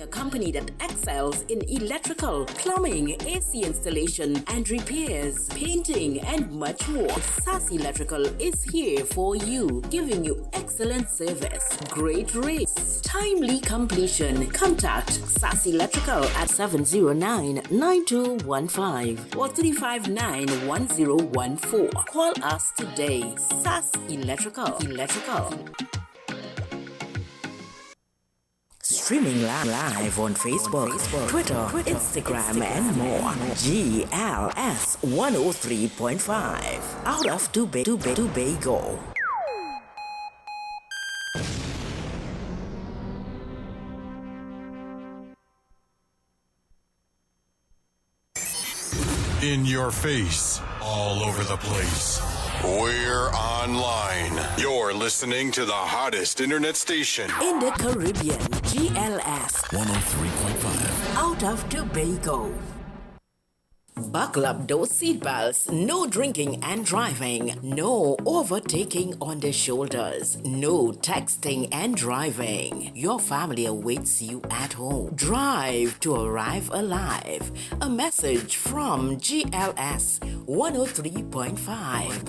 A company that excels in electrical, plumbing, AC installation and repairs, painting and much more. SAS Electrical is here for you, giving you excellent service, great rates, timely completion. Contact SAS Electrical at 709-9215 or 359-1014. Call us today. SAS Electrical. Streaming live on Facebook, Twitter, Instagram, and more. GLS 103.5 out of Tobago. In your face, all over the place. We're online. You're listening to the hottest internet station in the Caribbean. GLS 103.5 out of Tobago. Buckle up those seatbelts. No drinking and driving. No overtaking on the shoulders. No texting and driving. Your family awaits you at home. Drive to arrive alive. A message from GLS 103.5.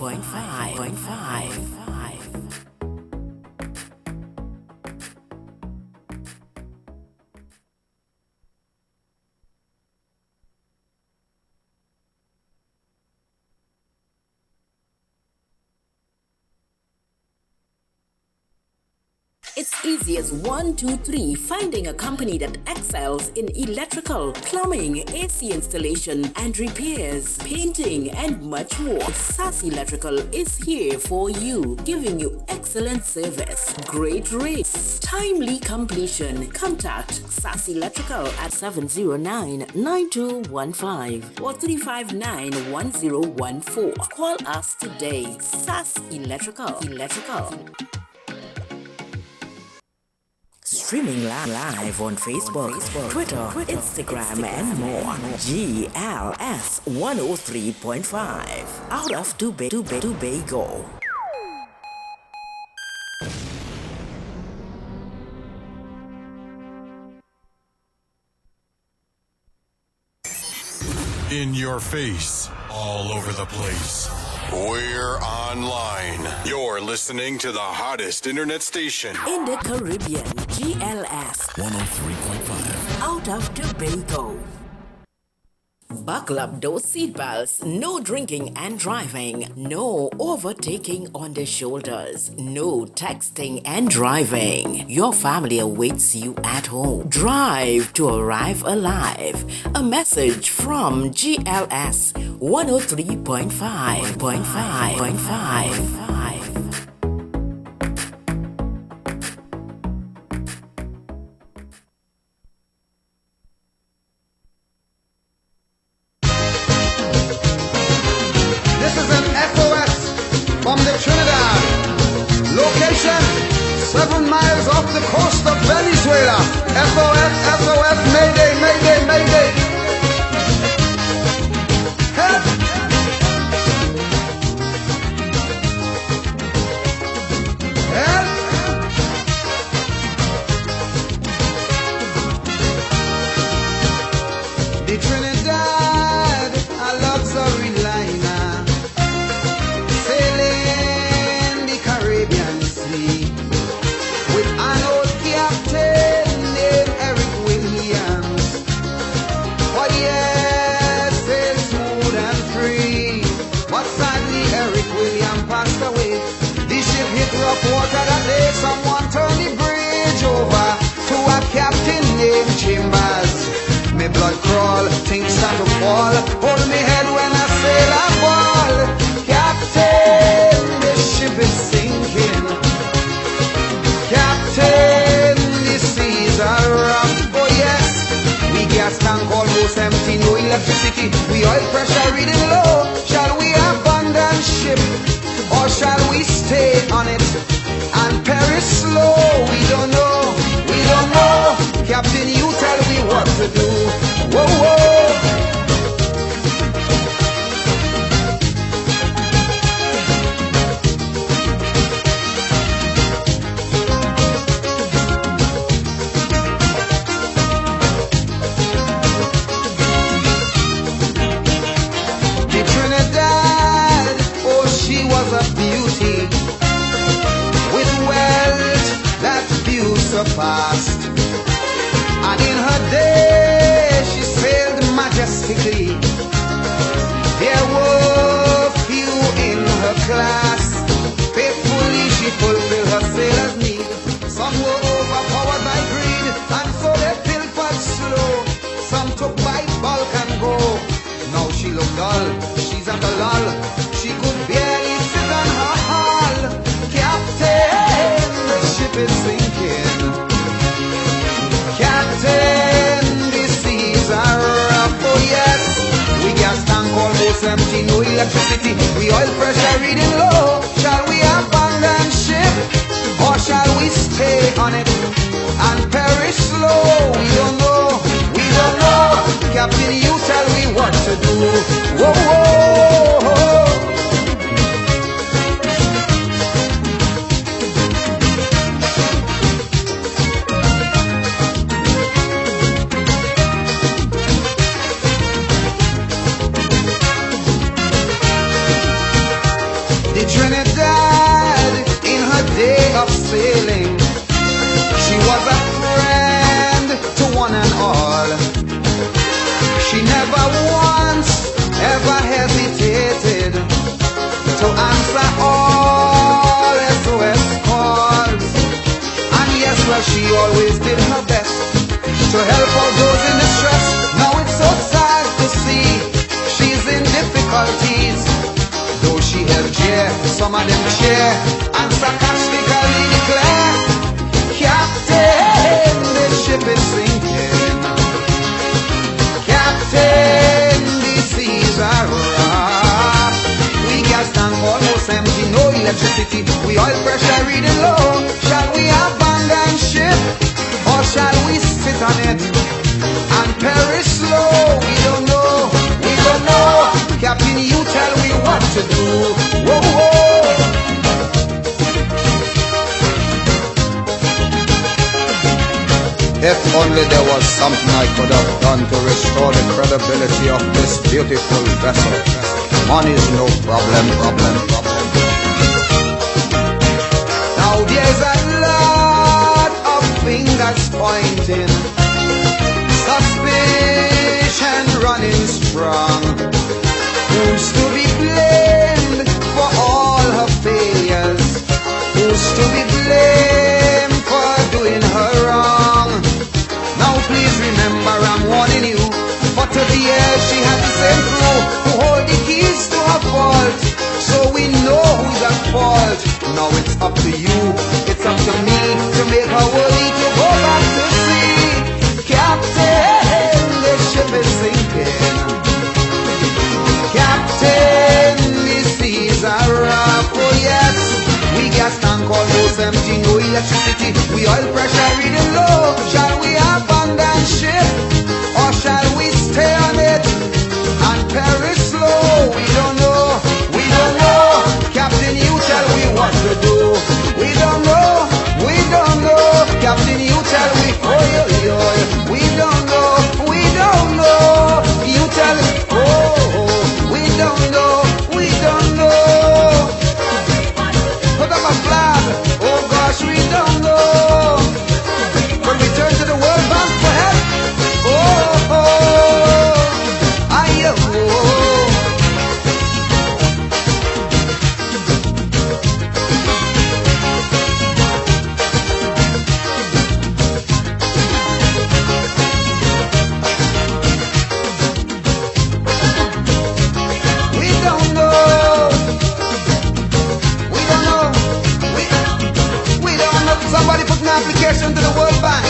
It's easy as 1, 2, 3. Finding a company that excels in electrical, plumbing, AC installation and repairs, painting and much more. SAS Electrical is here for you, giving you excellent service, great rates, timely completion. Contact SAS Electrical at 709-9215 or 359-1014. Call us today. SAS Electrical. Streaming live on Facebook, Twitter, Instagram, and more. GLS 103.5 out of Tobago. In your face, all over the place. We're online. You're listening to the hottest internet station in the Caribbean. GLS 103.5 out of Tobago. Buckle up those seatbelts. No drinking and driving. No overtaking on the shoulders. No texting and driving. Your family awaits you at home. Drive to arrive alive. A message from GLS 103.5. From the Trinidad, location 7 miles off the coast of Venezuela. SOS, Mayday. Help! The Trinidad, a luxury liner. With an old captain named Eric Williams. But yes, it's smooth and free. But sadly, Eric Williams passed away. The ship hit rough water that day. Someone turned the bridge over to a captain named Chambers. Me blood crawl, things start to fall. Hold me head when I sail a ball. Captain, the ship is sinking. Captain, the seas are rough. Oh yes, we gas tank almost empty, no electricity. We oil pressure reading low. Shall we abandon ship or shall we stay on it and perish slow? We don't know. Captain, you tell me what to do. Whoa. was a beauty with wealth that few surpassed. And in her day she sailed majestically. There were few in her class. Faithfully she fulfilled her sailor's need. Some were overpowered by greed, and so they pilfered slow. Some took by bulk and go. Now she looked dull, she's at a lull. She could barely sit on her hull. Captain, the ship is sinking. Captain, the seas are rough. Oh yes, we gas tank almost empty, no electricity. We oil pressure reading low. Shall we abandon ship, or shall we stay on it and perish slow? We don't know, we don't know. Captain, you tell me what to do. Whoa, whoa, whoa. The Trinidad in her day of sailing, she was a friend to one and all. She never once ever hesitated to answer all SOS calls. And yes, well, she always did her best to help out those in distress. Now it's so sad to see she's in difficulties. Though she helped cheer, some of them cheer and sarcastically declare, Captain, the ship is sinking. Captain, the seas are rough. We gas tank almost empty, no electricity. We oil pressure reading low. Shall we abandon ship, or shall we sit on it and perish slow? We don't know, we don't know. Captain, you tell me what to do. Whoa, whoa. If only there was something I could have done to restore the credibility of this beautiful vessel. Money's no problem. Now there's a lot of fingers pointing, suspicion running strong. Who's to be blamed for all her failures? Who's to be blamed for doing her wrong? Now please remember I'm warning you, for to the years she had the same crew who hold the keys to her fault. So we know who's at fault. Now it's up to you, it's up to me to make her worthy to go back to sea. Captain, the ship is sinking. Captain, the seas are rough. Oh yes, we gas tank almost empty, no electricity. We oil pressure reading low. Shall we abandon ship, or shall we stay on it and perish slow? We don't know, we don't know. Captain, you tell me what to do. We don't know, we don't know. Captain, you tell me, oh yo yo. We don't know, we don't know. You tell me, oh. We don't know, we don't know. Put up a flag, oh gosh, we don't know. When we turn to the World Bank for help, application to the World Bank.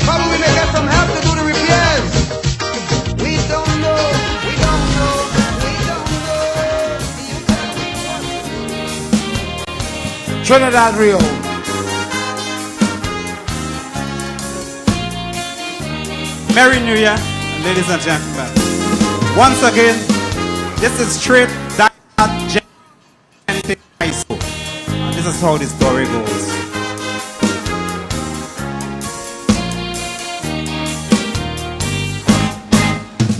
Probably we may get some help to do the repairs. We don't know, we don't know, we don't know. Trinidad Rio. Merry New Year, ladies and gentlemen. Once again, this is straight that high school. And this is how the story goes.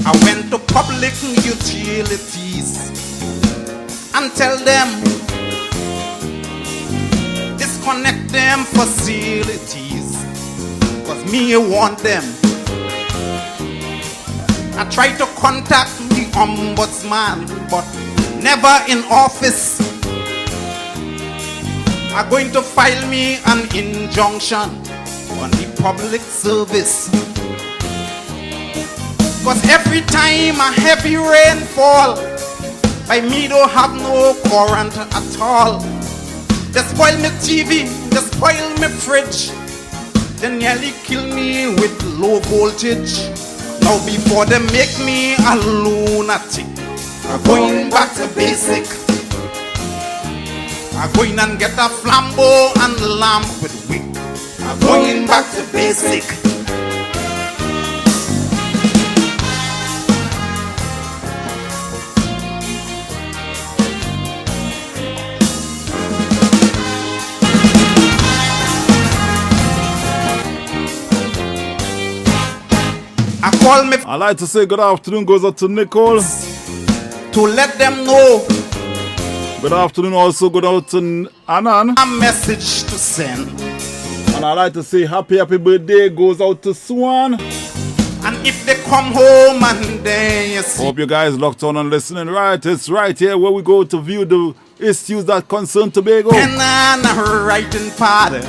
I went to public utilities and tell them disconnect them facilities, cause me want them. I try to contact the ombudsman, but never in office. Are going to file me an injunction on the public service. Cause every time a heavy rain fall, by me don't have no current at all. They spoil me TV, they spoil me fridge, they nearly kill me with low voltage. Now before they make me a lunatic, I'm going back to basic. I'm going and get a flambeau and lamp with wick. I'm going back to basic. I like to say good afternoon goes out to Nicole. To let them know. Good afternoon also goes out to Anan. A message to send. And I like to say happy birthday goes out to Swan. And if they come home and they see. Hope you guys locked on and listening. Right, it's right here where we go to view the issues that concern Tobago. And I'm writing party.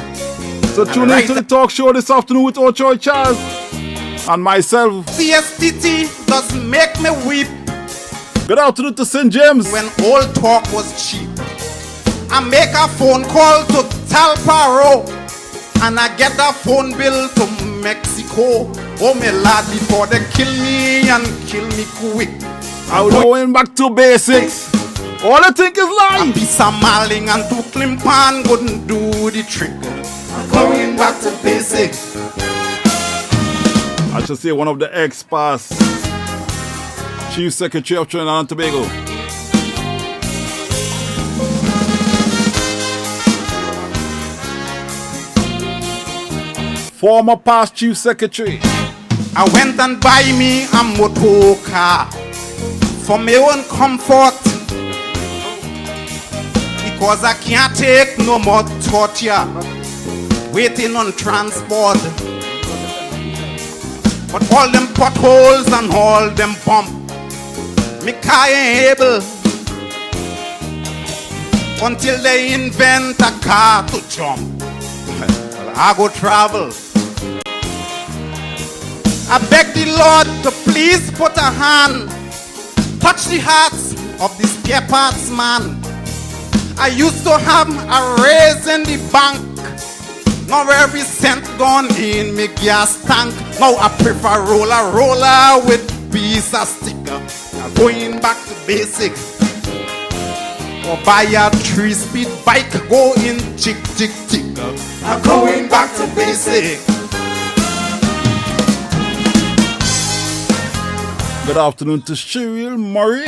So tune in to the talk show this afternoon with Ochoy Charles and myself. CSTT does make me weep. Good afternoon to St. James. When old talk was cheap, I make a phone call to Talparo and I get a phone bill to Mexico. Oh my lad, before they kill me and kill me quick. I'm going back to basics. All I think is life. A piece of Marling and two Klimpan couldn't do the trick. I'm going back to basics. I should say one of the ex-past Chief Secretary of Trinidad and Tobago. Former past Chief Secretary. I went and buy me a motor car for my own comfort, because I can't take no more torture waiting on transport. But all them potholes and all them bumps, me car ain't able until they invent a car to jump. Well, I go travel. I beg the Lord to please put a hand, touch the hearts of the spare parts man. I used to have a raise in the bank. Now every cent gone in me gas tank. Now I prefer roller with piece of sticker. I'm going back to basic. Or buy a 3-speed bike, go in tick. I'm going back to basic. Good afternoon to Cheryl Murray.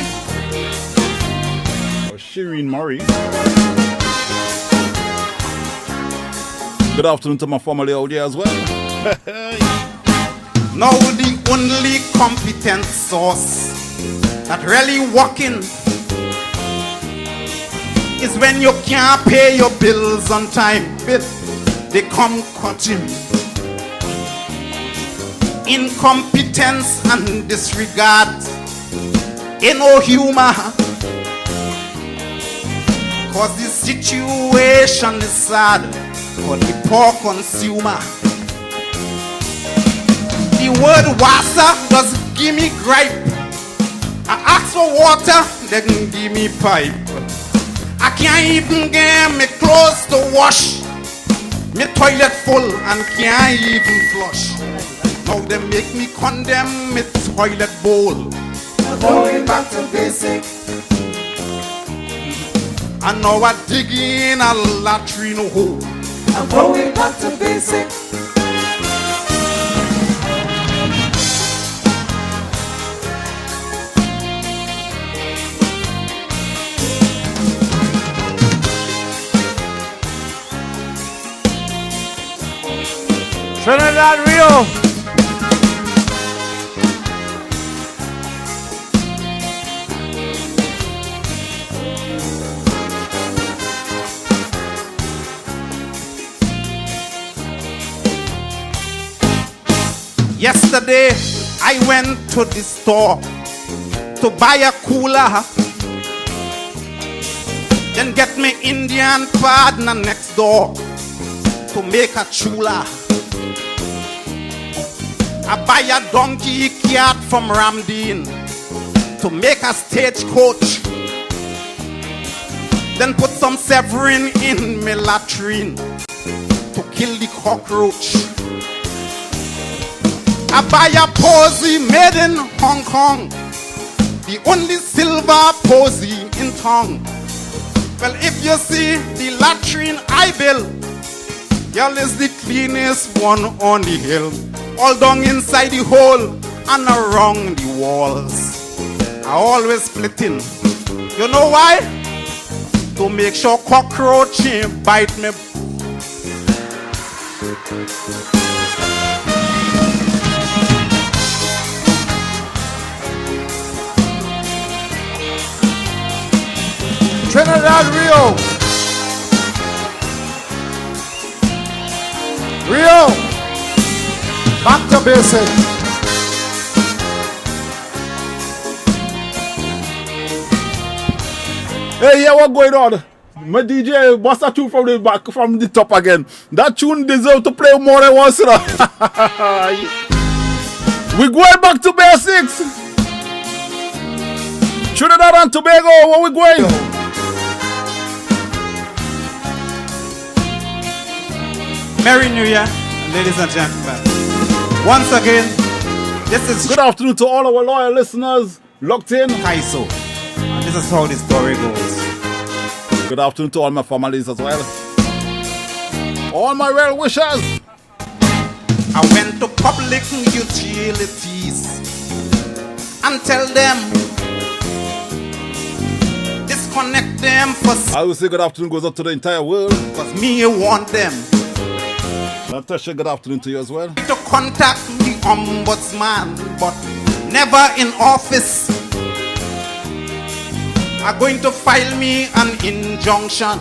Or Shireen Murray. Good afternoon to my family out there as well. Now the only competent source that really working is when you can't pay your bills on time. They come cutting. Incompetence and disregard. Ain't no humor. Cause the situation is sad for the poor consumer. The word wasa does give me gripe. I ask for water, they can give me pipe. I can't even get me clothes to wash. Me toilet full and can't even flush. Now they make me condemn me toilet bowl. I'm going back to basic. And now I dig in a latrine hole. I'm going back to basic. Trinidad Rio. Yesterday, I went to the store to buy a cooler, then get me Indian partner next door to make a chula. I buy a donkey cat from Ramdeen to make a stagecoach, then put some Severin in my latrine to kill the cockroach. I buy a posy made in Hong Kong, the only silver posy in town. Well, if you see the latrine I build, y'all is the cleanest one on the hill. All down inside the hole and around the walls. I always splitting. You know why? To make sure cockroach ain't bite me. Trinidad Rio, back to basic. Hey, yeah, what going on? My DJ bust a tune from the back, from the top again. That tune deserves to play more than once. We're going back to basics. Trinidad and Tobago, where we going? Merry New Year, ladies and gentlemen. Once again, this is Good afternoon to all our loyal listeners locked in. Kaiso. And this is how the story goes. Good afternoon to all my families as well. All my well wishers. I went to public utilities and tell them disconnect them for I will say good afternoon goes out to the entire world. because me want them Natasha, good afternoon to you as well. to contact the ombudsman, but never in office. Are going to file me an injunction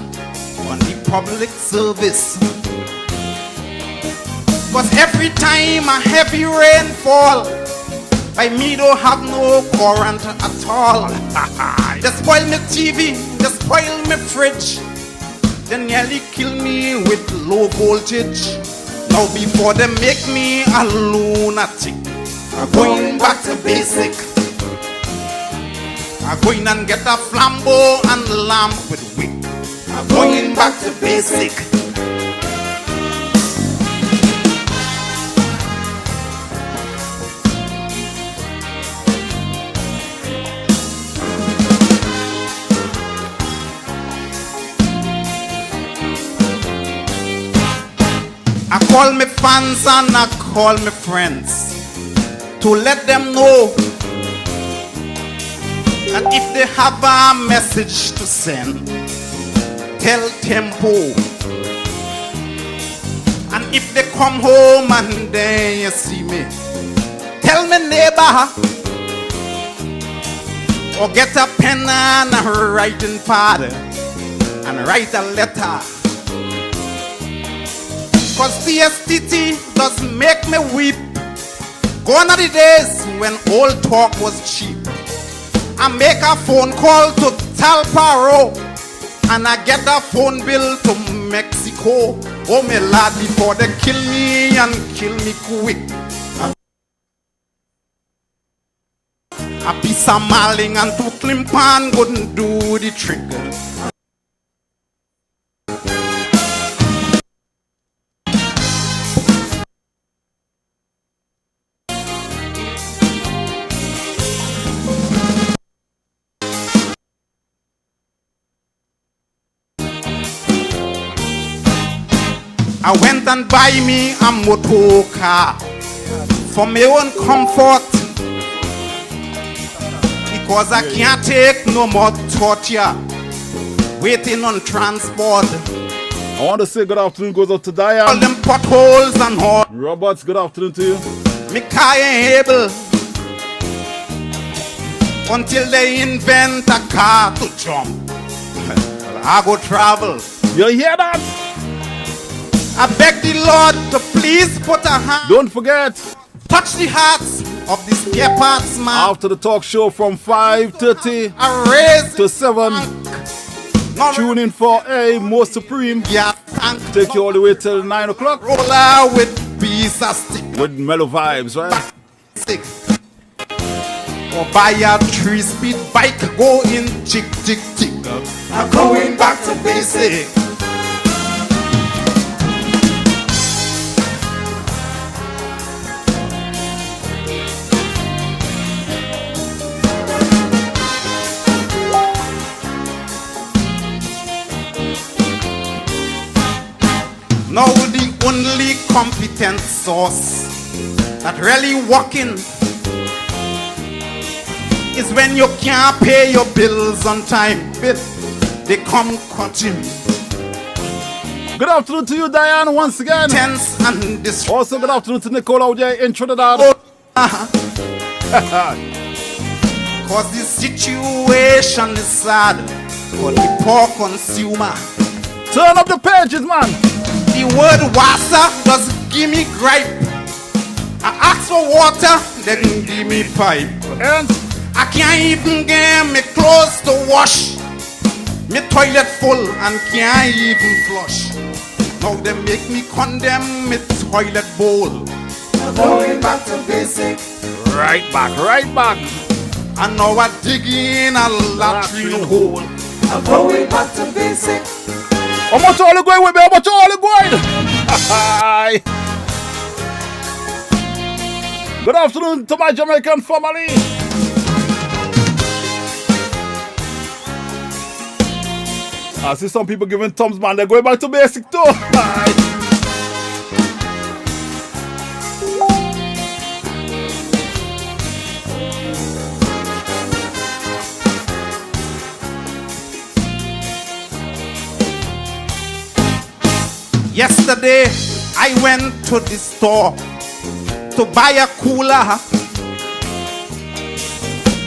on the public service. Because every time a heavy rain fall, by me don't have no current at all. They spoil me TV, they spoil me fridge, they nearly kill me with low voltage. Now before they make me a lunatic, I'm going back to basic. I'm going and get a flambeau and lamp with wick. I'm going back to basic. I call me fans and I call me friends to let them know that if they have a message to send, tell Tempo. And if they come home and then you see me, tell me neighbor, or get a pen and a writing pad and write a letter. Cause CSTT does make me weep. Gone are the days when old talk was cheap. I make a phone call to Talparo and I get a phone bill to Mexico. Oh my lad, before they kill me and kill me quick. A piece of marling and two climpan couldn't do the trick. I went and buy me a motor car for my own comfort, because I can't take no more torture waiting on transport. I want to say good afternoon goes out to All Diane. them potholes and all. Roberts, good afternoon to you. Me car ain't able until they invent a car to jump. I go travel. You hear that? I beg the Lord to please put a hand. Don't forget, touch the hearts of these spare parts man. After the talk show from 5:30 I raise to 7, tune in for a More Supreme. yeah, thank Take you all the way till 9 o'clock roller with piece of stick. with mellow vibes, right? Stick. Or buy a 3-speed bike, go in tick tick tick. I'm going back to basic. Now the only competent source that really working is when you can't pay your bills on time. They come cutting. Good afternoon to you, Diane, once again. Tense and distraught. Also, good afternoon to Nicole out there in Trinidad. Cause the situation is sad for the poor consumer. Turn up the pages, man. The word wasa does give me gripe. I ask for water, they didn't give me pipe. And I can't even get me clothes to wash. Me toilet full and can't even flush. Now they make me condemn me toilet bowl. I'm going back to basic. right back. And now I dig in a latrine hole. I'm going back to basic. How much all the going with me? How much all the going? Good afternoon to my Jamaican family. I see some people giving thumbs, man. They're going back to basic too. Yesterday, I went to the store to buy a cooler.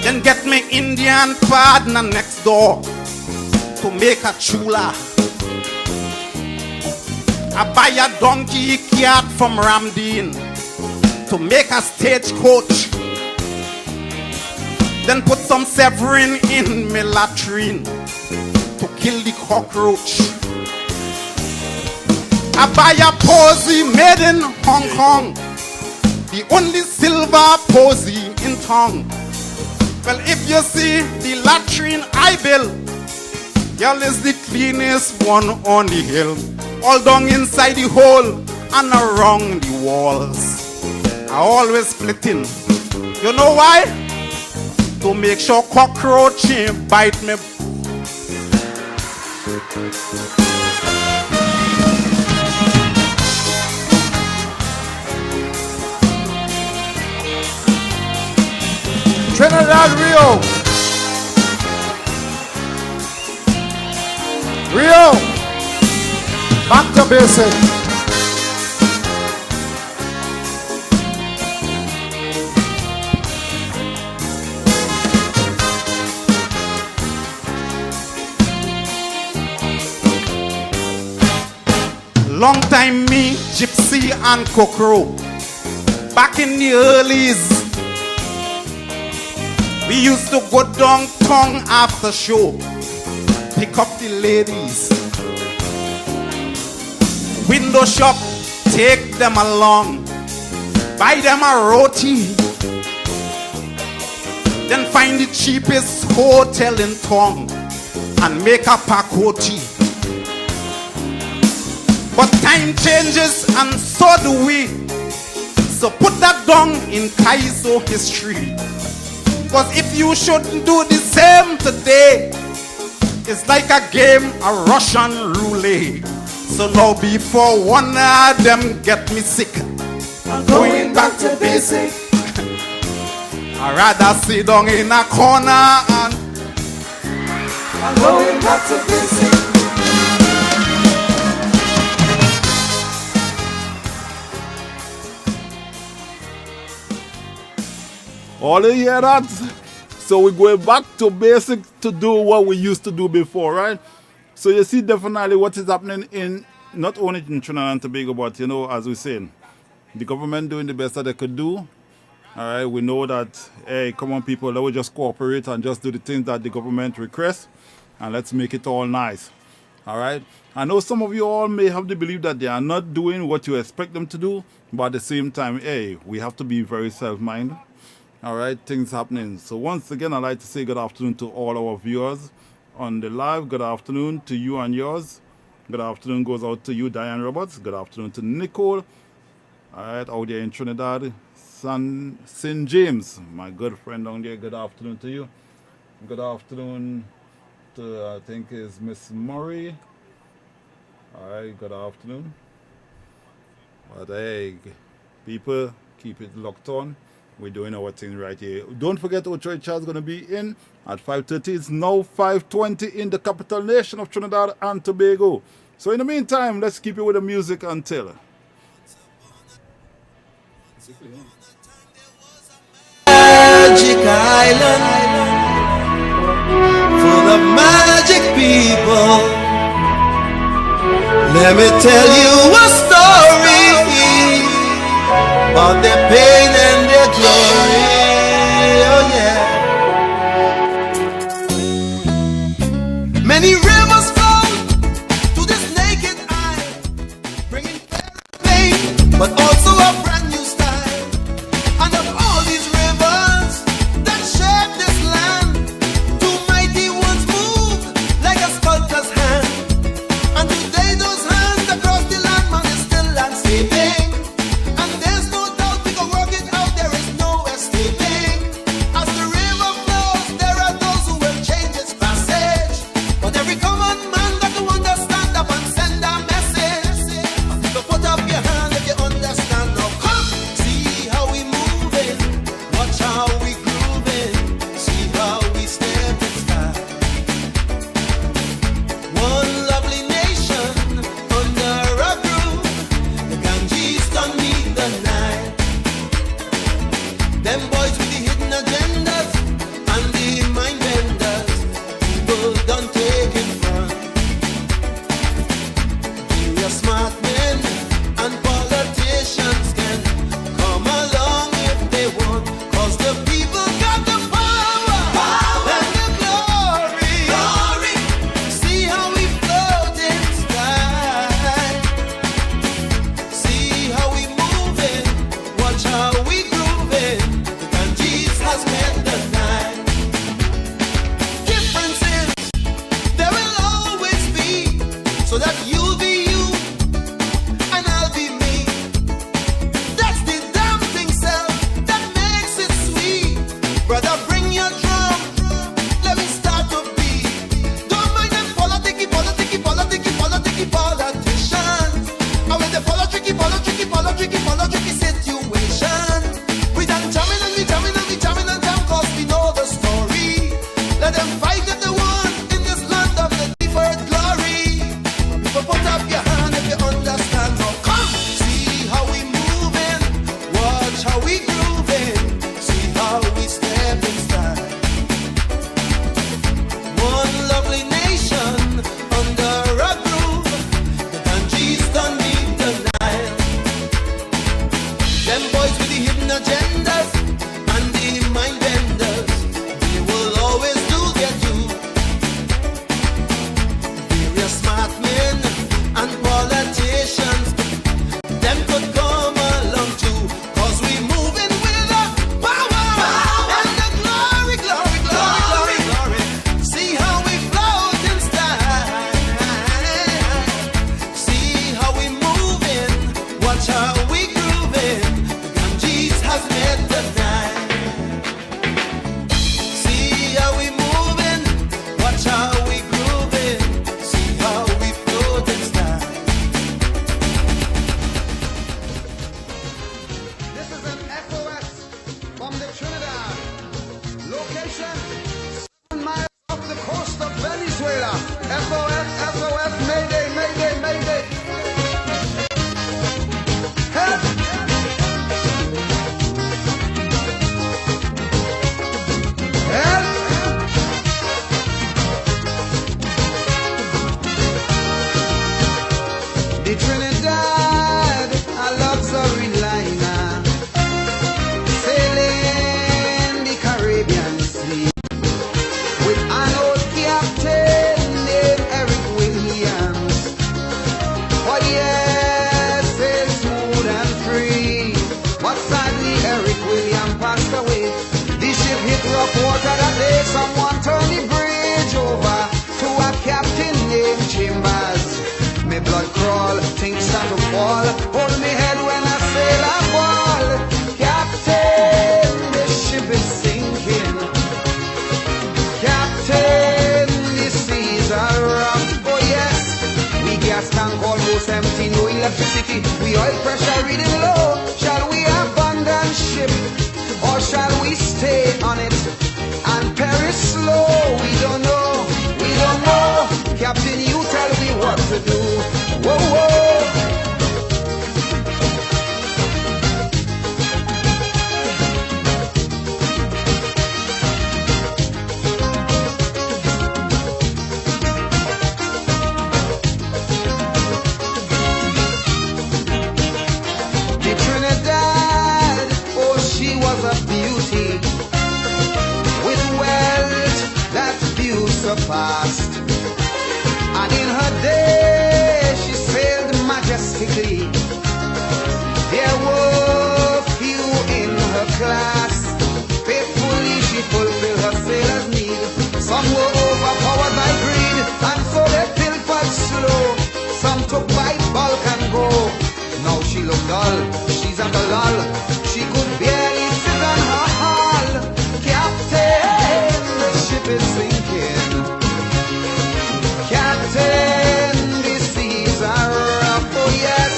Then get me Indian partner next door to make a chula. I buy a donkey cat from Ramdeen to make a stagecoach. Then put some Severin in my latrine to kill the cockroach. I buy a posy made in Hong Kong, the only silver posy in town. Well, if you see the latrine I built, y'all is the cleanest one on the hill. All down inside the hole and around the walls. I always splitting. You know why? To make sure cockroach ain't bite me. Trinidad, Rio, back to basic. Long time me, Gypsy and Kokoro. Back in the earlys, we used to go downtown after show, pick up the ladies, window shop, take them along, buy them a roti, then find the cheapest hotel in town and make a pakoti. But time changes and so do we. So put that down in Kaizo history. Because if you shouldn't do the same today, it's like a game of Russian roulette. So now before one of them get me sick, I'm going back to basic. I'd rather sit down in a corner and I'm going back to basic. All you hear that? So we're going back to basic to do what we used to do before, right? So you see definitely what is happening in not only in Trinidad and Tobago, but you know, as we're saying, the government doing the best that they could do All right, we know that, hey, come on, people, let us just cooperate and just do the things that the government requests, and let's make it all nice. All right. I know some of you all may have the belief that they are not doing what you expect them to do, but at the same time, hey, we have to be very self-minded. All right, things happening. So once again, I'd like to say good afternoon to all our viewers on the live. Good afternoon to you and yours. Good afternoon goes out to you, Diane Roberts. Good afternoon to Nicole. All right, out there in Trinidad. St. James, my good friend down there. Good afternoon to you. Good afternoon to, I think, is Miss Murray. All right, good afternoon. But hey, people, keep it locked on. We're doing our thing right here. Don't forget, Ocho Charles is going to be in at 5:30. It's now 5:20 in the capital nation of Trinidad and Tobago. So in the meantime, let's keep it with the music until. Magic island, full of magic people. Let me tell you a story about their pain and their glory. Oh yeah. Many rivers flow to this naked eye, bringing pain, but also a brand new style. And of all these rivers that shape this land, two mighty ones move like a sculptor's hand. And today those hands across the land, man, is still landscaping. And there's no doubt we can work it out, there is no escaping. As the river flows, there are those who will change its passage. But every common man got to understand up and send a message. And people put up your hand if you understand. Now come, see how we moving, watch how we grooving, see how we step in style. One lovely nation under a groove, the Ganges don't need the night. Them boys with the hidden agendas and the mind benders, people don't take in front. Various smart men and politicians can come along if they want, 'cause the people got the power and the glory. See how we float in sky, see how we moving, watch how we grooving. The Ganges has made the night. Differences there will always be, so that you'll be you and I'll be me. That's the damn thing, self, that makes it sweet. Brother, bring your drum, let me start to beat. Don't mind them politicians. And when they tricky situation, we done jamming and we jamming and we jamming and jam, 'cause we know the story. Let them fight if they want in this land of the deferred glory. People put up your hand if you understand. Now come, see how we moving, watch how we grooving, see how we step in style. One lovely nation under a groove, the Ganges don't need the Nile. Them boys with the hidden agendas and the mind benders, they will always do their due. Various smart men and tank almost empty, no electricity, we oil pressure reading low. Shall we abandon ship, or shall we stay on it and perish slow? We don't know, we don't know. Captain, you tell me what to do. Whoa, whoa. Past. And in her day she sailed majestically. There were few in her class. Faithfully she fulfilled her sailor's need. Some were overpowered by greed, and so they pilfered slow. Some took by bulk and go. Now she looked dull, she's at a lull. She could barely sit on her hull. Captain, the ship is sinking. Captain, the seas are rough, oh yes.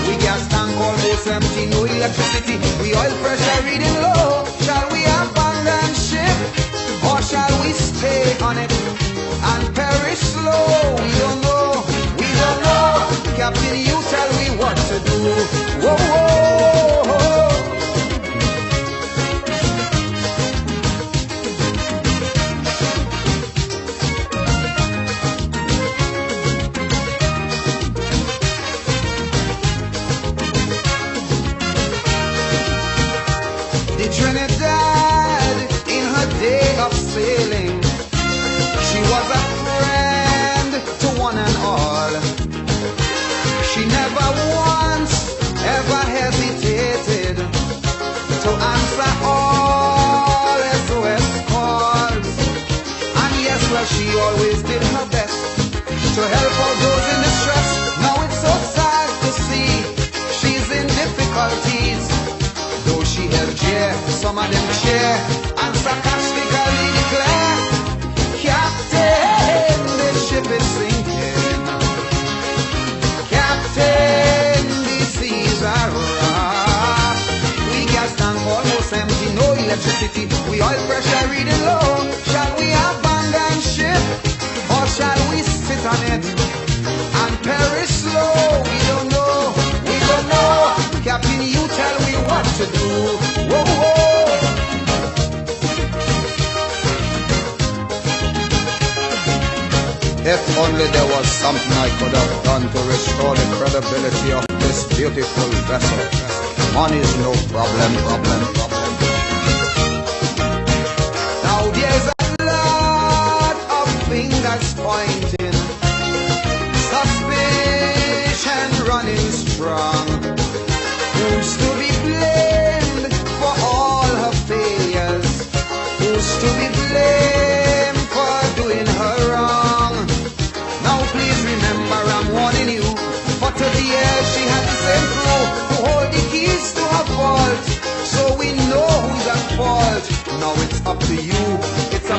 We gas tank almost empty, no electricity, we oil pressure reading low. Shall we abandon ship, or shall we stay on it and perish slow? We don't know, we don't know. Captain, you tell me what to do. Whoa, whoa, whoa. Trinidad, in her day of sailing, she was a friend to one and all. She never once ever hesitated to answer all SOS calls. And yes, well, she always did her best to help out those in distress. Now it's so sad to see she's in difficulties. Though she helped cheer, some of them cheer and sarcastically declare, Captain, the ship is sinking. Captain, the seas are rough. We gas tank almost empty, no electricity, we oil pressure reading low. Shall we abandon ship, or shall we sit on it and perish slow? We don't know, we don't know. Captain, you tell me what to do. Whoa, whoa. If only there was something I could have done to restore the credibility of this beautiful vessel. Money's no problem. Now there's a lot of fingers pointing, suspicion running strong. Who's to be blamed for all her failures? Who's to be blamed for doing her wrong? Now please remember, I'm warning you, for 30 years she had the same crew who hold the keys to her fault. So we know who's at fault. Now it's up to you, it's up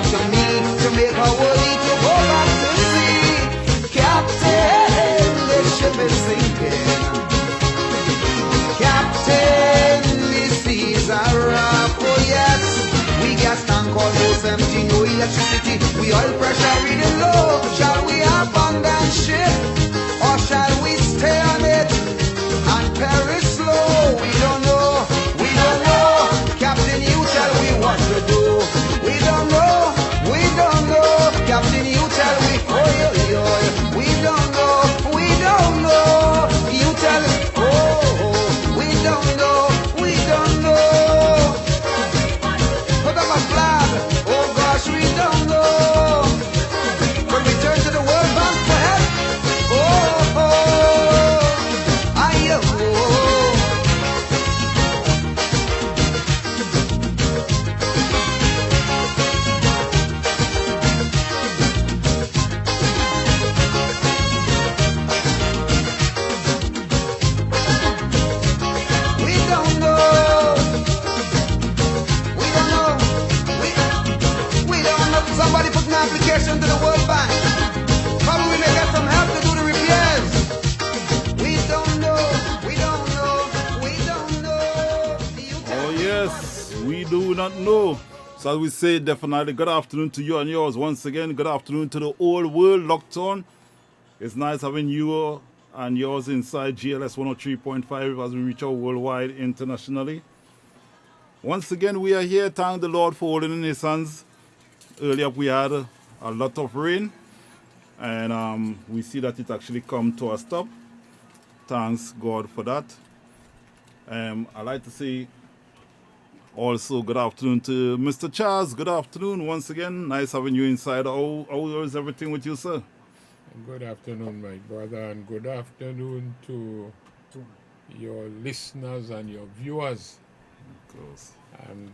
not know. So as we say, definitely good afternoon to you and yours. Once again, good afternoon to the whole world locked on. It's nice having you and yours inside GLS 103.5 as we reach out worldwide, internationally. Once again, we are here. Thank the Lord for holding in his hands. Earlier, we had a lot of rain, and we see that it actually come to a stop. Thanks God for that. I'd like to say also good afternoon to Mr. Charles. Good afternoon once again. Nice having you inside. How is everything with you, sir? Good afternoon, my brother, and good afternoon to your listeners and your viewers. Of course. And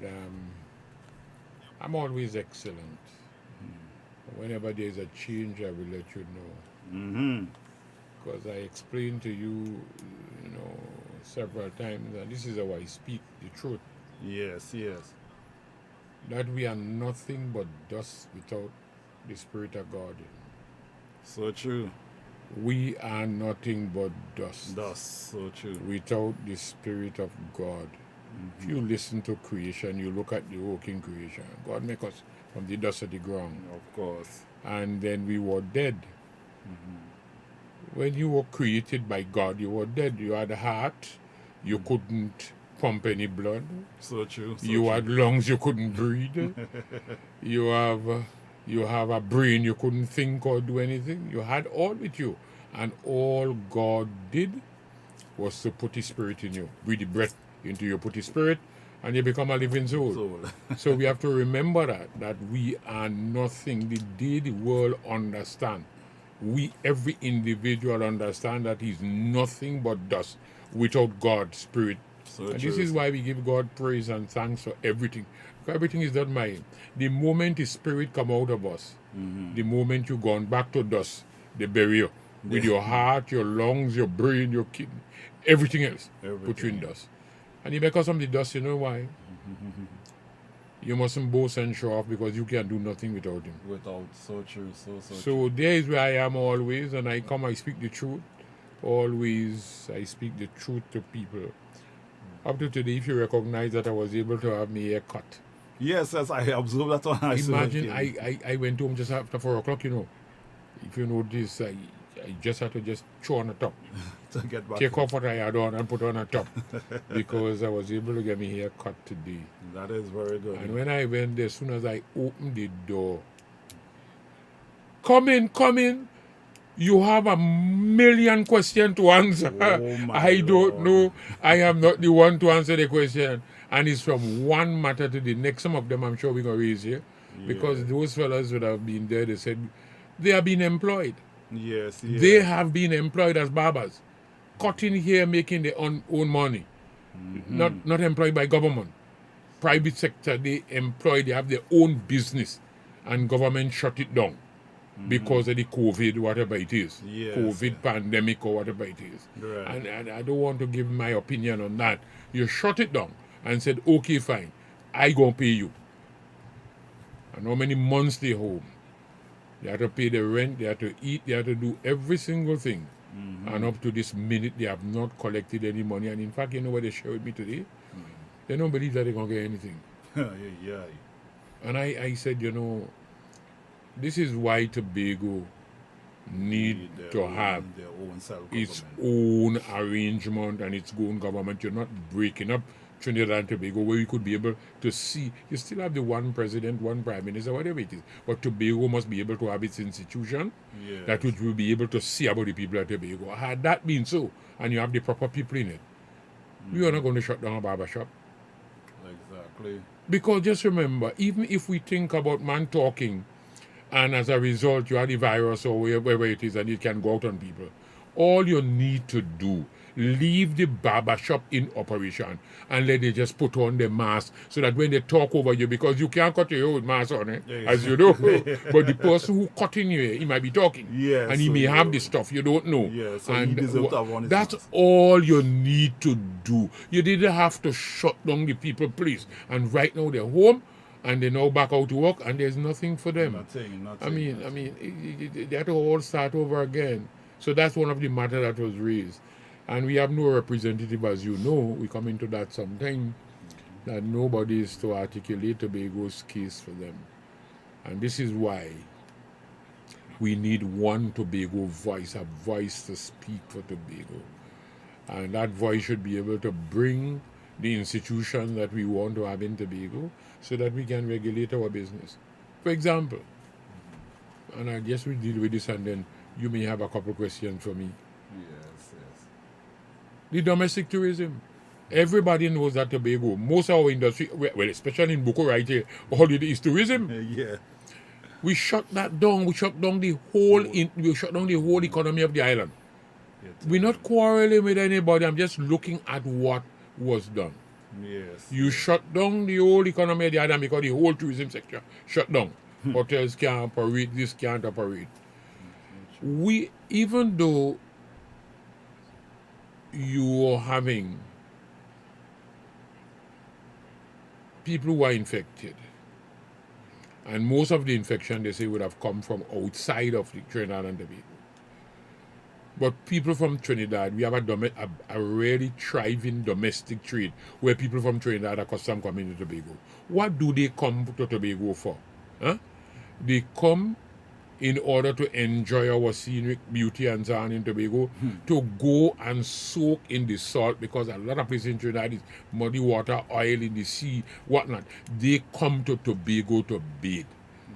I'm always excellent. Whenever there's a change, I will let you know. Because I explained to you, several times, and this is how I speak the truth. Yes, yes. That we are nothing but dust without the Spirit of God. So true. We are nothing but dust. Dust, so true. Without the Spirit of God. If you listen to creation, you look at the working creation. God make us from the dust of the ground. Of course. And then we were dead. When you were created by God, you were dead. You had a heart. You couldn't pump any blood. So true. So you true. had lungs. You couldn't breathe. You have a brain. You couldn't think or do anything. You had all with you. And all God did was to put his spirit in you. Breathe the breath into you, put his spirit, and you become a living soul. So we have to remember that we are nothing. The day the world understand, every individual understand that he's nothing but dust without God's spirit. So and true. this is why we give God praise and thanks for everything. Because everything is done by him. The moment his spirit come out of us, the moment you gone back to dust, they bury you. With your heart, your lungs, your brain, your kidney, everything else, put you in dust. And he make us from the dust, you know why? You mustn't boast and show off because you can do nothing without him. So true, so true. There is where I am always, and I come, I speak the truth. Always, I speak the truth to people. Up to today, if you recognize that I was able to have my hair cut. Yes, I observed that one. Imagine, I went home just after 4 o'clock, If you notice, I just had to just throw on the top. To get back. Take off what I had on and put on a top. Because I was able to get my hair cut today. That is very good. And when I went there, as soon as I opened the door, come in. You have a million questions to answer. I don't know. I am not the one to answer the question. And it's from one matter to the next. Some of them I'm sure we're going to raise here. Because those fellas would have been there, they said, they have been employed. Yes. They have been employed as barbers. Cutting hair, making their own money. Not employed by government. Private sector, they have their own business. And government shut it down. Because of the COVID, whatever it is. COVID pandemic or whatever it is. Right. And I don't want to give my opinion on that. You shut it down and said, okay, fine. I gonna pay you. And how many months they home? They have to pay the rent, they have to eat, they have to do every single thing. And up to this minute, they have not collected any money. And in fact, you know what they shared with me today? They don't believe that they're going to get anything. And I said, this is why Tobago need to have their own its own arrangement and its own government. You're not breaking up Trinidad and Tobago, where you could be able to see. You still have the one president, one prime minister, whatever it is. But Tobago must be able to have its institution that which will be able to see about the people at Tobago. Had that been so, and you have the proper people in it, we are not going to shut down a barber shop. Exactly. Because just remember, even if we think about man talking, and as a result you have the virus or wherever it is, and it can go out on people, all you need to do, leave the barber shop in operation and let they just put on the mask so that when they talk over you, because you can't cut your hair with mask on it, as you know, but the person who cutting your hair, he might be talking, and he may have the stuff you don't know. So and he deserves to have one. That's all you need to do. You didn't have to shut down the people, please. And right now they're home and they're now back out to work and there's nothing for them. Nothing. I mean, they have to all start over again. So that's one of the matters that was raised. And we have no representative, as you know. We come into that sometime. that nobody is to articulate Tobago's case for them. And this is why we need one Tobago voice, a voice to speak for Tobago. And that voice should be able to bring the institution that we want to have in Tobago so that we can regulate our business. For example, and I guess we deal with this and then you may have a couple questions for me. Yes, yes. The domestic tourism. Everybody knows that Tobago, most of our industry, well, especially in Boko right here, all it is tourism. Yeah. We shut that down. We shut down the whole economy of the island. We're not quarreling with anybody. I'm just looking at what was done. Yes. You shut down the whole economy of the island because the whole tourism sector shut down. Hotels can't operate, this can't operate. We, even though you are having people who are infected, and most of the infection, they say, would have come from outside of the Trinidad and Tobago. But people from Trinidad, we have a really thriving domestic trade where people from Trinidad are accustomed coming to Tobago. What do they come to Tobago for? Huh? They come in order to enjoy our scenic beauty and so on in Tobago, to go and soak in the salt, because a lot of places in Trinidad is muddy water, oil in the sea, whatnot. They come to Tobago to bathe.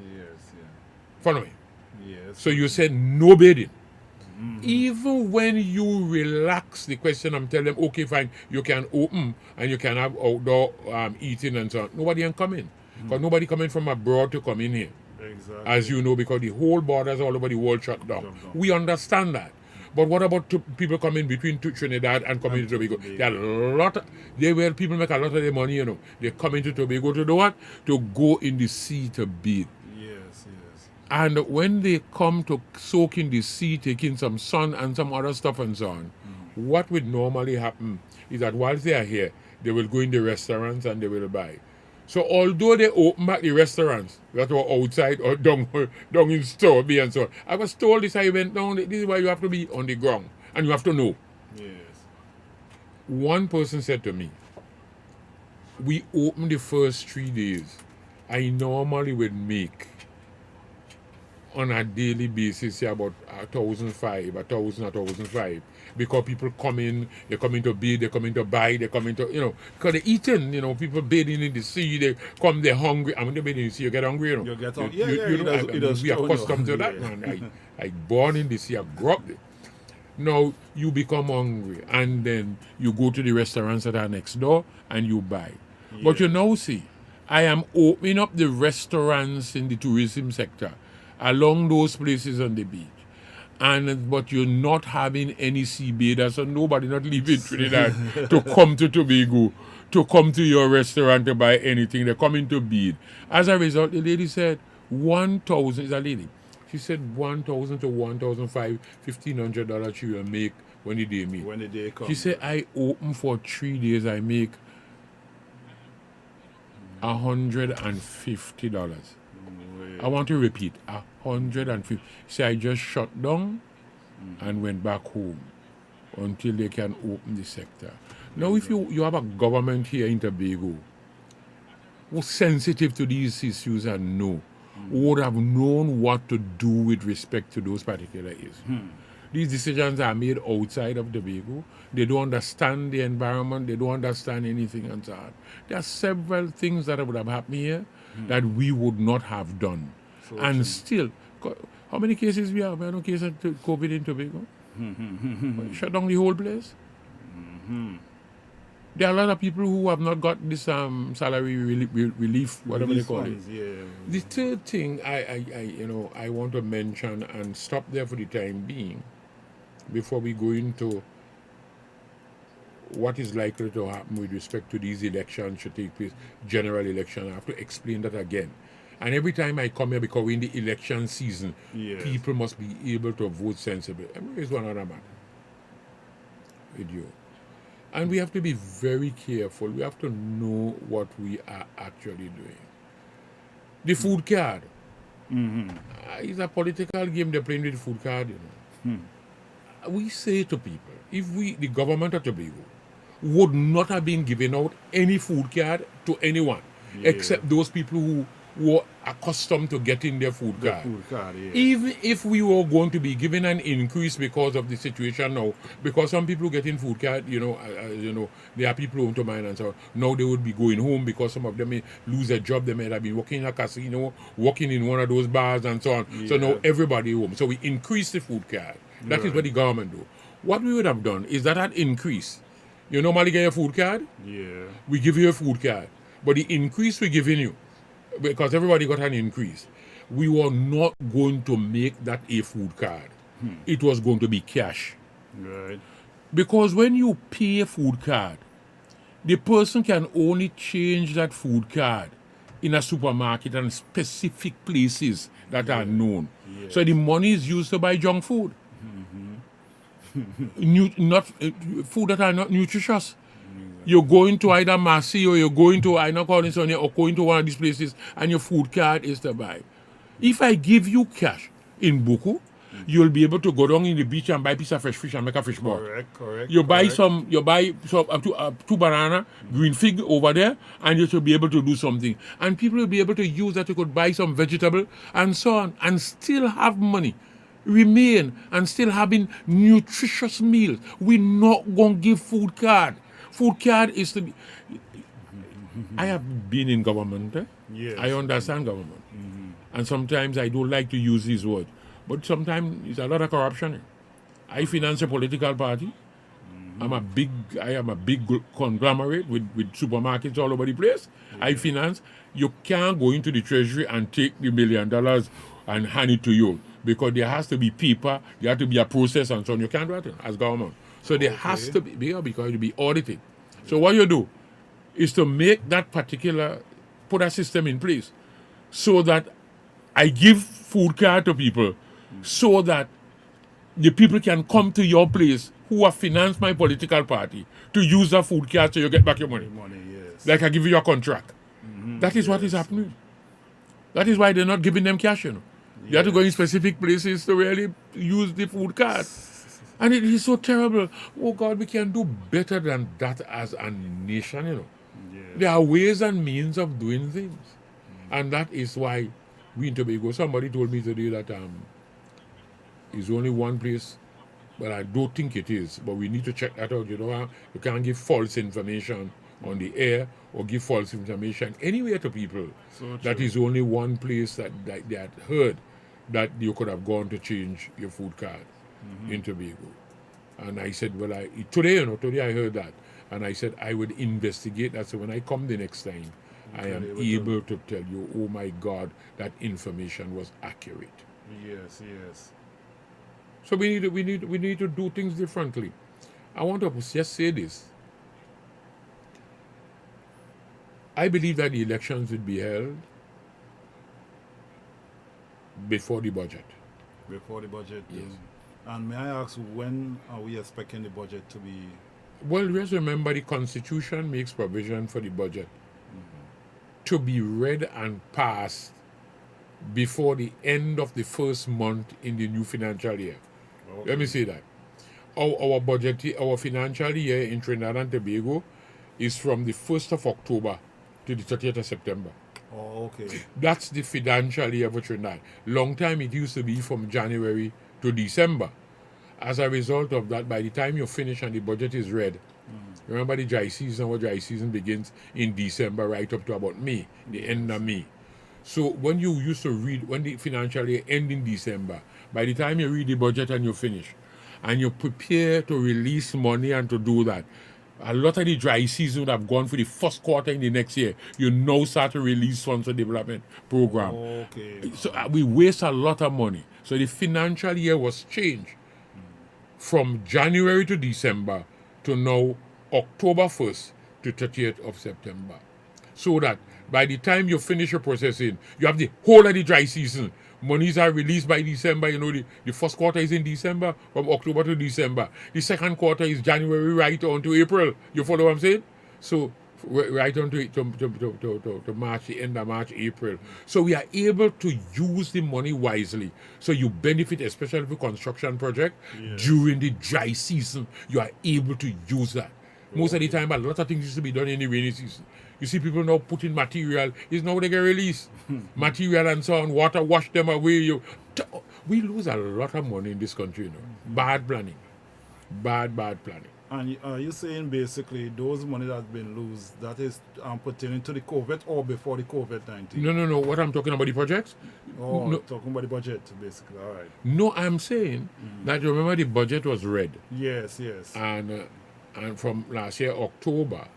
Yes, yeah. Follow me? Yes. So you said no bathing. Even when you relax the question, I'm telling them, okay, fine, you can open and you can have outdoor eating and so on. Nobody can come in. Because nobody coming from abroad to come in here. Exactly. As you know, because the whole borders all over the world shut down. We understand that. But what about people coming between Trinidad and coming to Tobago? There are a lot of, people make a lot of their money, you know. They come into Tobago to do what? To go in the sea to bathe. Yes, yes. And when they come to soak in the sea, taking some sun and some other stuff and so on, what would normally happen is that whilst they are here, they will go in the restaurants and they will buy. So although they open back the restaurants that were outside or down in store B and so on, I was told this, I went down, this is why you have to be on the ground and you have to know. Yes. One person said to me, we opened the first 3 days. I normally would make on a daily basis about 1,500, because people come in, they come in to bathe, they come in to buy, they come in to, because they're eating, people bathing in the sea, they come, they're hungry, and when they bathe in the sea, you get hungry, You get hungry. We are accustomed to that, man. I born in the sea, I grew up there. Now, you become hungry, and then you go to the restaurants that are next door, and you buy. Yeah. But you now see, I am opening up the restaurants in the tourism sector along those places on the beach. But you're not having any sea bathers, so nobody not leaving Trinidad to come to Tobago, to come to your restaurant to buy anything. They're coming to bathe. As a result, the lady said 1,000, is a lady. She said 1,000 to 1,500, $1,500 she will make when the day meet. When the day comes. She said, I open for 3 days, I make $150. I want to repeat, 150. See, I just shut down and went back home until they can open the sector. Now, if you have a government here in Tobago who's sensitive to these issues and would have known what to do with respect to those particular issues. These decisions are made outside of Tobago. They don't understand the environment. They don't understand anything and so on. There are several things that would have happened here that we would not have done. So and still, how many cases we have? We have no cases of COVID in Tobago. Shut down the whole place. There are a lot of people who have not got this salary relief, whatever they call it. Yeah. The third thing I want to mention and stop there for the time being, before we go into what is likely to happen with respect to these elections should take place, general election. I have to explain that again. And every time I come here, because we're in the election season, people must be able to vote sensibly. And here's one other matter with you. And we have to be very careful. We have to know what we are actually doing. The food card. It's a political game they're playing with the food card, We say to people, if the government of Tobago would not have been giving out any food card to anyone except those people who were accustomed to getting their food card. Even if we were going to be given an increase because of the situation now, because some people getting food card, there are people who want to mind and so now they would be going home because some of them may lose their job. They might have been working in a casino, working in one of those bars and so on. So now everybody home. So we increase the food card. That is what the government do. What we would have done is that increase. You normally get a food card. We give you a food card, but the increase we're giving you, because everybody got an increase, we were not going to make that a food card. It was going to be cash. Right. Because when you pay a food card, the person can only change that food card in a supermarket and specific places that are known. So the money is used to buy junk food. Food that are not nutritious. You're going to either Massey or you're going to I not calling Sonia or going to one of these places and your food card is to buy. If I give you cash in Buku, you'll be able to go down in the beach and buy a piece of fresh fish and make a fish ball. Correct. You buy some two banana, green fig over there, and you should be able to do something. And people will be able to use that. You could buy some vegetable and so on, and still have money, remain, and still having nutritious meals. We're not going to give food card. Food card is to be. I have been in government. Yes. I understand government, and sometimes I don't like to use these words. But sometimes it's a lot of corruption. I finance a political party. I am a big conglomerate with supermarkets all over the place. I finance. You can't go into the treasury and take the $1 million and hand it to you because there has to be paper, there has to be a process and so on. You can't do that as government. So there has to be, because you'll be audited. So what you do is to make that put a system in place so that I give food card to people so that the people can come to your place who have financed my political party to use that food card so you get back your money. Like I give you a contract. That is what is happening. That is why they're not giving them cash, You have to go in specific places to really use the food card. And it is so terrible. Oh God, we can do better than that as a nation, There are ways and means of doing things. And that is why we in Tobago, somebody told me today that is only one place, but I don't think it is. But we need to check that out. You can't give false information on the air or give false information anywhere to people. That is only one place that they had heard that you could have gone to change your food card in Tobago. And I said, today I heard that. And I said, I would investigate that. So when I come the next time, I am able to tell you, oh my God, that information was accurate. Yes. So we need to do things differently. I want to just say this. I believe that the elections would be held before the budget. Before the budget? Yes. And may I ask, when are we expecting the budget to be? Well, just remember the Constitution makes provision for the budget to be read and passed before the end of the first month in the new financial year. Let me say that. Our financial year in Trinidad and Tobago is from the 1st of October to the 30th of September. That's the financial year for Trinidad. Long time it used to be from January to December. As a result of that, by the time you finish and the budget is read, remember the dry season, our dry season begins in December right up to about May, the end of May. So when you used to read, when the financial year ends in December, by the time you read the budget and you finish, and you prepare to release money and to do that, a lot of the dry season would have gone for the first quarter in the next year. You now start to release funds for development program. So we waste a lot of money. So the financial year was changed from January to December to now October 1st to 30th of September. So that by the time you finish your processing, you have the whole of the dry season. Monies are released by December. The first quarter is in December, from October to December. The second quarter is January right on to April. You follow what I'm saying? So right on to March, the end of March, April. So we are able to use the money wisely. So you benefit, especially for construction project, during the dry season. You are able to use that. Most of the time, a lot of things used to be done in the rainy season. You see people now putting material. It's now they get released. Material and so on. Water wash them away. We lose a lot of money in this country, you know. Bad planning. Bad planning. And are you saying basically those money that's been lost, that is pertaining to the COVID or before the COVID-19? No. What I'm talking about the projects? Oh, No. talking about the budget, basically. All right. No, I'm saying that you remember the budget was red. Yes. And from last year, October,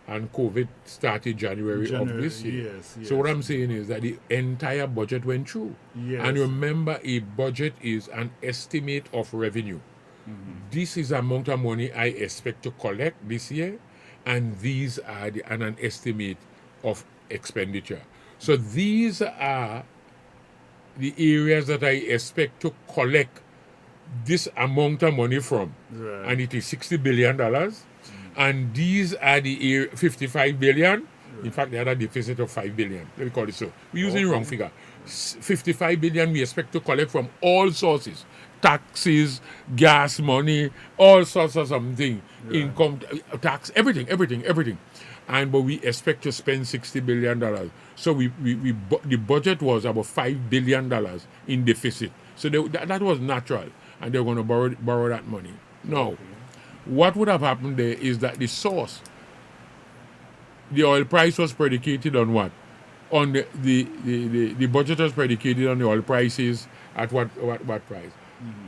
and COVID started January of this year. Yes. So what I'm saying is that the entire budget went through. Yes. And remember, a budget is an estimate of revenue. This is the amount of money I expect to collect this year, and these are an estimate of expenditure. So these are the areas that I expect to collect this amount of money from. Right. And it is $60 billion. And these are the 55 billion. In fact, they had a deficit of 5 billion. Let me call it so. We're using the wrong figure. 55 billion we expect to collect from all sources. Taxes, gas money, all sorts of something. Income, tax, everything. But we expect to spend $60 billion. So the budget was about $5 billion in deficit. So that was natural. And they were going to borrow that money. No. What would have happened there is that the source, the oil price was predicated on what? On the budget was predicated on the oil prices at what price?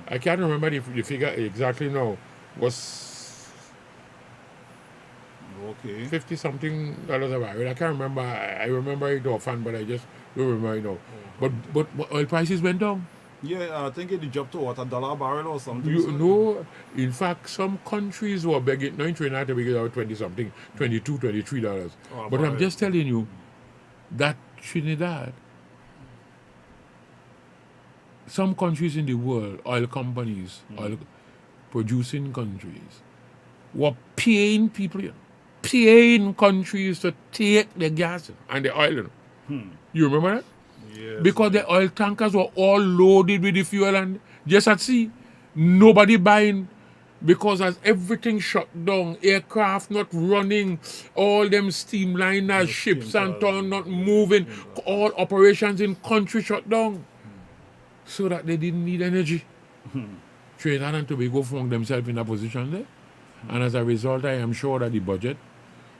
I can't remember the figure exactly now. Was Okay. 50 something dollars a barrel. I can't remember. I remember it offhand, but I just don't remember it now. But oil prices went down. Yeah, I think it dropped to what, $1 a barrel or something? You know, in fact, some countries were begging, now in Trinidad, they begging out 20 something, $22, $23. But I'm just telling you that Trinidad, some countries in the world, oil companies, oil producing countries, were paying people, paying countries to take the gas and the oil. You remember that? Yes. Because the oil tankers were all loaded with the fuel and just at sea. Nobody buying. Because as everything shut down, aircraft not running, all them steamliners, ships and ton not moving, all operations in country shut down. So that they didn't need energy. Trinidad and Tobago found themselves in a position there. And as a result, I am sure that the budget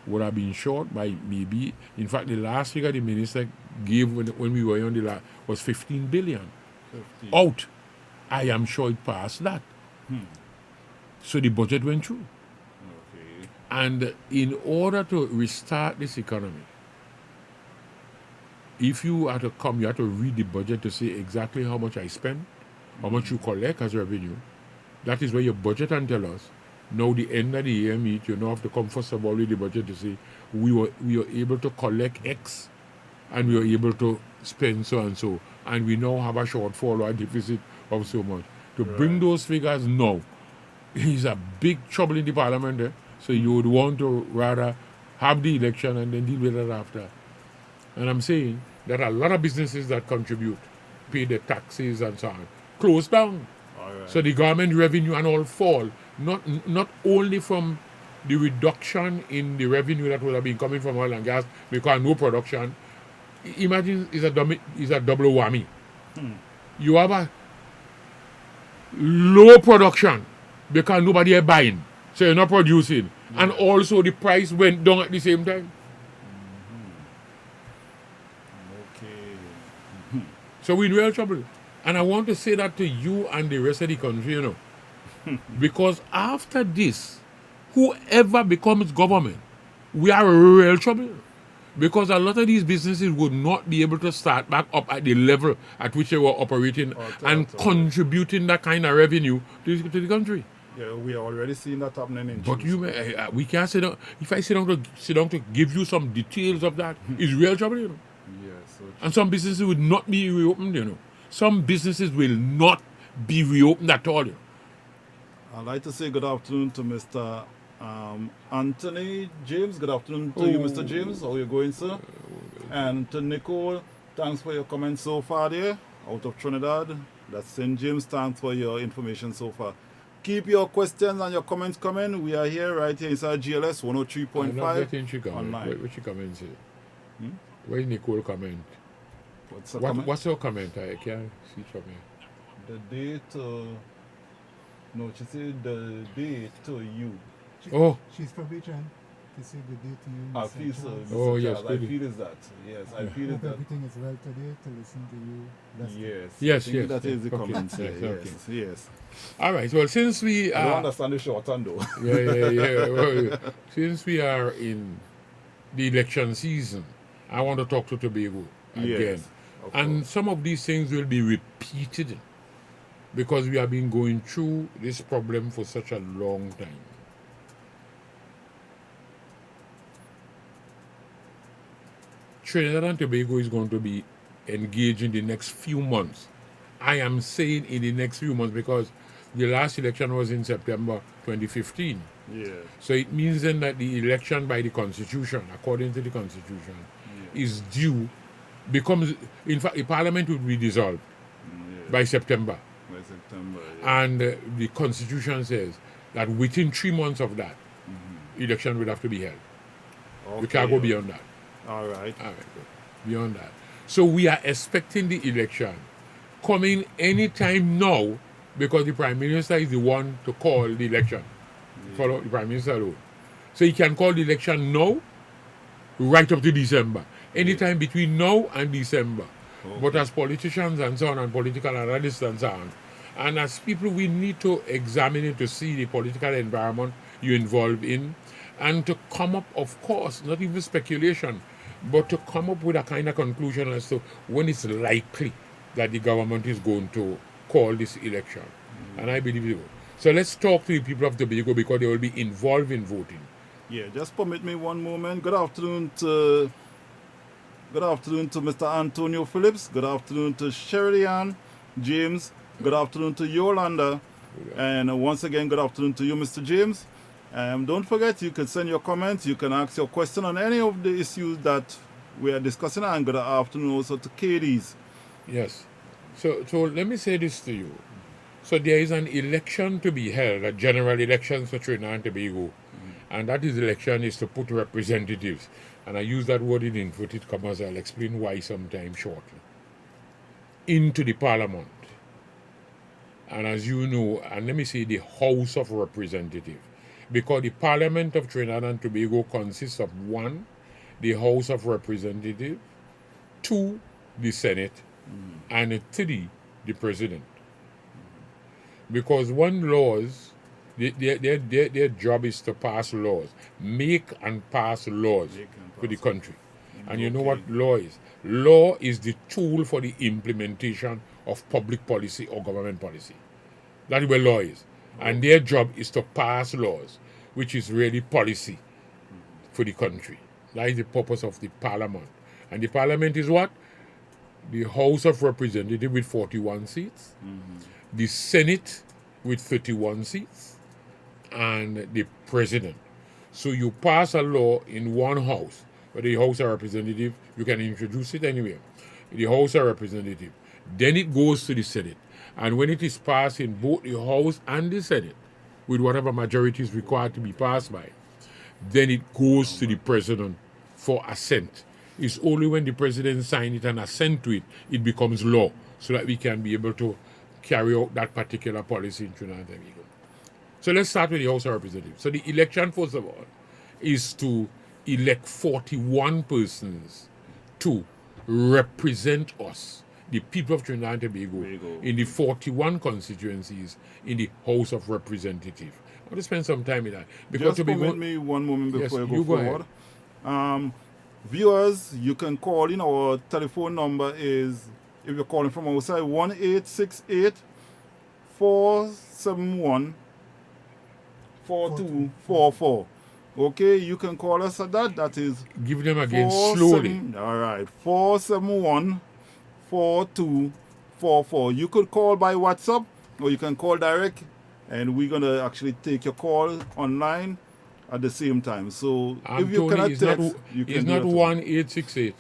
would have been short by maybe, in fact, the last figure the minister gave when we were on the last was 15 billion. 50. Out. I am sure it passed that. So the budget went through. Okay. And in order to restart this economy, if you are to come, you have to read the budget to see exactly how much I spend, how much you collect as revenue. That is where your budget and tell us. Now the end of the year meet, you now have to come first of all with the budget to say we were able to collect X and we were able to spend so and so. And we now have a shortfall or a deficit of so much. To bring those figures now is a big trouble in the parliament there. So you would want to rather have the election and then deal with it after. And I'm saying that a lot of businesses that contribute, pay their taxes and so on, close down. So the government revenue and all fall, not only from the reduction in the revenue that would have been coming from oil and gas because no production. Imagine it's a double whammy. You have a low production because nobody is buying, so you're not producing, and also the price went down at the same time. Okay. So we're in real trouble. And I want to say that to you and the rest of the country, you know. Because after this, whoever becomes government, we are in real trouble. Because a lot of these businesses would not be able to start back up at the level at which they were operating and contributing that kind of revenue to the country. Yeah, we are already seeing that happening in But Chile. we can't sit down. If I sit down to give you some details of that, it's real trouble, you know. Yes. So And some businesses would not be reopened, you know. Some businesses will not be reopened at all. You know. I'd like to say good afternoon to Mr. Anthony James. Good afternoon to you, Mr. James. How are you going, sir? And to Nicole, thanks for your comments so far there, out of Trinidad. That's St. James, thanks for your information so far. Keep your questions and your comments coming. We are here right here inside GLS 103.5. I'm not getting she comment. online. What she comment say? Where is Nicole comment? What's the comment? What's her comment? I can't see from here. The date, no, she said the date to you. Oh. She's probably trying to say the date to you. I Mr. feel so. Charles. Mr. Oh, yes, Charles, I really. feel is that. Yes, I feel is Hope that. everything is well today to listen to you. That's Yes. Yes, I think yes, that is the okay. comment. Yes, Yes, okay. yes. All right. Well, since we I don't are understand the short hand though. yeah. Well, since we are in the election season, I want to talk to Tobago again. Yes, of And course. some of these things will be repeated because we have been going through this problem for such a long time. Trinidad and Tobago is going to be engaged in the next few months. I am saying in the next few months because the last election was in September 2015. Yeah. So it means then that the election by the Constitution, according to the Constitution, is due, becomes, in fact, the Parliament will be dissolved by September. By September. Yeah. And the Constitution says that within 3 months of that, election will have to be held. You can't go beyond that. All right. All right, good. Beyond that. So we are expecting the election coming anytime now because the Prime Minister is the one to call the election. Follow the Prime Minister alone. So he can call the election now, right up to December. Anytime between now and December. But as politicians and so on, and political analysts and so on, and as people, we need to examine it to see the political environment you're involved in, and to come up, of course, not even speculation, but to come up with a kind of conclusion as to when it's likely that the government is going to call this election. And I believe it will. So let's talk to the people of Tobago because they will be involved in voting. Yeah, just permit me one moment. Good afternoon to Mr. Antonio Phillips. Good afternoon to Sheridan James. Good afternoon to Yolanda. And once again, good afternoon to you, Mr. James. Don't forget, you can send your comments. You can ask your question on any of the issues that we are discussing. And good afternoon also to Katie's. Yes. So let me say this to you. So there is an election to be held, a general election for Trinidad and Tobago. And that is election is to put representatives. And I use that word in inverted commas. I'll explain why sometime shortly. Into the Parliament. And as you know, and let me say the House of Representatives. Because the Parliament of Trinidad and Tobago consists of 1, the House of Representatives, 2, the Senate, and 3, the President. Because when laws, their job is to pass laws, make and pass laws for the country. And you know what law is? Law is the tool for the implementation of public policy or government policy. That's where law is. And their job is to pass laws, which is really policy for the country. That is the purpose of the Parliament. And the Parliament is what? The House of Representatives with 41 seats, the Senate with 31 seats, and the President. So you pass a law in one house, but the House of Representatives, you can introduce it anywhere. The House of Representatives. Then it goes to the Senate. And when it is passed in both the House and the Senate, with whatever majority is required to be passed by, then it goes to the President for assent. It's only when the President signs it and assent to it, it becomes law, so that we can be able to carry out that particular policy in Trinidad and Tobago. So let's start with the House of Representatives. So the election, first of all, is to elect 41 persons to represent us, the people of Trinidad and Tobago, in the 41 constituencies in the House of Representatives. I want to spend some time in that. Just permit me one moment before Yes, you go forward. Viewers, you can call in. Our telephone number is, if you're calling from outside, 1-868-471-4244. Okay, you can call us at that. That is... Give them again slowly. All right, 471-4244. You could call by WhatsApp or you can call direct, and we're going to actually take your call online at the same time. So if you cannot text, you can it's do not it. 1868.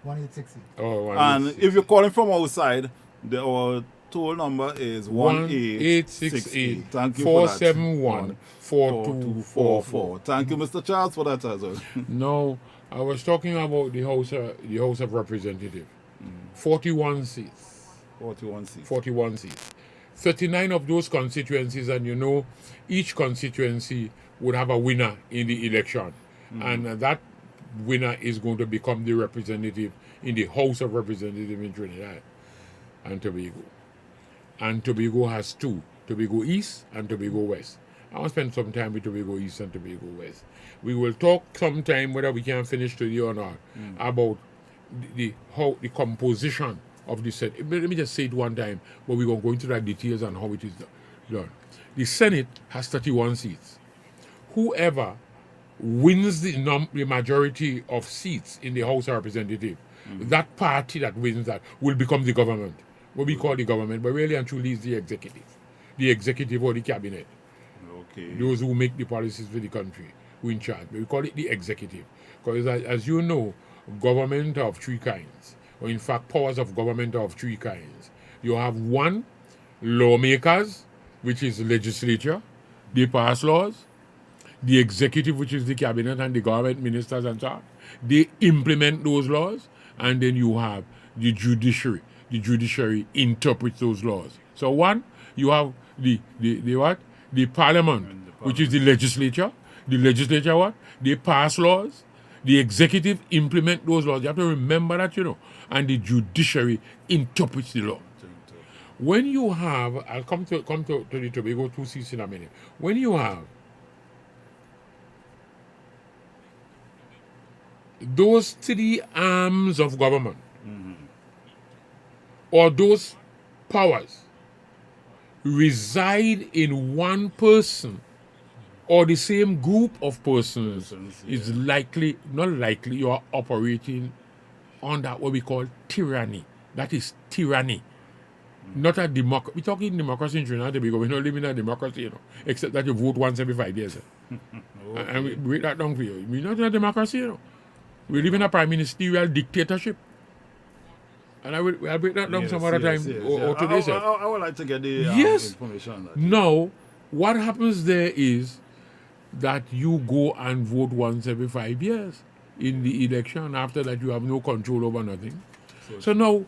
1868. Oh, And if you're calling from outside, our toll number is 1868 Thank you for that. 471 4244. Thank you, Mr. Charles, for that as well. No, I was talking about the House of Representatives. 41 seats. 41 seats. 41 seats. 39 of those constituencies, and you know, each constituency would have a winner in the election. And that winner is going to become the representative in the House of Representatives in Trinidad and Tobago. And Tobago has two, Tobago East and Tobago West. I want to spend some time with Tobago East and Tobago West. We will talk sometime, whether we can finish today or not, about the composition of the Senate. Let me just say it one time, but we're going to go into the details on how it is done. The Senate has 31 seats. Whoever wins the majority of seats in the House of Representatives, that party that wins that will become the government. What we call the government, but really and truly is the executive or the cabinet. Okay. Those who make the policies for the country, who in charge. But we call it the executive. Because as you know, government are of three kinds, or in fact, powers of government are of three kinds. You have one, lawmakers, which is legislature, they pass laws. The executive, which is the cabinet and the government ministers and so on, they implement those laws. And then you have the judiciary. The judiciary interprets those laws. So one, you have the what? The parliament, which is the legislature. The legislature what? They pass laws. The executive implement those laws. You have to remember that, you know. And the judiciary interprets the law. When you have, I'll come to the Tobago 2 seats in a minute. When you have those three arms of government, or those powers, reside in one person or the same group of persons, it's likely, not likely, you are operating under what we call tyranny. That is tyranny. Not a democracy. We're talking democracy in Trinidad because we're not living in a democracy, you know, except that you vote once every 5 years. And we break that down for you. We're not in a democracy, you know. We live in a prime ministerial dictatorship. And I'll break that down some other time or today. I would like to get the information on that. Now, what happens there is that you go and vote once every 5 years in the election. After that, you have no control over nothing. So now,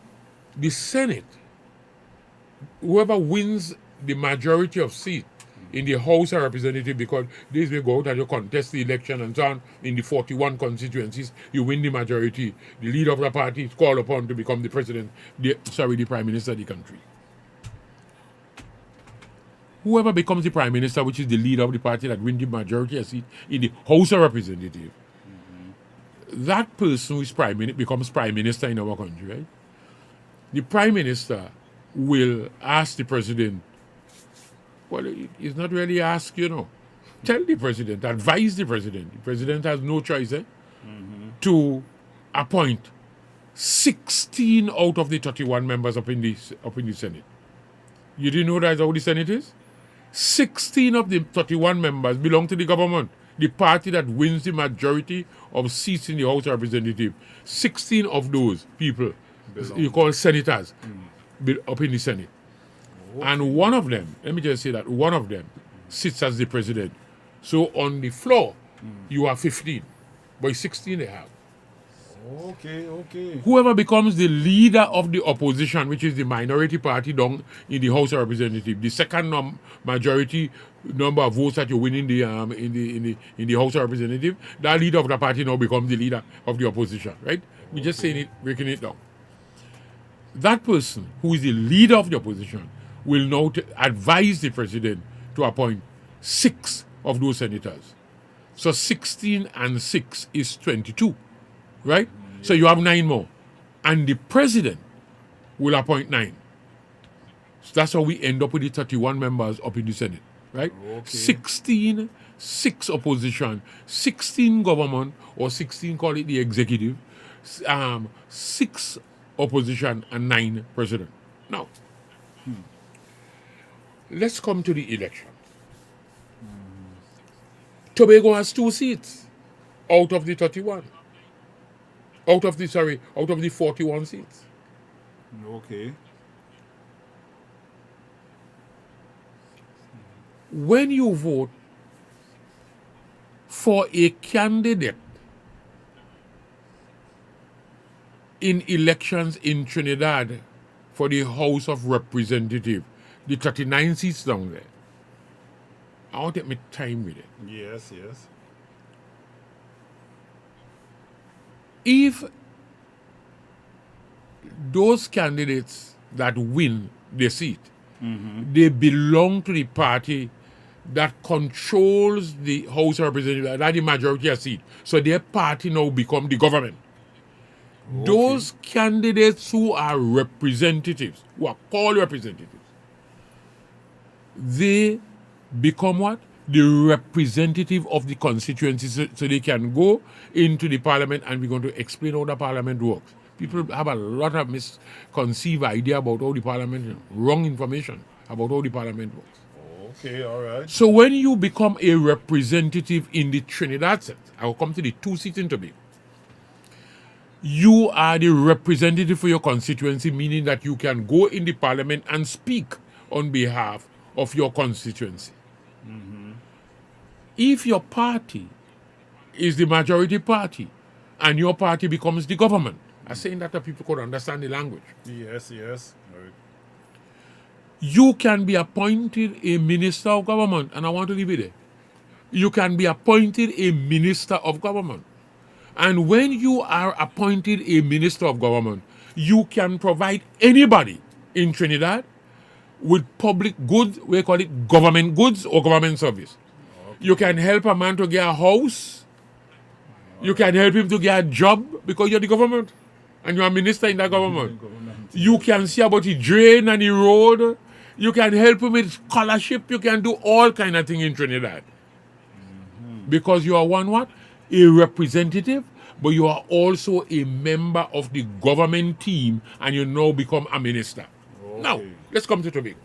the Senate, whoever wins the majority of seats in the House of Representatives, because this will go out and you contest the election and so on, in the 41 constituencies, you win the majority. The leader of the party is called upon to become the president, the prime minister of the country. Whoever becomes the prime minister, which is the leader of the party that wins the majority of seats in the House of Representatives, that person who is becomes prime minister in our country, right? The prime minister will ask the president, well, he's not really asked, you know. Tell the president, advise the president. The president has no choice to appoint 16 out of the 31 members up in the Senate. You didn't know that's how the Senate is? 16 of the 31 members belong to the government, the party that wins the majority of seats in the House of Representatives. 16 of those people, you call senators, up in the Senate. Okay. And one of them, let me just say that, one of them sits as the president. So on the floor, you have 15, but 16 they have. Okay. Whoever becomes the leader of the opposition, which is the minority party down in the House of Representatives, the second majority number of votes that you win in the House of Representatives, that leader of the party now becomes the leader of the opposition, right? We just saying it, breaking it down. That person who is the leader of the opposition will now advise the president to appoint 6 of those senators. So 16 and 6 is 22, right? So you have 9 more. And the president will appoint 9. So that's how we end up with the 31 members up in the Senate, right? Okay. 16, 6 opposition, 16 government, or 16, call it the executive, 6 opposition, and 9 president. Now, let's come to the election. Tobago has 2 seats out of the 31. Out of the 41 seats. Okay. when you vote for a candidate in elections in Trinidad for the House of Representatives, the 39 seats down there, I want to take my time with it. Yes, yes. If those candidates that win the seat, they belong to the party that controls the House of Representatives, that the majority of seat. So their party now become the government. Those candidates who are representatives, who are called representatives, they become what? The representative of the constituency, so they can go into the parliament, and we're going to explain how the parliament works. People have a lot of misconceived idea about how the parliament, wrong information about how the parliament works. Okay, all right. So when you become a representative in the Trinidad set, I will come to the 2 seats in Tobago. You are the representative for your constituency, meaning that you can go in the parliament and speak on behalf of your constituency. If your party is the majority party and your party becomes the government, I'm saying that the people could understand the language. Yes, yes. All right. You can be appointed a minister of government, and I want to leave it there. You can be appointed a minister of government. And when you are appointed a minister of government, you can provide anybody in Trinidad with public goods, we call it government goods or government service. You can help a man to get a house. You can help him to get a job because you're the government and you're a minister in that government. You can see about the drain and the road. You can help him with scholarship. You can do all kind of things in Trinidad. Because you are one what? A representative, but you are also a member of the government team, and you now become a minister. Now, let's come to Tobago.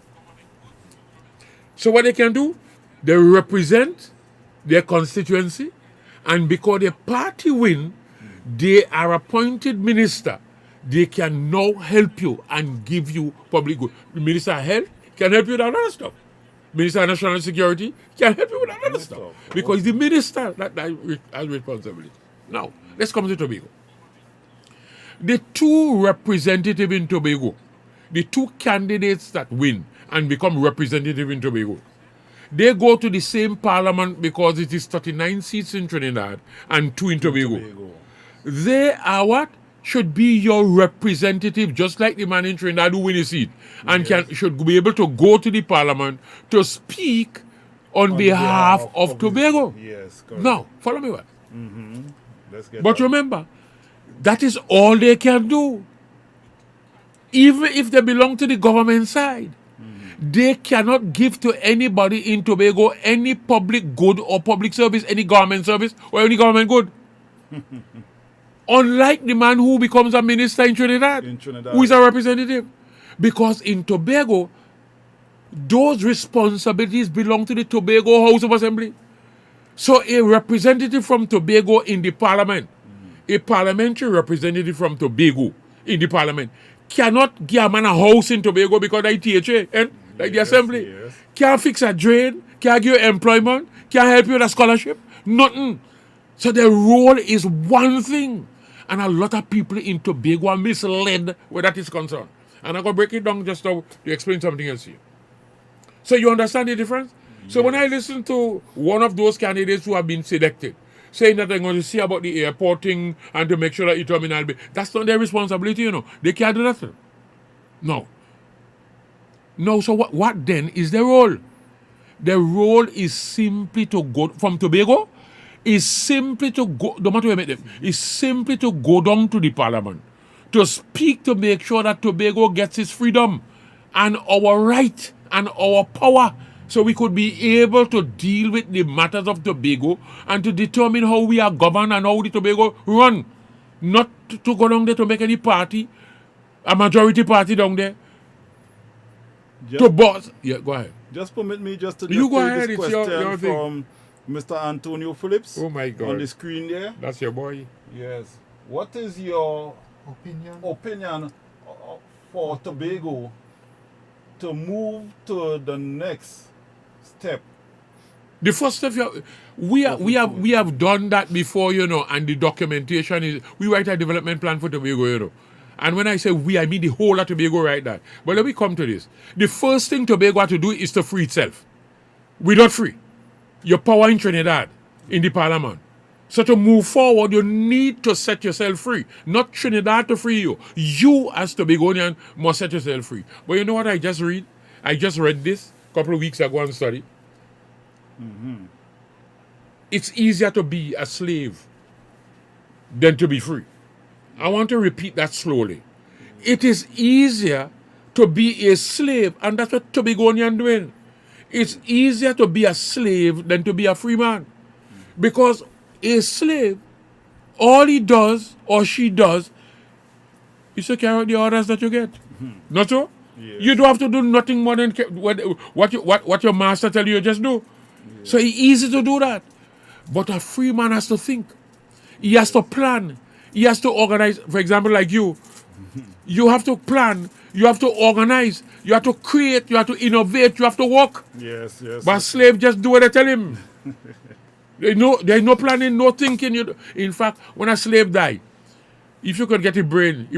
So what they can do, they represent their constituency, and because the party win, they are appointed minister. They can now help you and give you public good. The Minister of Health can help you with other stuff. Minister of National Security can help you with other stuff. Because the minister that has responsibility. Now, let's come to Tobago. The 2 representatives in Tobago, the 2 candidates that win and become representative in Tobago, they go to the same parliament because it is 39 seats in Trinidad and 2 in Tobago. They are what? Should be your representative, just like the man in Trinidad who win a seat, and should be able to go to the parliament to speak on behalf of Tobago. Yes, correct. Now, follow me well. Let's get But that. remember, that is all they can do. Even if they belong to the government side, they cannot give to anybody in Tobago any public good or public service, any government service or any government good. Unlike the man who becomes a minister in Trinidad, who is a representative. Because in Tobago, those responsibilities belong to the Tobago House of Assembly. So a representative from Tobago in the parliament, a parliamentary representative from Tobago in the parliament, cannot give a man a house in Tobago because they THA, like the assembly. Can't fix a drain, can't give you employment, can't help you with a scholarship, nothing. So their role is one thing. And a lot of people in Tobago are misled where that is concerned. And I'm going to break it down just to explain something else here. So you understand the difference? So when I listen to one of those candidates who have been selected, saying that they're going to see about the airport thing and to make sure that the terminal, that's not their responsibility, you know. They can't do nothing. No. No, so what then is their role? Their role is simply to go from Tobago, is simply to go, no matter where they make them, is simply to go down to the parliament, to speak to make sure that Tobago gets its freedom and our right and our power, so we could be able to deal with the matters of Tobago and to determine how we are governed and how the Tobago run. Not to go down there to make any party, a majority party down there, to boss. Yeah, go ahead. Just permit me just to You go take ahead, this it's question your thing. from Mr. Antonio Phillips. Oh my God. On the screen there. That's your boy. Yes. What is your Opinion for Tobago to move to the next step The first step, we have done that before, you know, and the documentation is, we write a development plan for Tobago, you know. And when I say we, I mean the whole of Tobago write that. But let me come to this. The first thing Tobago has to do is to free itself. We're not free. Your power in Trinidad, in the parliament. So to move forward, you need to set yourself free. Not Trinidad to free you. You as Tobagonian must set yourself free. But you know what I just read? I just read this a couple of weeks ago and studied. It's easier to be a slave than to be free. I want to repeat that slowly. It is easier to be a slave, and that's what Tobagonian doing. It's easier to be a slave than to be a free man. Because a slave, all he does or she does is to carry out the orders that you get. Not so? Yes. You don't have to do nothing more than what your master tell you just do. Yes. So it's easy to do that. But a free man has to think. He has to plan. He has to organize. For example, like you. You have to plan. You have to organize. You have to create. You have to innovate. You have to work. Yes. But slave just do what I tell him. There's no planning, no thinking. In fact, when a slave die, if you could get his brain,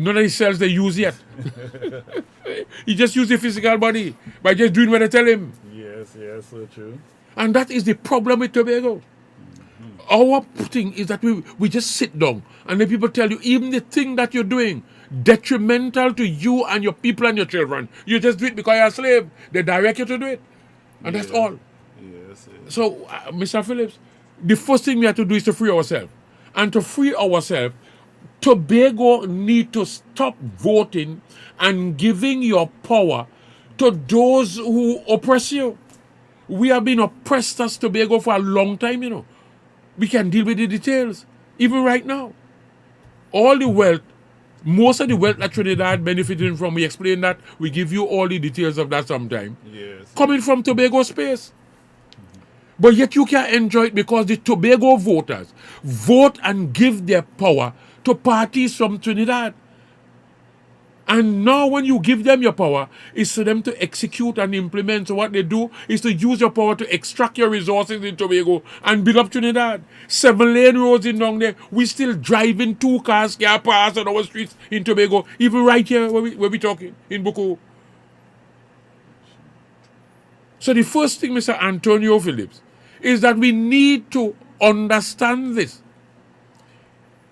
none of his cells they use yet. He just use the physical body by just doing what I tell him. Yes, so true. And that is the problem with Tobago. Our thing is that we just sit down and then people tell you, even the thing that you're doing, detrimental to you and your people and your children, you just do it because you're a slave. They direct you to do it. And that's all. Yes. So, Mr. Phillips, the first thing we have to do is to free ourselves. And to free ourselves, Tobago need to stop voting and giving your power to those who oppress you. We have been oppressed as Tobago for a long time, you know. We can deal with the details, even right now. All the wealth, most of the wealth that Trinidad benefiting from, we explain that, we give you all the details of that sometime. Yes. Coming from Tobago space. But yet you can enjoy it because the Tobago voters vote and give their power to parties from Trinidad. And now when you give them your power, it's for them to execute and implement. So what they do is to use your power to extract your resources in Tobago and build up Trinidad. 7-lane roads in down there. We still driving 2 cars can't pass on our streets in Tobago. Even right here where we talking, in Buku. So the first thing, Mr. Antonio Phillips, is that we need to understand this.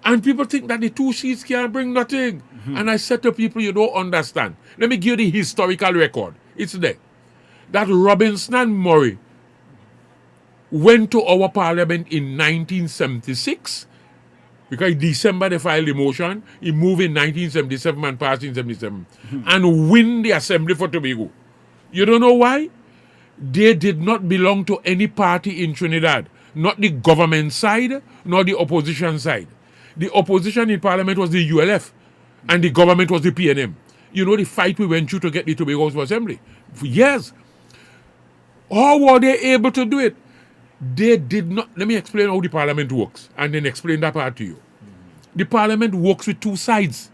And people think that the 2 sheets can't bring nothing. And I said to people, you don't understand. Let me give you the historical record. It's there. That Robinson and Murray went to our parliament in 1976. Because December they filed the motion. He moved in 1977 and passed in 77. And win the assembly for Tobago. You don't know why? They did not belong to any party in Trinidad. Not the government side, nor the opposition side. The opposition in parliament was the ULF, and the government was the PNM. You know the fight we went through to get the Tobago House Assembly? For years. How were they able to do it? They did not. Let me explain how the parliament works, and then explain that part to you. The parliament works with 2 sides.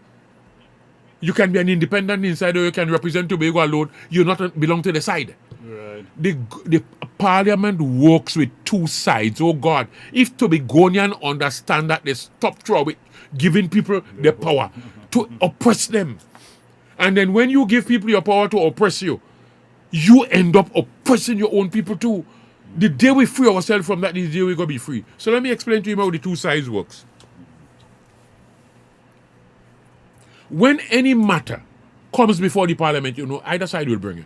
You can be an independent inside, or you can represent Tobago alone. You not belong to the side. Right. The parliament works with 2 sides. Oh God, if Tobagonian understand that, they stop trouble giving people the power to oppress them. And then when you give people your power to oppress you, you end up oppressing your own people too. The day we free ourselves from that, the day we're going to be free. So let me explain to you how the 2 sides works. When any matter comes before the parliament, you know, either side will bring it.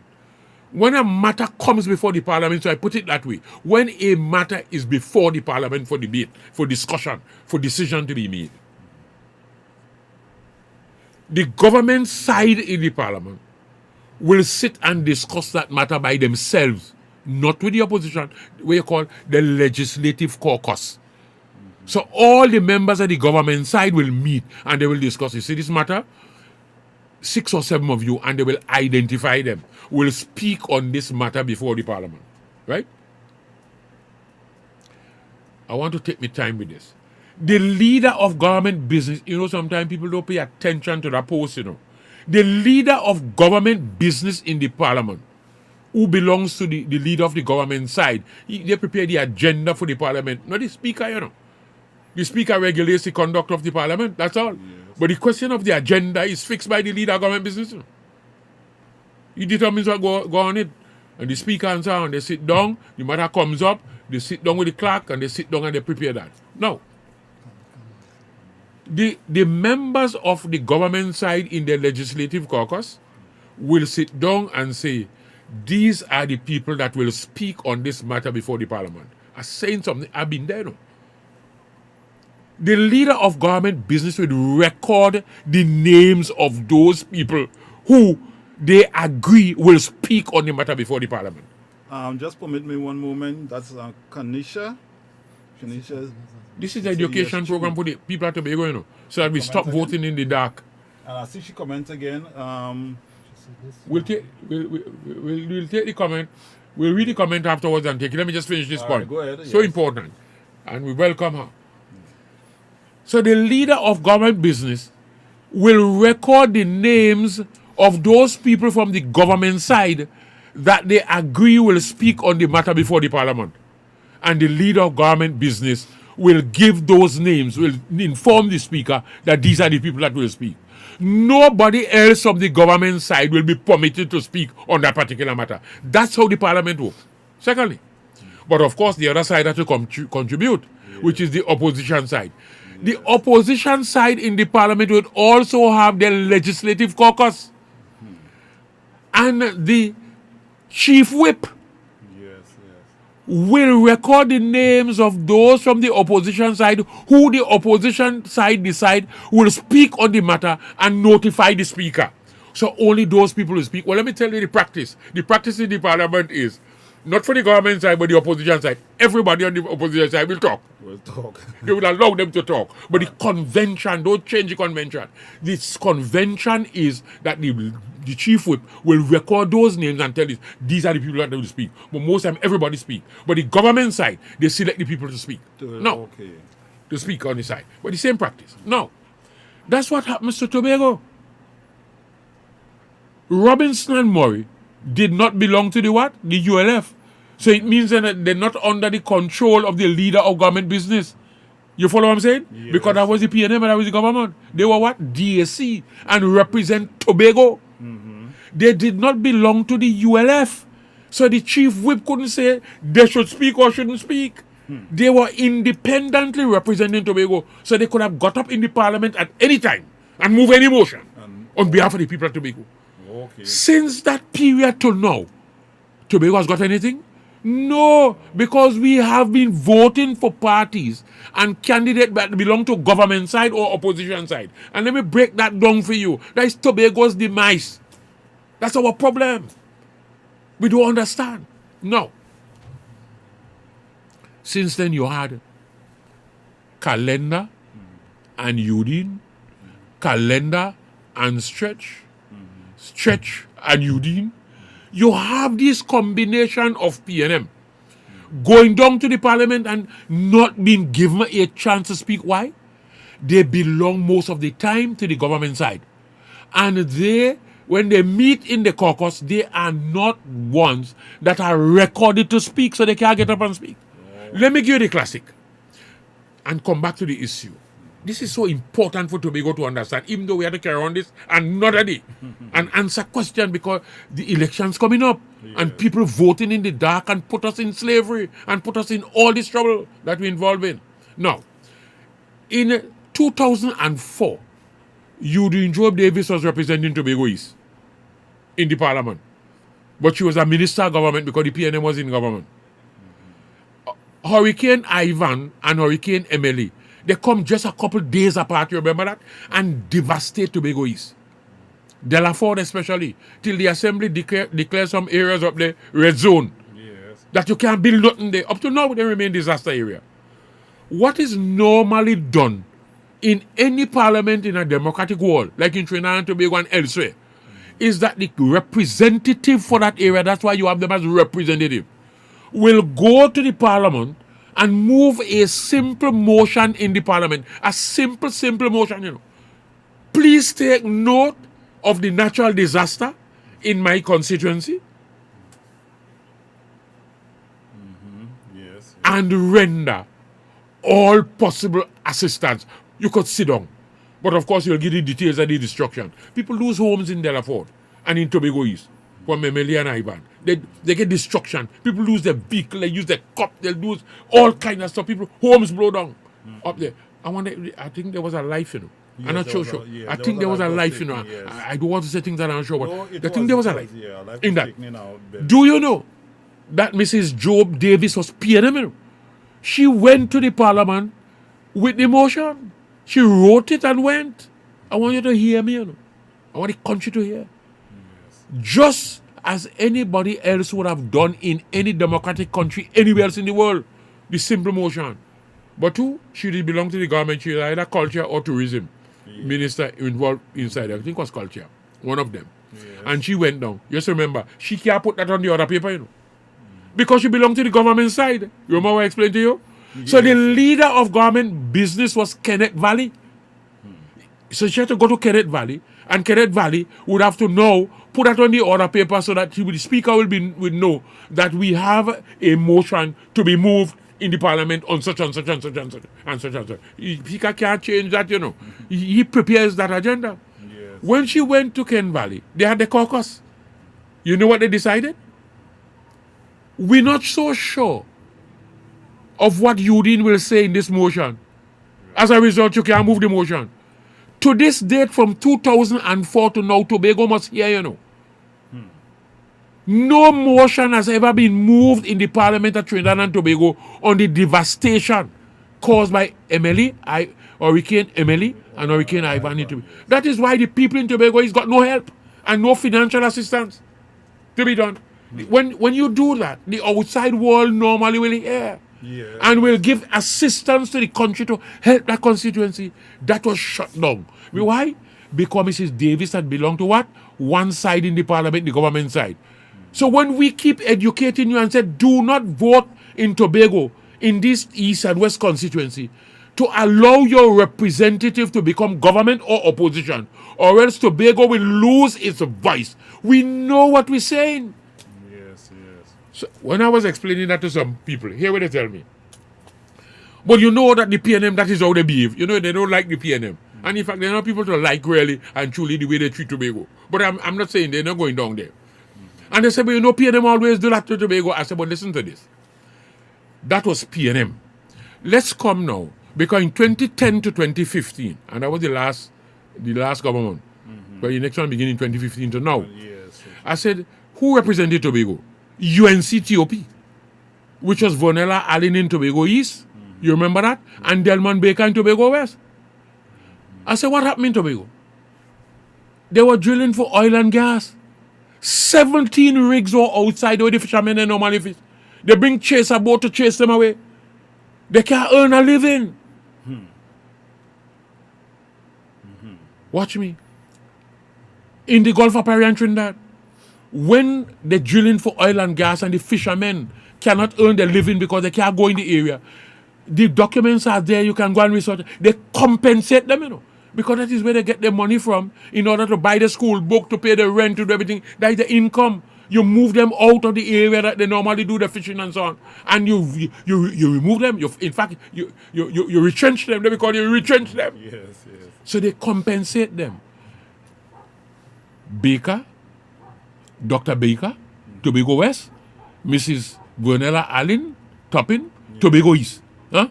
When a matter comes before the parliament, so I put it that way, when a matter is before the parliament for debate, for discussion, for decision to be made, the government side in the parliament will sit and discuss that matter by themselves, not with the opposition, what you call the legislative caucus. So all the members of the government side will meet and they will discuss, you see this matter? 6 or 7 of you, and they will identify them, will speak on this matter before the parliament. Right? I want to take my time with this. The leader of government business, you know, sometimes people don't pay attention to that post, you know. The leader of government business in the parliament who belongs to the leader of the government side. They prepare the agenda for the parliament, not the speaker, you know. The speaker regulates the conduct of the parliament, that's all. Yes. But the question of the agenda is fixed by the leader of government business. You know. He determines what go on it. And the speaker and so on, they sit down, the matter comes up, they sit down with the clerk, and they sit down and they prepare that. Now, the members of the government side in the legislative caucus will sit down and say, these are the people that will speak on this matter before the parliament. I'm saying something, I've been there, no? The leader of government business will record the names of those people who they agree will speak on the matter before the parliament. Just permit me one moment. That's Kanisha. Kanisha. This is the education program for the people at Tobago, you know, so that we stop voting in the dark. And I see she comments again. We'll take the comment. We'll read the comment afterwards and take it. Let me just finish this point. Right, go ahead. So important. And we welcome her. So the leader of government business will record the names of those people from the government side that they agree will speak on the matter before the parliament. And the leader of government business will give those names, will inform the speaker that these are the people that will speak. Nobody else from the government side will be permitted to speak on that particular matter. That's how the parliament works. Secondly, but of course the other side has to contribute, which is the opposition side. The opposition side in the parliament will also have their legislative caucus. And the chief whip will record the names of those from the opposition side who the opposition side decide will speak on the matter and notify the speaker. So only those people will speak. Well, let me tell you the practice. The practice in the parliament is not for the government side, but the opposition side. Everybody on the opposition side will talk. They will allow them to talk. But the convention, don't change the convention. This convention is that the chief whip will record those names and tell you, these are the people that will speak. But most time, everybody speak. But the government side, they select the people to speak. To speak on the side. But the same practice. No. That's what happens to Tobago. Robinson and Murray did not belong to the what? The ULF. So it means that they're not under the control of the leader of government business. You follow what I'm saying? Yes. Because that was the PNM and that was the government. They were what? DSC and represent Tobago. Mm-hmm. They did not belong to the ULF. So the chief whip couldn't say they should speak or shouldn't speak. They were independently representing Tobago. So they could have got up in the parliament at any time and move any motion on behalf of the people of Tobago. Okay. Since that period till now, Tobago has got anything? No, because we have been voting for parties and candidates that belong to government side or opposition side. And let me break that down for you. That is Tobago's demise. That's our problem. We don't understand. No. Since then you had Calendar and Udine, Calendar and Stretch, Stretch and Udine. You have this combination of PNM going down to the parliament and not being given a chance to speak. Why? They belong most of the time to the government side. And they, when they meet in the caucus, they are not ones that are recorded to speak, so they can't get up and speak. Let me give you the classic and come back to the issue. This is so important for Tobago to understand, even though we have to carry on this another day and answer questions because the election's coming up and people voting in the dark and put us in slavery and put us in all this trouble that we're involved in. Now, in 2004, Eugene Job Davis was representing Tobago East in the parliament. But she was a minister of government because the PNM was in government. Hurricane Ivan and Hurricane Emily, they come just a couple days apart, you remember that? And devastate Tobago East. Delaford especially, till the assembly declare some areas of the red zone. Yes. That you can't build nothing there. Up to now, they remain disaster area. What is normally done in any parliament in a democratic world, like in Trinidad and Tobago and elsewhere, is that the representative for that area, that's why you have them as representative, will go to the parliament and move a simple motion in the parliament. A simple motion, you know. Please take note of the natural disaster in my constituency. and render all possible assistance. You could sit down. But of course, you'll give the details of the destruction. People lose homes in Delaford and in Tobago East from Emily and Ivan. They get destruction. People lose their vehicle, they use their cup, they lose all kinds of stuff. People, homes blow down up there. I think there was a life, you know. Yes, I'm not so sure. Yeah, I think there was a life, you know. Yes. I don't want to say things that I'm not sure, but No, I think there was a life. Yeah, life in was that. taken out. Do you know that Mrs. Job Davis was PNM? You know? She went to the parliament with the motion. She wrote it and went. I want you to hear me, you know. I want the country to hear. Yes. Just as anybody else would have done in any democratic country anywhere else in the world. The simple motion. But two, she did belong to the government. She was either culture or tourism minister involved inside. I think it was culture. One of them. Yes. And she went down. Just remember, she can't put that on the other paper, you know. Because she belonged to the government side. You remember what I explained to you? Yes. So the leader of government business was Kenneth Valley. So she had to go to Kenneth Valley, and Kenneth Valley would have to now put that on the order paper so that the speaker would know that we have a motion to be moved in the parliament on such and such and such and such and such and such. Speaker can't change that, you know. He prepares that agenda. Yes. When she went to Kent Valley, they had the caucus. You know what they decided? We're not so sure of what Eugene will say in this motion. As a result, you can't move the motion. To this date, from 2004 to now, Tobago must hear, you know. No motion has ever been moved in the Parliament of Trinidad and Tobago on the devastation caused by Hurricane Emily and Hurricane Ivan. That is why the people in Tobago has got no help and no financial assistance to be done. When you do that, the outside world normally will hear. Yes. And will give assistance to the country to help that constituency. That was shut down. Why? Because Mrs. Davis had belonged to what? One side in the parliament, the government side. So when we keep educating you and said, do not vote in Tobago, in this East and West constituency, to allow your representative to become government or opposition, or else Tobago will lose its voice. We know what we're saying. So when I was explaining that to some people, here what they tell me. But you know that the PNM, that is how they behave. You know, they don't like the PNM. And in fact, they're not people to like really and truly the way they treat Tobago. But I'm not saying they're not going down there. And they said, but you know, PNM always do that to Tobago. I said, but listen to this. That was PNM. Let's come now. Because in 2010 to 2015, and that was the last government, but the next one beginning in 2015 to now. Yes. I said, who represented Tobago? UNCTOP, which was Vonella Allen in Tobago East. You remember that? And Delmon Baker in Tobago West. I said, what happened in Tobago? They were drilling for oil and gas. 17 rigs were outside where the fishermen and normally fish. They bring chaser boat to chase them away. They can't earn a living. Watch me. In the Gulf of Paris and Trinidad, when they're drilling for oil and gas and the fishermen cannot earn their living because they can't go in the area, the documents are there, you can go and research. They compensate them, you know, because that is where they get their money from in order to buy the school book, to pay the rent, to do everything. That is the income. You move them out of the area that they normally do the fishing and so on, and you remove them. In fact, you retrench them because you retrench them. Yes. So they compensate them. Baker, Dr. Baker, Tobago West, Mrs. Vonella Allen, Toppin, Tobago East. Huh?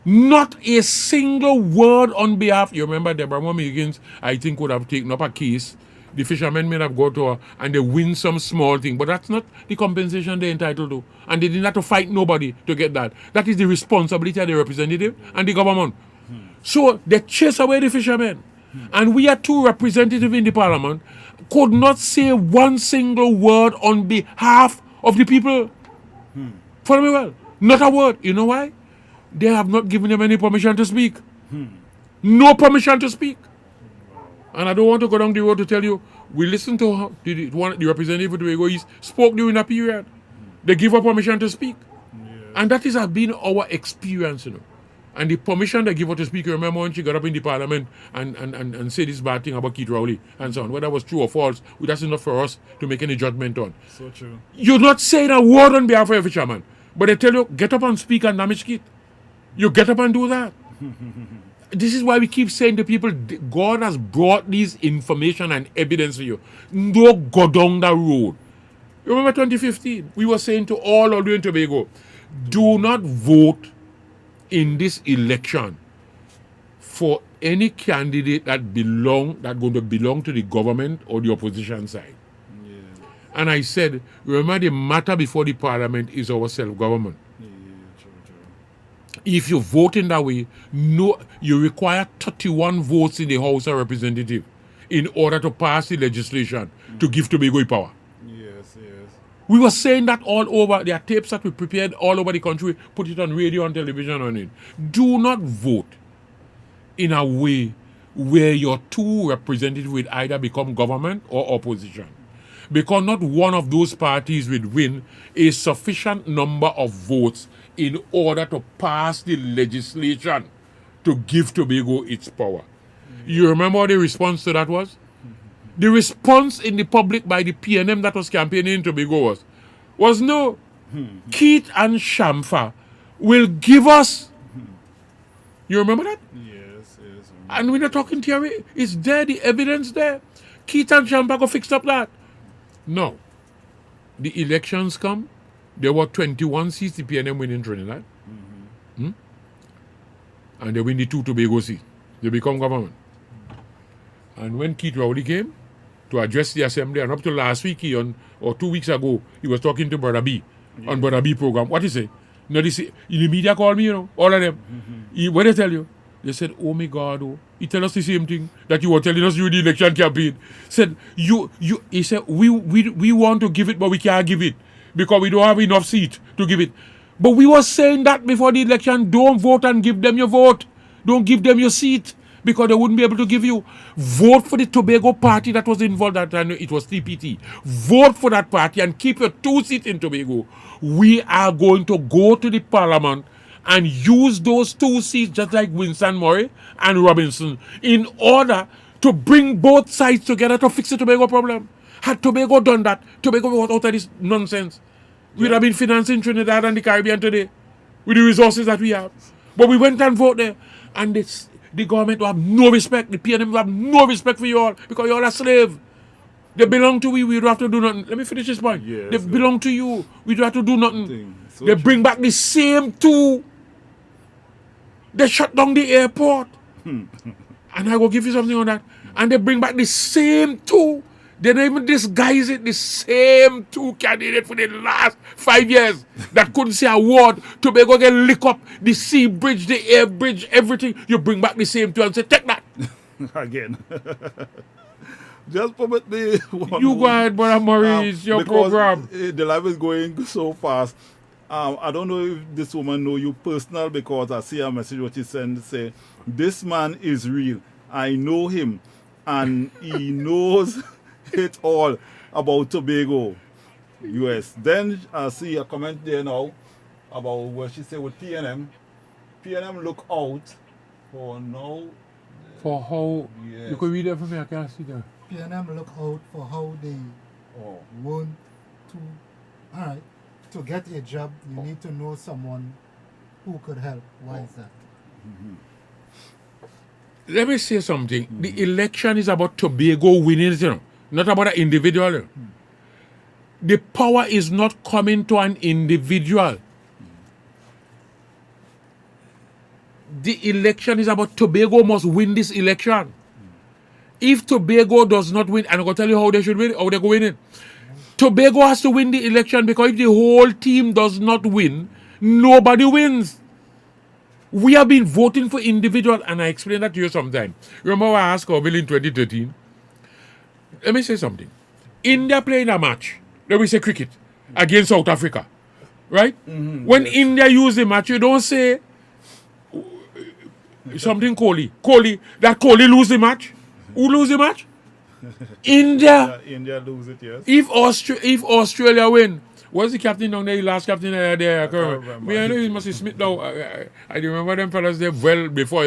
Not a single word on behalf. You remember Deborah Higgins, I think, would have taken up a case. The fishermen may have gone to her and they win some small thing, but that's not the compensation they're entitled to. And they didn't have to fight nobody to get that. That is the responsibility of the representative and the government. So they chase away the fishermen. And we are two representatives in the parliament could not say one single word on behalf of the people. Follow me well. Not a word. You know why? They have not given them any permission to speak. No permission to speak. And I don't want to go down the road to tell you, we listened to the representative of Tobago East spoke during that period. They give her permission to speak. And that has been our experience, you know. And the permission they give her to speak, you remember when she got up in the parliament and said this bad thing about Keith Rowley and so on, whether it was true or false, that's enough for us to make any judgment on. So true. You're not saying a word on behalf of a fisherman. But they tell you, get up and speak and damage kit. You get up and do that. This is why we keep saying to people, God has brought these information and evidence to you. Don't go down that road. Remember 2015? We were saying to all of you in Tobago, do not vote in this election for any candidate that going to belong to the government or the opposition side. Yeah. And I said, remember the matter before the parliament is our self-government. Yeah, true. If you vote in that way, you require 31 votes in the House of Representatives in order to pass the legislation to give Tobago power. Yes. We were saying that all over. There are tapes that we prepared all over the country, put it on radio and television on it. Do not vote in a way where your two representatives will either become government or opposition. Because not one of those parties will win a sufficient number of votes in order to pass the legislation to give Tobago its power. You remember what the response to that was? The response in the public by the PNM that was campaigning in Tobago was no. Keith and Shamfa will give us. You remember that? Yes. And we're not talking theory. It's there, the evidence there. Keith and Shamfa go fix up that. No. The elections come. There were 21 seats the PNM win in Trinidad. And they win the 2 Tobago seats. They become government. And when Keith Rowley came to address the assembly, and up to last week, or 2 weeks ago, he was talking to Brother B on Brother B program. What he say? The media called me, all of them. What they tell you? They said, oh my God, he tell us the same thing that you were telling us during the election campaign. Said, he said, we want to give it, but we can't give it because we don't have enough seat to give it. But we were saying that before the election, don't vote and give them your vote. Don't give them your seat because they wouldn't be able to give you. Vote for the Tobago party that was involved at that time. It was TPT. Vote for that party and keep your 2 seats in Tobago. We are going to go to the parliament and use those 2 seats just like Winston Murray and Robinson in order to bring both sides together to fix the Tobago problem. Had Tobago done that, Tobago was out of this nonsense. We'd have been financing Trinidad and the Caribbean today with the resources that we have. But we went and voted there. And the government will have no respect. The PNM will have no respect for you all because you all are slaves. They belong to we don't have to do nothing. Let me finish this point. Yes, they belong to you. We don't have to do nothing. So they bring back the same 2. They shut down the airport. And I will give you something on that. And they bring back the same 2. They don't even disguise it. The same 2 candidates for the last 5 years that couldn't say a word. Tobago get lick up the sea bridge, the air bridge, everything. You bring back the same 2 and say, take that. Again. Just permit me. You go ahead, Brother Murray. It's your program. The life is going so fast. I don't know if this woman know you personal because I see a message what she sent say, this man is real. I know him and he knows it all about Tobago, US. Then I see a comment there now about what she said with PNM. PNM look out for now. For how? Yes. You could read it for me, I can't see that. PNM look out for how they want to get a job. You need to know someone who could help. Why is that? Let me say something. The election is about Tobago winning, not about an individual. The power is not coming to an individual. The election is about Tobago must win this election. If Tobago does not win, and I'm going to tell you how they should win, how they go win it. Tobago has to win the election because if the whole team does not win, nobody wins. We have been voting for individuals, and I explained that to you sometime. Remember I asked Orville in 2013? Let me say something. India playing a match, let me say cricket, against South Africa, right? When India use the match, you don't say something Kohli, that Kohli lose the match. Who lose the match? India. India lose it, yes. If Australia win, what's the captain down there? The last captain there? I can't remember. I know it must be Smith now. I remember them fellas there well before,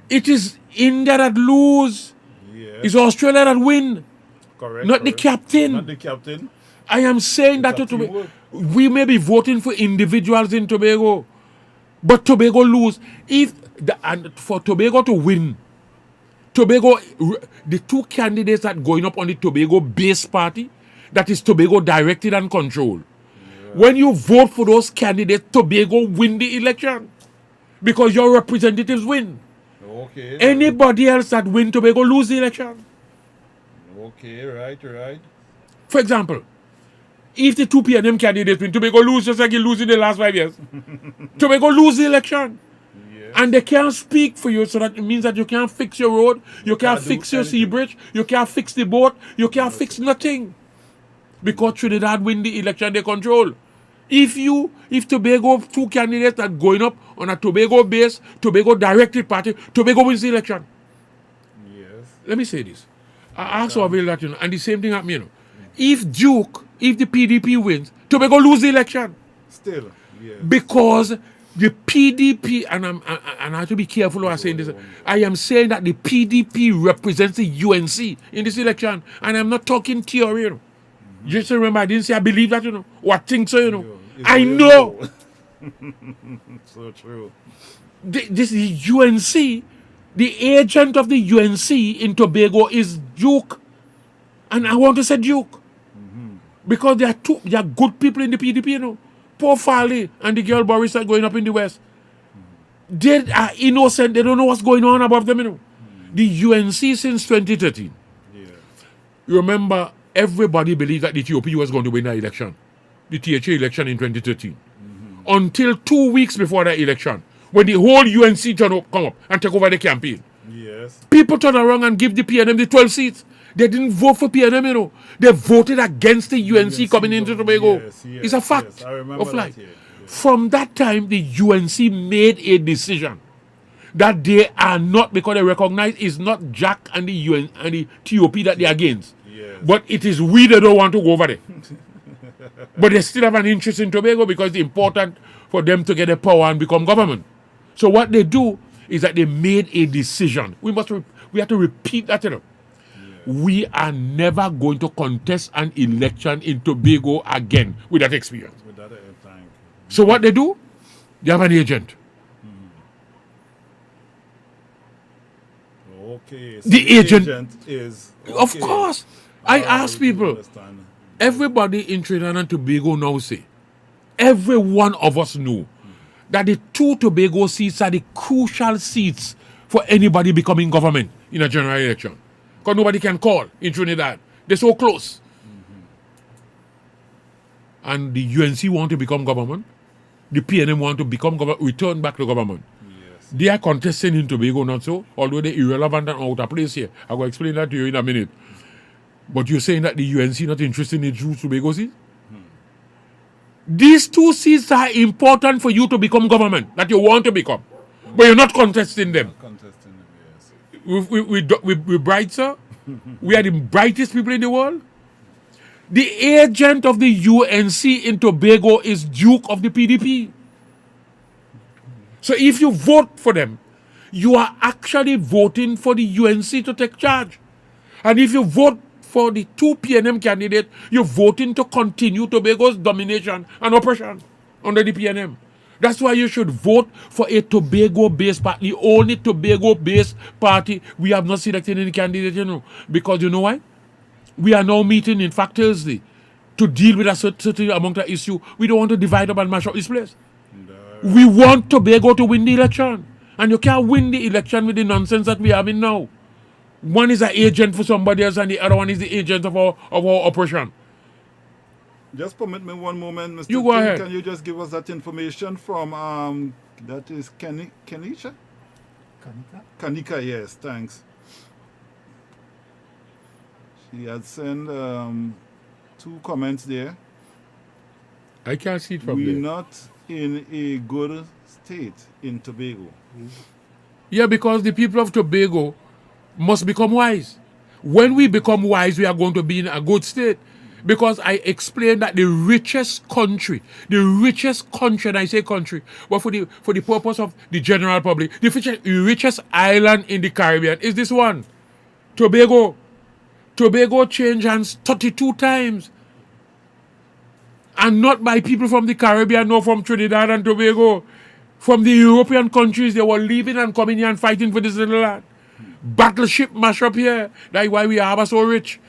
It is India that lose. Yes. It's Australia that win. Correct. Not the captain. Not the captain. I am saying that to Tobago, we may be voting for individuals in Tobago, but Tobago lose. And for Tobago to win, the two candidates that going up on the Tobago base party, that is Tobago directed and controlled. When you vote for those candidates, Tobago win the election because your representatives win. Okay. Anybody else that win Tobago lose the election. Okay, right. For example, if the two PNM candidates win, Tobago lose just like you lose in the last 5 years. Tobago lose the election. Yes. And they can't speak for you, so that it means that you can't fix your road, you can't fix your sea bridge, you can't fix the boat, you can't fix nothing. Because Trinidad win the election they control. If Tobago, two candidates that going up on a Tobago base, Tobago directed party, Tobago wins the election. Yes. Let me say this. I asked Ovil that, and the same thing happened, If the PDP wins, Tobago lose the election. Still, yes. Because the PDP, and I have to be careful when I'm saying this, I am saying that the PDP represents the UNC in this election, and I'm not talking theory, Just remember, I didn't say I believe that, or I think so, I know. So true. This is UNC. The agent of the UNC in Tobago is Duke. And I want to say Duke. Because they are good people in the PDP, Poor Farley and the girl Boris are going up in the West. They are innocent. They don't know what's going on above them, The UNC since 2013. Yeah. You remember, everybody believed that the TOP was going to win that election. The THA election in 2013. Until 2 weeks before that election, when the whole UNC come up and take over the campaign. Yes. People turn around and give the PNM the 12 seats. They didn't vote for PNM, They voted against the UNC coming into Tobago. Yes, it's a fact I remember of life. that, yeah. From that time, the UNC made a decision that they are not, because they recognize it's not Jack and the UN and the TOP that they're against. Yes. But it is we that don't want to go over there. But they still have an interest in Tobago because it's important for them to get the power and become government. So what they do is that they made a decision. We have to repeat that, We are never going to contest an election in Tobago again with that experience. With that time. So what they do? They have an agent. Okay. So The agent is... Of okay. course. I ask people, Understand. everybody in Trinidad and Tobago now say, every one of us know that the two Tobago seats are the crucial seats for anybody becoming government in a general election. Because nobody can call in Trinidad. They're so close. And the UNC want to become government. The PNM want to become government, return back to government. Yes. They are contesting in Tobago, not so, although they're irrelevant and out of place here. I will explain that to you in a minute. But you're saying that the UNC not interested in the two Tobago seats? These two seats are important for you to become government, that you want to become. But you're not contesting them. Contesting them, yes. We bright, sir. We are the brightest people in the world. The agent of the UNC in Tobago is Duke of the PDP. So if you vote for them, you are actually voting for the UNC to take charge. And if you vote for the two PNM candidates, you're voting to continue Tobago's domination and oppression under the PNM. That's why you should vote for a Tobago-based party. The only Tobago-based party we have not selected any candidate, Because you know why? We are now meeting, in fact, Thursday, to deal with a certain amount of issue. We don't want to divide up and mash up this place. We want Tobago to win the election. And you can't win the election with the nonsense that we are having now. One is an agent for somebody else and the other one is the agent of our operation. Just permit me one moment, Mr. You go King. ahead. Can you just give us that information from, that is Kenisha? Kanika, yes, thanks. She had sent 2 comments there. I can't see it from We're there. not in a good state in Tobago. Yeah, because the people of Tobago must become wise. When we become wise, we are going to be in a good state. Because I explained that the richest country, and I say country, but for the purpose of the general public, the richest island in the Caribbean is this one, Tobago. Tobago changed hands 32 times. And not by people from the Caribbean nor from Trinidad and Tobago. From the European countries, they were leaving and coming here and fighting for this little land. Battleship mash up here. That's why we are so rich.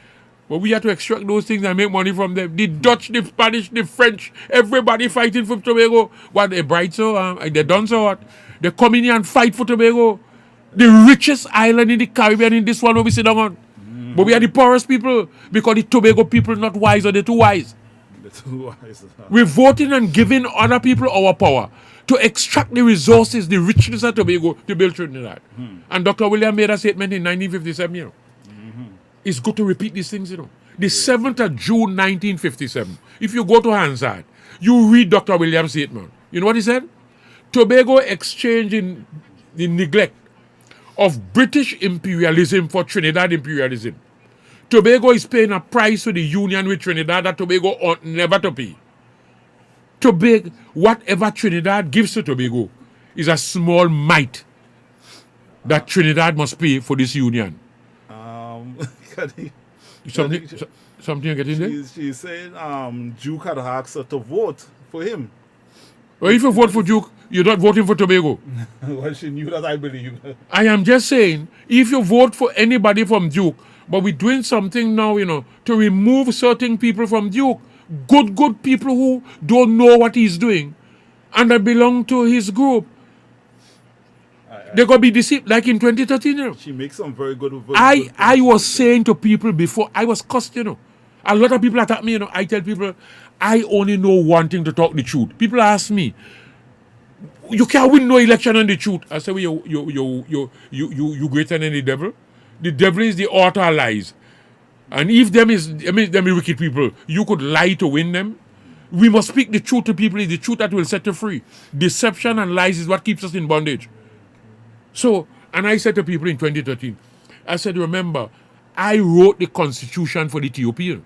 But we have to extract those things and make money from them. The Dutch, the Spanish, the French, everybody fighting for Tobago. What, they bright so? They done so what? They come in here and fight for Tobago. The richest island in the Caribbean in this one where we sit down on. But we are the poorest people because the Tobago people not wise or they're too wise. They're too wise. We're voting and giving other people our power to extract the resources, the richness of Tobago to build Trinidad. And Dr. William made a statement in 1957, you know. It's good to repeat these things, you know. The 7th of June, 1957. If you go to Hansard, you read Dr. William's statement. You know what he said? Tobago exchanged in the neglect of British imperialism for Trinidad imperialism. Tobago is paying a price for the union with Trinidad that Tobago ought never to pay. Tobago, whatever Trinidad gives to Tobago is a small mite that Trinidad must pay for this union. Something you getting there? She's saying Duke had asked her to vote for him. Well, if you vote for Duke, you're not voting for Tobago. Well, she knew that, I believe. I am just saying, if you vote for anybody from Duke, but we're doing something now, you know, to remove certain people from Duke, good people who don't know what he's doing, and that belong to his group, they're going to be deceived, like in 2013, you know. She makes some very good... I was saying to people before, I was cussed, you know. A lot of people attack me, you know. I tell people, I only know one thing to talk the truth. People ask me, you can't win no election on the truth. I say, well, you greater than the devil? The devil is the author of lies. And if them is wicked people, you could lie to win them. We must speak the truth to people. It's the truth that will set you free. Deception and lies is what keeps us in bondage. So, and I said to people in 2013, I said, remember, I wrote the constitution for the Ethiopian.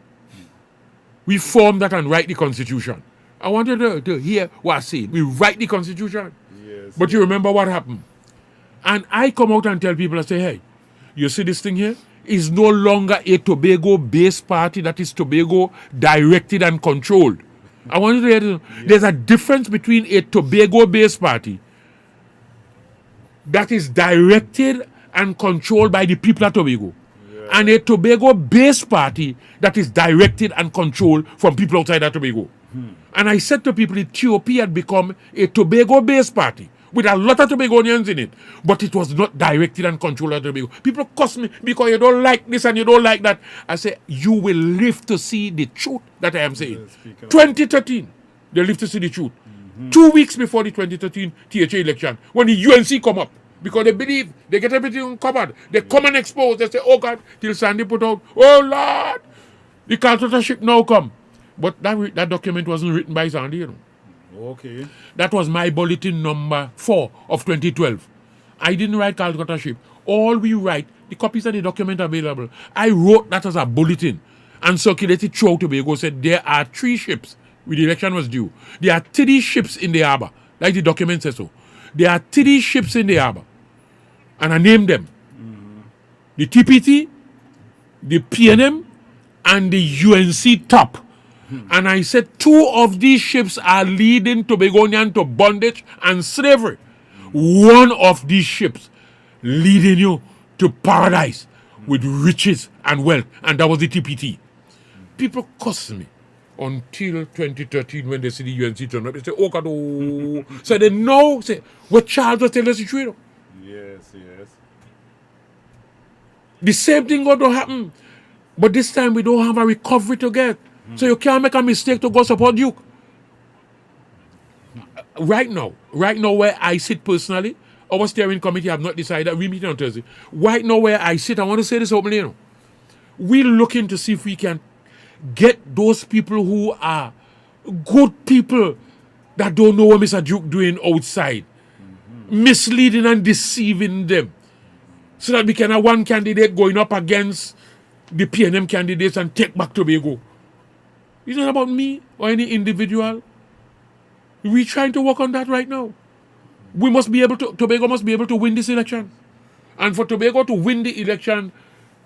We formed that and write the constitution. I wanted to hear what I say. We write the constitution. Yes. But you remember what happened? And I come out and tell people, I say, hey, you see this thing here? It's no longer a Tobago-based party that is Tobago directed and controlled. I want you to hear this. There's a difference between a Tobago-based party that is directed and controlled by the people of Tobago, and a Tobago-based party that is directed and controlled from people outside of Tobago. And I said to people, Ethiopia had become a Tobago-based party with a lot of Tobagonians in it, but it was not directed and controlled by Tobago. People cuss me because you don't like this and you don't like that. I say, you will live to see the truth that I am saying. 2013, they live to see the truth. 2 weeks before the 2013 THA election, when the UNC come up, because they believe they get everything covered. They come and expose. They say, oh God, till Sandy put out, oh Lord, the Calcutta ship now come. But that document wasn't written by Sandy, you know. Okay. That was my bulletin number 4 of 2012. I didn't write Calcutta ship. All we write, the copies of the document available, I wrote that as a bulletin and circulated throughout Tobago, said there are 3 ships when the election was due. There are 3 ships in the harbor, like the document says so. There are 3 ships in the harbor. And I named them. The TPT, the PNM, and the UNC top. And I said 2 of these ships are leading Tobagonian to bondage and slavery. 1 of these ships leading you to paradise with riches and wealth. And that was the TPT. People cuss me until 2013 when they see the UNC turn up. They say, oh God, oh. So they know, say, what Charles was telling us the truth. Yes, yes. The same thing going to happen. But this time we don't have a recovery to get. So you can't make a mistake to go support Duke. Right now where I sit personally, our steering committee have not decided. We meet on Thursday. Right now where I sit, I want to say this openly, you know. We're looking to see if we can get those people who are good people that don't know what Mr. Duke doing outside. Misleading and deceiving them. So that we can have one candidate going up against the PNM candidates and take back Tobago. It's not about me or any individual. We're trying to work on that right now. We must be able to, Tobago must be able to win this election. And for Tobago to win the election,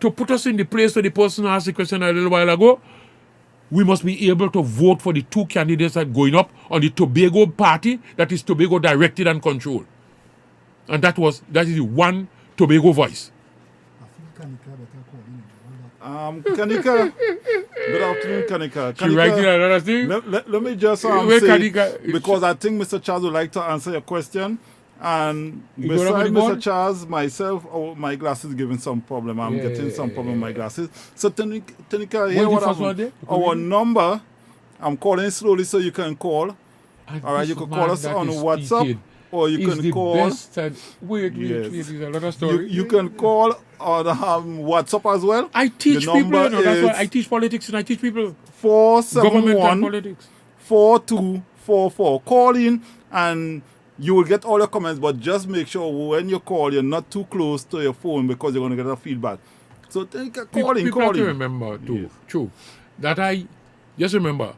to put us in the place where the person asked the question a little while ago, we must be able to vote for the two candidates that are going up on the Tobago party that is Tobago directed and controlled. And that is the one Tobago voice. Kanika, good afternoon, Kanika. She writing another thing? Let me just say, Kanika, because I think Mr. Charles would like to answer your question. And You beside go on with the Mr. board? Charles, myself, my glasses giving some problem. I'm getting some problem with my glasses. So, Tanika, here What's what the first one there? our number, I'm calling slowly so you can call. And All right, this you can man call us that on is WhatsApp, speaking or you is can the call. best wait, Yes. is another story. You can call on WhatsApp as well. I teach The people, number that's why is I teach politics and I teach people 471 government and politics. 4244. Call in and you will get all your comments, but just make sure when you call, you're not too close to your phone because you're going to get a feedback. So call in, People call have to in. remember too, Yes. true, that I just remember,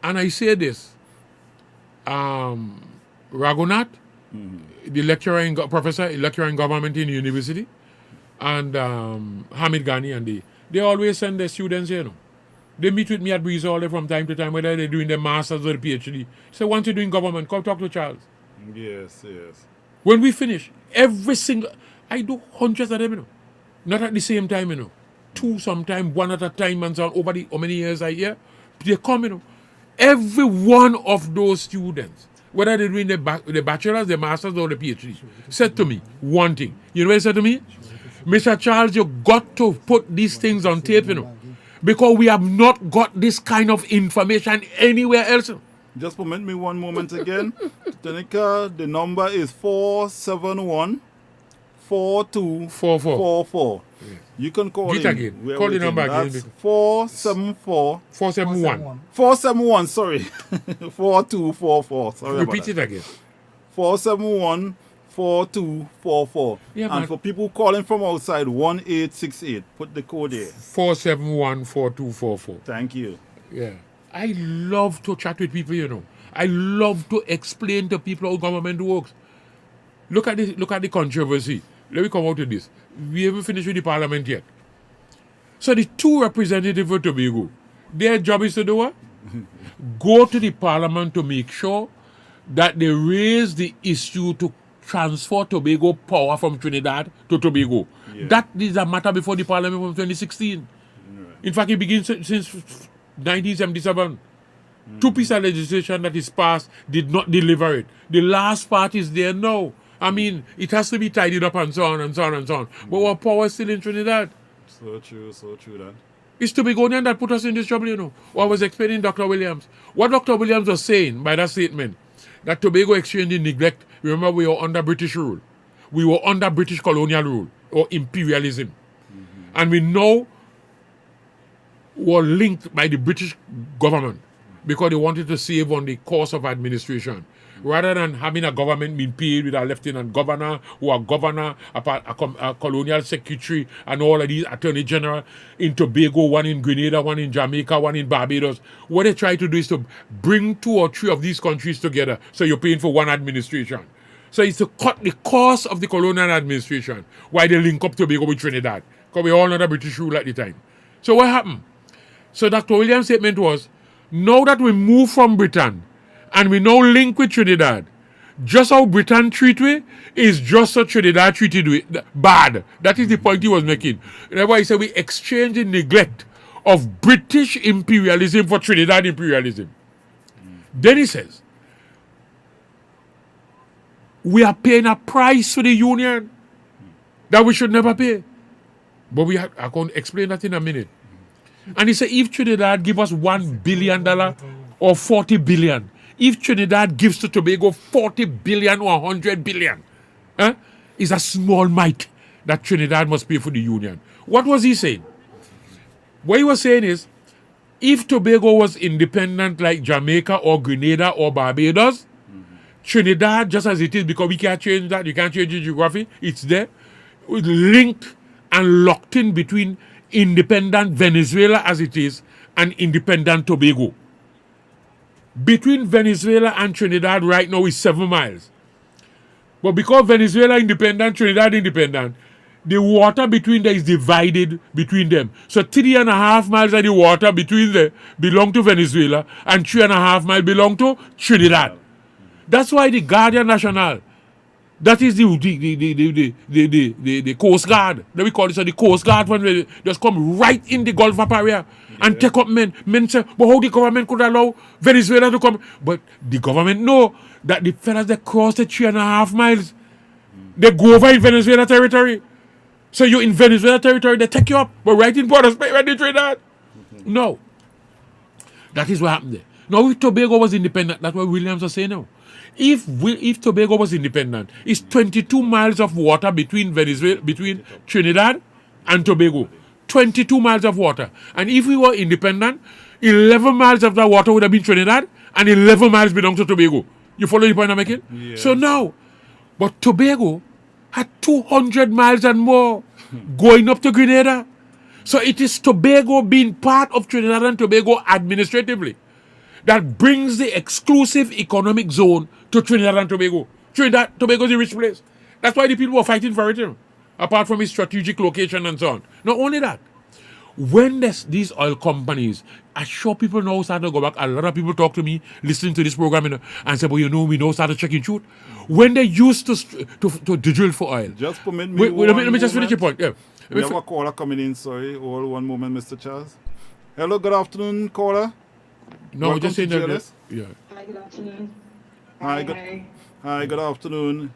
and I say this, Raghunath, the lecturer professor, lecturer in government in the university, and Hamid Ghani, and they always send their students here, They meet with me at Breeze all day from time to time, whether they're doing their masters or the PhD. So once you're doing government, come talk to Charles. Yes, yes. When we finish, every single, I do hundreds of them, Not at the same time, Two sometimes, one at a time, and so on, over the how many years I hear. They come, Every one of those students, whether they're doing the bachelor's, the master's, or the PhD, said to me one thing. You know what he said to me? Mr. Charles, you got to put these things on tape, because we have not got this kind of information anywhere else. Just permit me one moment again. Tanika, the number is 471 4244. You can call Get in. again. We're Call the waiting. number again. That's 474 471. 471, sorry. 4244. Sorry about Repeat that. it again. 471 4244. Yeah, and man. for people calling from outside, 1868. Put the code there. 471-4244. Thank you. Yeah. I love to chat with people, I love to explain to people how government works. Look at the controversy. Let me come out to this. We haven't finished with the parliament yet. So the two representatives of Tobago, their job is to do what? Go to the parliament to make sure that they raise the issue to transfer Tobago power from Trinidad to Tobago. Yeah. That is a matter before the parliament from 2016. In fact, it begins since 1977. Two pieces of legislation that is passed did not deliver it. The last part is there now. I mean, it has to be tidied up and so on and so on and so on. But our power is still in Trinidad. So true that. It's Tobagonian that put us in this trouble, What I was explaining Dr. Williams. What Dr. Williams was saying by that statement, that Tobago Exchange in neglect, remember we were under British rule. We were under British colonial rule or imperialism. And we now were linked by the British government because they wanted to save on the cost of administration. Rather than having a government being paid with a lieutenant governor or a governor, a colonial secretary, and all of these attorney general in Tobago, one in Grenada, one in Jamaica, one in Barbados. What they try to do is to bring 2 or 3 of these countries together so you're paying for one administration. So it's to cut the cost of the colonial administration while they link up Tobago with Trinidad. Because we all under British rule at the time. So what happened? So Dr. Williams' statement was, now that we move from Britain, and we now link with Trinidad, just how Britain treat we is just how Trinidad treated we bad. That is the point he was making. Remember, he said we exchange in neglect of British imperialism for Trinidad imperialism. Then he says, we are paying a price for the union that we should never pay. But I'm going to explain that in a minute. And he said, if Trinidad give us $1 billion or 40 billion, if Trinidad gives to Tobago 40 billion or 100 billion, is a small mite that Trinidad must pay for the union. What was he saying? What he was saying is, if Tobago was independent like Jamaica or Grenada or Barbados, Trinidad, just as it is, because we can't change that, you can't change the geography, it's there, linked and locked in between independent Venezuela as it is and independent Tobago. Between Venezuela and Trinidad right now is 7 miles. But because Venezuela independent, Trinidad independent, the water between there is divided between them. So 3.5 miles of the water between them belong to Venezuela and 3.5 miles belong to Trinidad. That's why the Guardia National, that is the Coast Guard. That we call it the Coast Guard when they just come right in the Gulf of area and take up men. Men say, but how the government could allow Venezuela to come? But the government know that the fellas that cross the 3.5 miles, they go over in Venezuela territory. So you're in Venezuela territory, they take you up. But right in Port of Spain, when they trade that. No. That is what happened there. Now, if Tobago was independent, that's what Williams was saying now. If Tobago was independent, it's 22 miles of water between Trinidad and Tobago. 22 miles of water. And if we were independent, 11 miles of that water would have been Trinidad and 11 miles belong to Tobago. You follow the point I'm making? Yes. So now, but Tobago had 200 miles and more going up to Grenada. So it is Tobago being part of Trinidad and Tobago administratively that brings the exclusive economic zone to Trinidad and Tobago. Trinidad, Tobago is a rich place. That's why the people were fighting for it, apart from its strategic location and so on. Not only that, when these oil companies, I sure people now start to go back. A lot of people talk to me, listening to this program, and say, well, we now started checking truth. When they used to drill for oil. Just permit me let me just finish your point. Yeah. We have a caller coming in, sorry. Hold one moment, Mr. Charles. Hello, good afternoon, caller. No, we're just saying that. Yeah. Hi, good afternoon. Hi, good afternoon.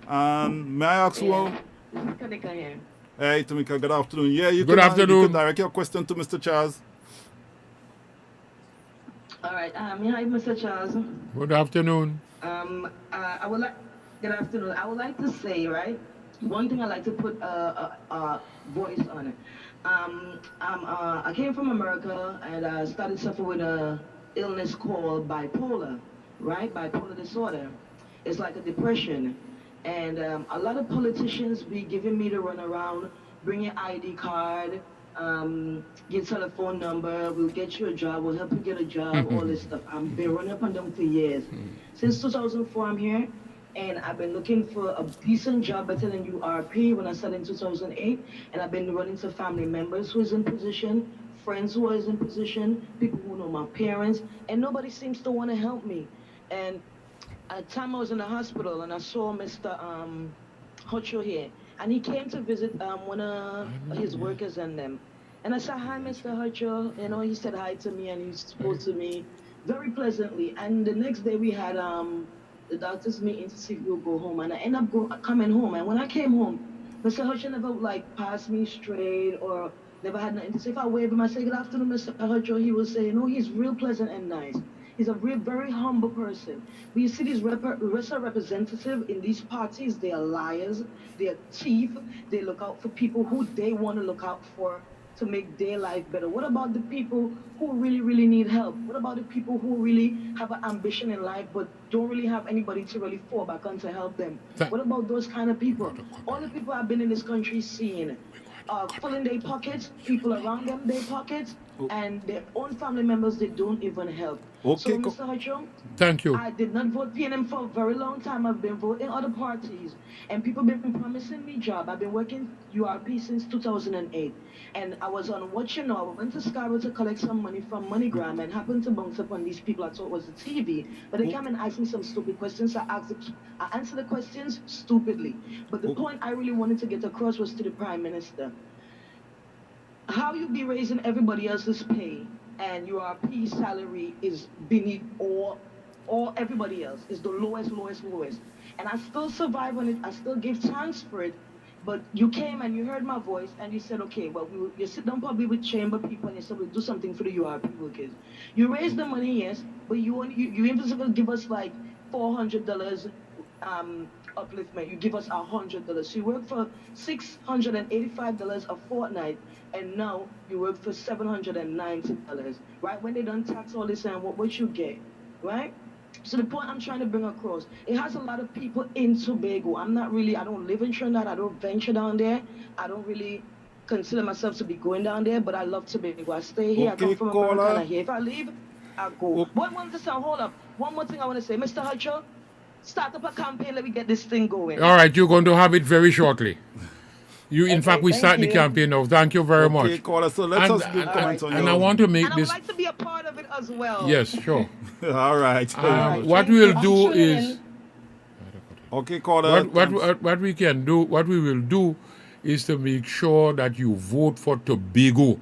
May I ask who? Kanika here. Hey, Tamika, good afternoon. Yeah, you Good afternoon. You can direct your question to Mr. Charles. All right. Hi, Mr. Charles. Good afternoon. I would like. Good afternoon. I would like to say, right. One thing I like to put a voice on it. I came from America and I started suffering with a illness called bipolar, right? Bipolar disorder. It's like a depression. And a lot of politicians be giving me the run around, bring your ID card, your telephone number, we'll get you a job, we'll help you get a job, all this stuff. I've been running up on them for years. Since 2004, I'm here. And I've been looking for a decent job, better than URP when I started in 2008. And I've been running to family members who is in position, friends who is in position, people who know my parents, and nobody seems to want to help me. And at the time I was in the hospital and I saw Mr. Hocho here, and he came to visit one of his workers and them. And I said, hi, Mr. Hocho. You know, he said hi to me and he spoke to me very pleasantly. And the next day we had the doctor's meeting to see if we'll go home, and I end up coming home. And when I came home, Mr. Hutcho never passed me straight or never had nothing to say. If I wave him, I say good afternoon, Mr. Hutcho, he will say, no, he's real pleasant and nice. He's a very humble person. But you see these representatives in these parties, they are liars, they are thief, they look out for people who they want to look out for to make their life better. What about the people who really need help? What about the people who really have an ambition in life but don't really have anybody to really fall back on to help them? What about those kind of people? All the people I've been in this country seeing filling their pockets, people around them their pockets, and their own family members, they don't even help. Okay, so, Mr. Hutcho, thank you. I did not vote PNM for a very long time. I've been voting other parties, and people have been promising me job. I've been working URP since 2008, and I was on what you know. I went to Scarborough to collect some money from MoneyGram and happened to bounce upon these people I thought was the TV. But they came and asked me some stupid questions. I answered the questions stupidly. But the point I really wanted to get across was to the Prime Minister. How you be raising everybody else's pay and your P salary is beneath all everybody else, is the lowest. And I still survive on it, I still give thanks for it, but you came and you heard my voice and you said, okay, well, you sit down probably with chamber people and you said, we'll do something for the URP workers. You raise the money, yes, but you even give us like $400 upliftment, you give us $100. So you work for $685 a fortnight, and now you work for $790, right? When they don't tax all this and what you get, right? So the point I'm trying to bring across, it has a lot of people in Tobago. I don't live in Trinidad, I don't venture down there. I don't really consider myself to be going down there, but I love Tobago. I stay here, I come from America, and I here. If I leave, I go. Hold up. One more thing I want to say. Mr. Hutcho, start up a campaign, let me get this thing going. All right, you're going to have it very shortly. In fact, we start the campaign now. Thank you very much. Okay, caller. So let us give comments on and your... I want to make And I this. would like to be a part of it as well. Yes, sure. All right. What we'll do is. Okay, caller. What we can do, what we will do, is to make sure that you vote for Tobago,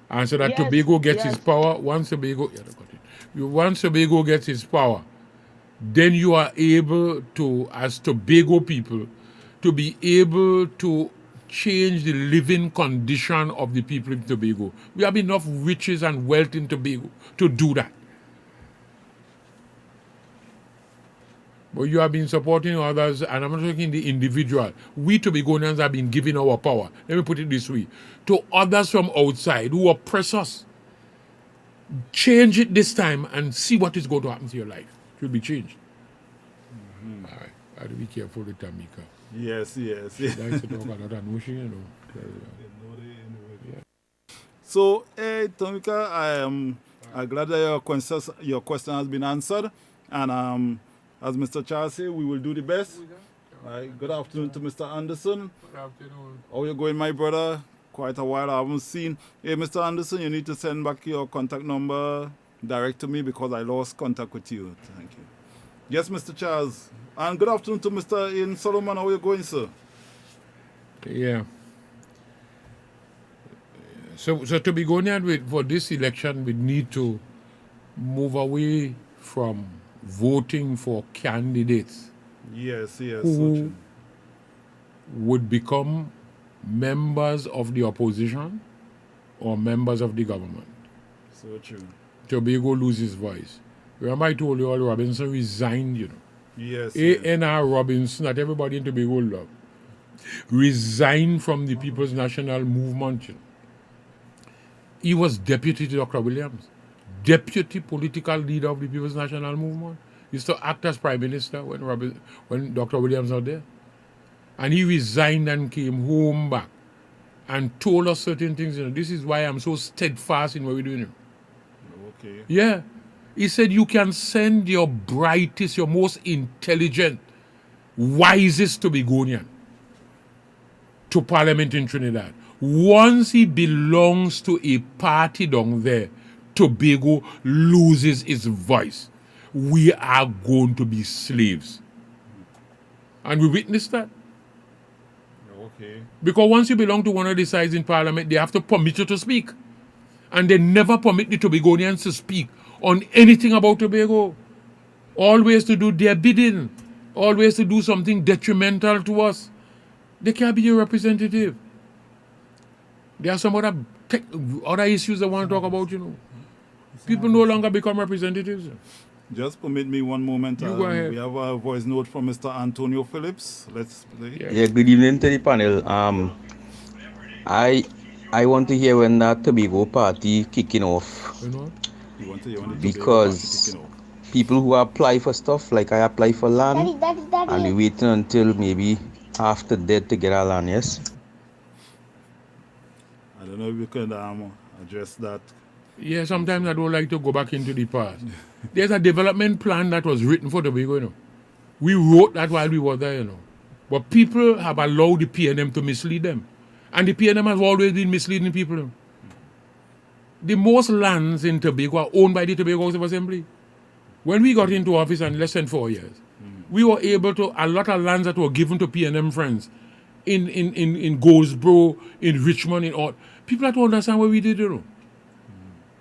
and so that Yes, Tobago gets yes. his power. Once Tobago gets his power, then you are able to, as Tobago people, to be able to change the living condition of the people in Tobago. We have enough riches and wealth in Tobago to do that. But you have been supporting others, and I'm not talking the individual. We Tobagonians have been giving our power, let me put it this way, to others from outside who oppress us. Change it this time and see what is going to happen to your life. It will be changed. All right. I have to be careful with Tamika. Yes. She likes to talk a lot of notion, you know. So, Tamika, I'm glad that your question has been answered. And as Mr. Charles said, we will do the best. Good afternoon to Mr. Anderson. Good afternoon. How are you going, my brother? Quite a while I haven't seen. Hey, Mr. Anderson, you need to send back your contact number direct to me because I lost contact with you. Thank you. Yes, Mr. Charles. And good afternoon to Mr. Ian Solomon. How are you going, sir? Yeah. So to be going on for this election, we need to move away from voting for candidates Yes. who would become members of the opposition or members of the government. So true. Tobago loses voice. Remember I told you all Robinson resigned, you know. Yes. A.N.R. Robinson, that everybody in Tobago love, resigned from the People's National Movement. You know. He was deputy to Dr. Williams, deputy political leader of the People's National Movement. He used to act as prime minister when Dr. Williams was there. And he resigned and came home back and told us certain things. You know, this is why I'm so steadfast in what we're doing. You know. Okay. Yeah. He said you can send your brightest, your most intelligent, wisest Tobagonian to Parliament in Trinidad. Once he belongs to a party down there, Tobago loses its voice. We are going to be slaves. And we witnessed that. Okay. Because once you belong to one of the sides in Parliament, they have to permit you to speak. And they never permit the Tobagonians to speak on anything about Tobago. Always to do their bidding. Always to do something detrimental to us. They can't be your representative. There are some other issues I want to talk about, you know. People no longer become representatives. Just permit me one moment. You go ahead. We have a voice note from Mr. Antonio Phillips. Let's play. Yeah, good evening to the panel. I want to hear when that Tobago party kicking off. You want to hear when the Because Tobago party kicking off? people who apply for stuff, like I apply for land, and we waiting until maybe after death to get our land, yes? I don't know if you can address that. Yeah, sometimes I don't like to go back into the past. There's a development plan that was written for Tobago, you know. We wrote that while we were there, you know. But people have allowed the PNM to mislead them. And the PNM has always been misleading people. You know. The most lands in Tobago are owned by the Tobago House of Assembly. When we got into office in less than 4 years, we were able to, a lot of lands that were given to PNM friends in Goldsboro, in Richmond, in all. People have to understand what we did, you know.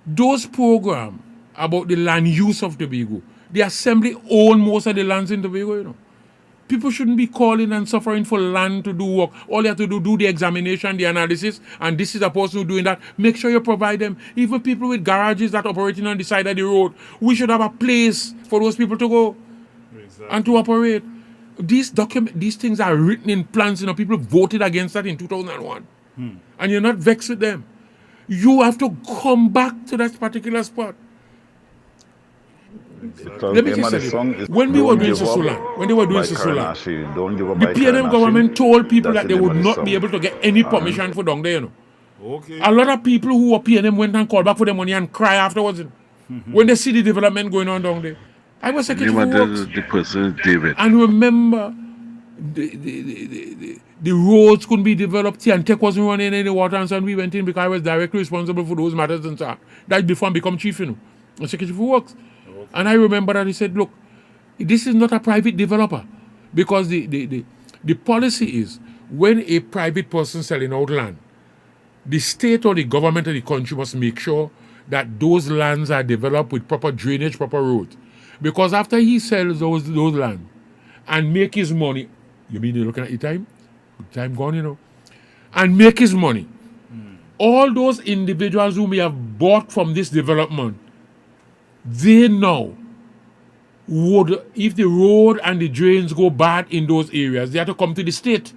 Those programs about the land use of Tobago, the Assembly own most of the lands in Tobago, you know. People shouldn't be calling and suffering for land to do work. All you have to do the examination, the analysis, and this is a person who's doing that. Make sure you provide them. Even people with garages that operating on the side of the road, we should have a place for those people to go and to operate. These things are written in plans. You know, people voted against that in 2001. And you're not vexed with them. You have to come back to that particular spot. Let me just say it. When we were doing Sisulan, the PNM government told people that they would not be able to get any permission for down there, you know. Okay. A lot of people who were PNM went and called back for their money and cry afterwards when they see the development going on down there. I was Secretary for Works. The person is David. And remember, the roads couldn't be developed. Tiantec wasn't running any water and so on. We went in because I was directly responsible for those matters and so on. That before I become chief, and secretary for works. Okay. And I remember that he said, look, this is not a private developer, because the policy is when a private person selling out land, the state or the government of the country must make sure that those lands are developed with proper drainage, proper roads. Because after he sells those land and make his money, you mean you're looking at your time? Time gone, and make his money. All those individuals who may have bought from this development, they know would, if the road and the drains go bad in those areas, they have to come to the state.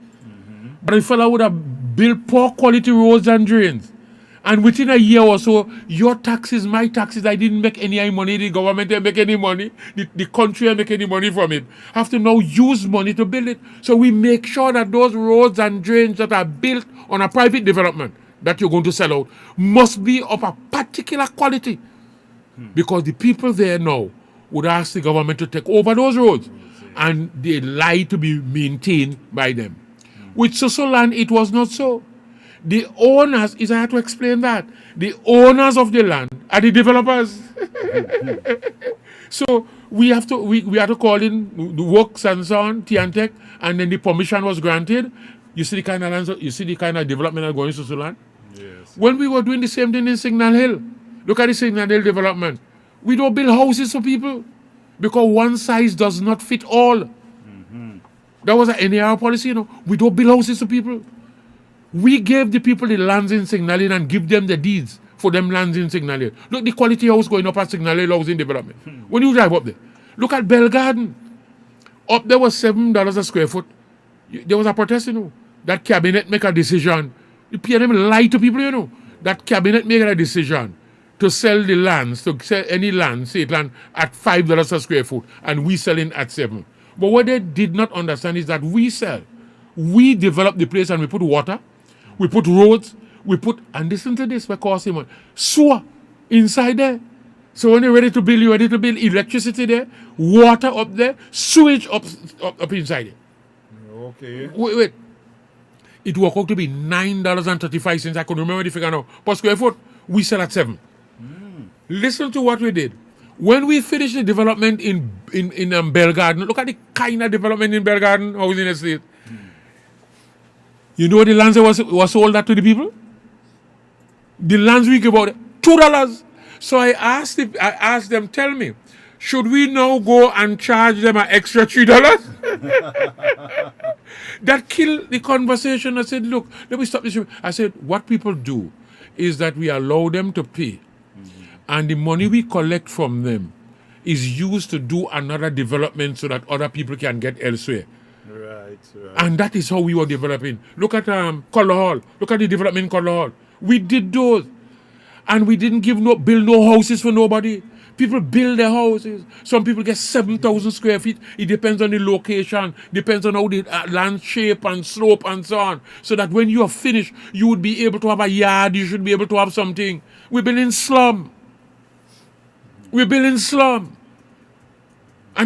But a fellow would have built poor quality roads and drains, and within a year or so, your taxes, my taxes, I didn't make any money, the government didn't make any money, the country didn't make any money from it, have to now use money to build it. So we make sure that those roads and drains that are built on a private development that you're going to sell out must be of a particular quality. Because the people there now would ask the government to take over those roads, and they lie to be maintained by them. With Soso land, it was not so. The owners, I have to explain that, the owners of the land are the developers. So we have to call in the works and so on, Tiantec, and then the permission was granted. You see the kind of lands, you see the kind of development that going to Soso land? Yes. When we were doing the same thing in Signal Hill, look at the Signal Hill development. We don't build houses for people because one size does not fit all. That was an NAR policy, We don't build houses for people. We gave the people the lands in Signal Hill and give them the deeds for them lands in Signal Hill. Look, the quality house going up at Signal Hill housing development. When you drive up there, look at Bell Garden. Up there was $7 a square foot. There was a protest, That cabinet make a decision. The PNM lie to people, That cabinet made a decision to sell the lands, to sell any land, state land, at $5 a square foot, and we selling at $7. But what they did not understand is that we sell. We develop the place and we put water, we put roads, and listen to this, because sewer inside there. So when you're ready to build, electricity there, water up there, sewage up inside it. Okay. Wait. It worked out to be $9.35. I could remember the figure now. Per square foot, we sell at $7. Listen to what we did. When we finished the development in Bell Garden, look at the kind of development in Bell Garden, housing estate. You know the lands was sold that to the people? The lands we give out, $2. So I asked them, tell me, should we now go and charge them an extra $3? That killed the conversation. I said, look, let me stop this. I said, what people do is that we allow them to pay. And the money we collect from them is used to do another development so that other people can get elsewhere. Right. And that is how we were developing. Look at Color Hall. Look at the development in Color Hall. We did those. And we didn't build no houses for nobody. People build their houses. Some people get 7,000 square feet. It depends on the location, depends on how the land shape and slope and so on. So that when you are finished, you would be able to have a yard. You should be able to have something. We build in slum. And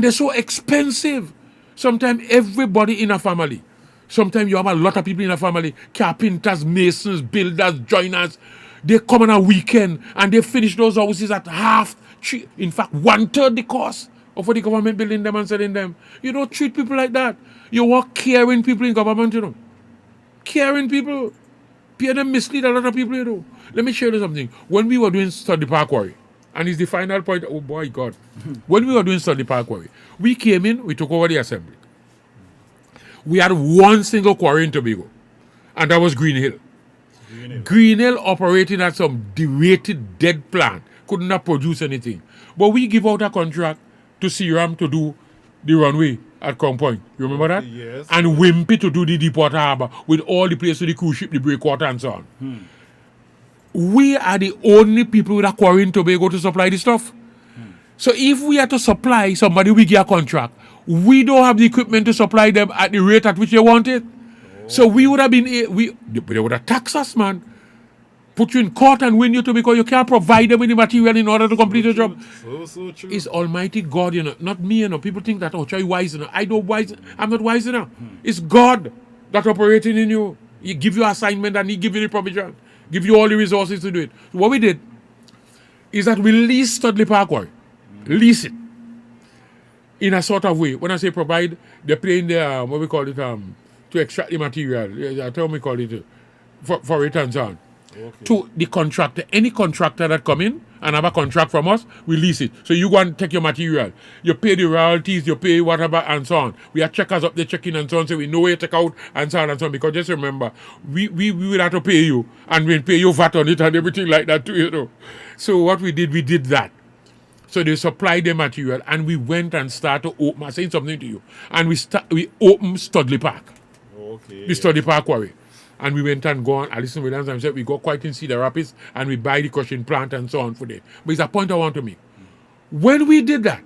they're so expensive. Sometimes everybody in a family. Sometimes you have a lot of people in a family. Carpenters, masons, builders, joiners. They come on a weekend and they finish those houses at half, in fact, 1/3 the cost of what the government building them and selling them. You don't treat people like that. You want caring people in government, Caring people. People mislead a lot of people, Let me show you something. When we were doing Study Park Quarry, and it's the final point, oh boy, God. When we were doing Study Park Quarry, we came in, we took over the assembly. We had one single quarry in Tobago, and that was Green Hill. Green Hill operating at some derated, dead plant, could not produce anything. But we give out a contract to CRAM to do the runway at Crown Point. You remember that? Yes. And Wimpy to do the Deepwater Harbor with all the places, the cruise ship, the breakwater, and so on. We are the only people with a quarry in Tobago to supply the stuff. So if we had to supply somebody, we get a contract. We don't have the equipment to supply them at the rate at which they want it. So we would have been, they would have taxed us, man. put you in court and win you to because you can't provide them with the material in order to complete the job. So true. It's Almighty God, not me, People think that, oh, try wise, I'm not wise enough. It's God that operating in you. He give you assignment and he give you the provision. Give you all the resources to do it. So what we did is that we leased Studley Parkway. Lease it. In a sort of way. When I say provide, they're paying the, what we call it, to extract the material. That's how we call it, for it and so on. Okay. To the contractor, any contractor that come in and have a contract from us, we lease it. So you go and take your material. You pay the royalties, you pay whatever and so on. We have checkers up there checking and so on, so we know where you take out and so on and so on. Because just remember, we will have to pay you and we'll pay you VAT on it and everything like that too, So what we did that. So they supplied the material and we went and started to open. I'm saying something to you. And we opened Studley Park. Okay. The Studley Park quarry. And we went and gone, I listened with them and said, we go quite in Cedar Rapids and we buy the crushing plant and so on for them. But it's a point I want to make. When we did that,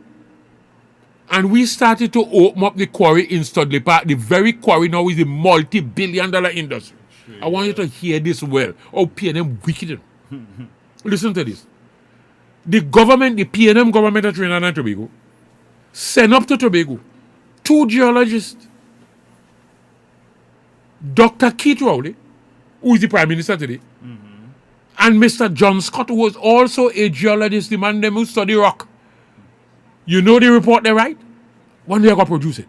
and we started to open up the quarry in Studley Park, the very quarry now is a multi-billion-dollar industry. Sure. I want you to hear this well. Oh, PNM wicked. Listen to this. The government, the PNM government of Trinidad and Tobago, sent up to Tobago 2 geologists, Dr. Keith Rowley, who is the Prime Minister today, and Mr. John Scott, who was also a geologist, the man who study rock. You know the report they write? One day I got produce it.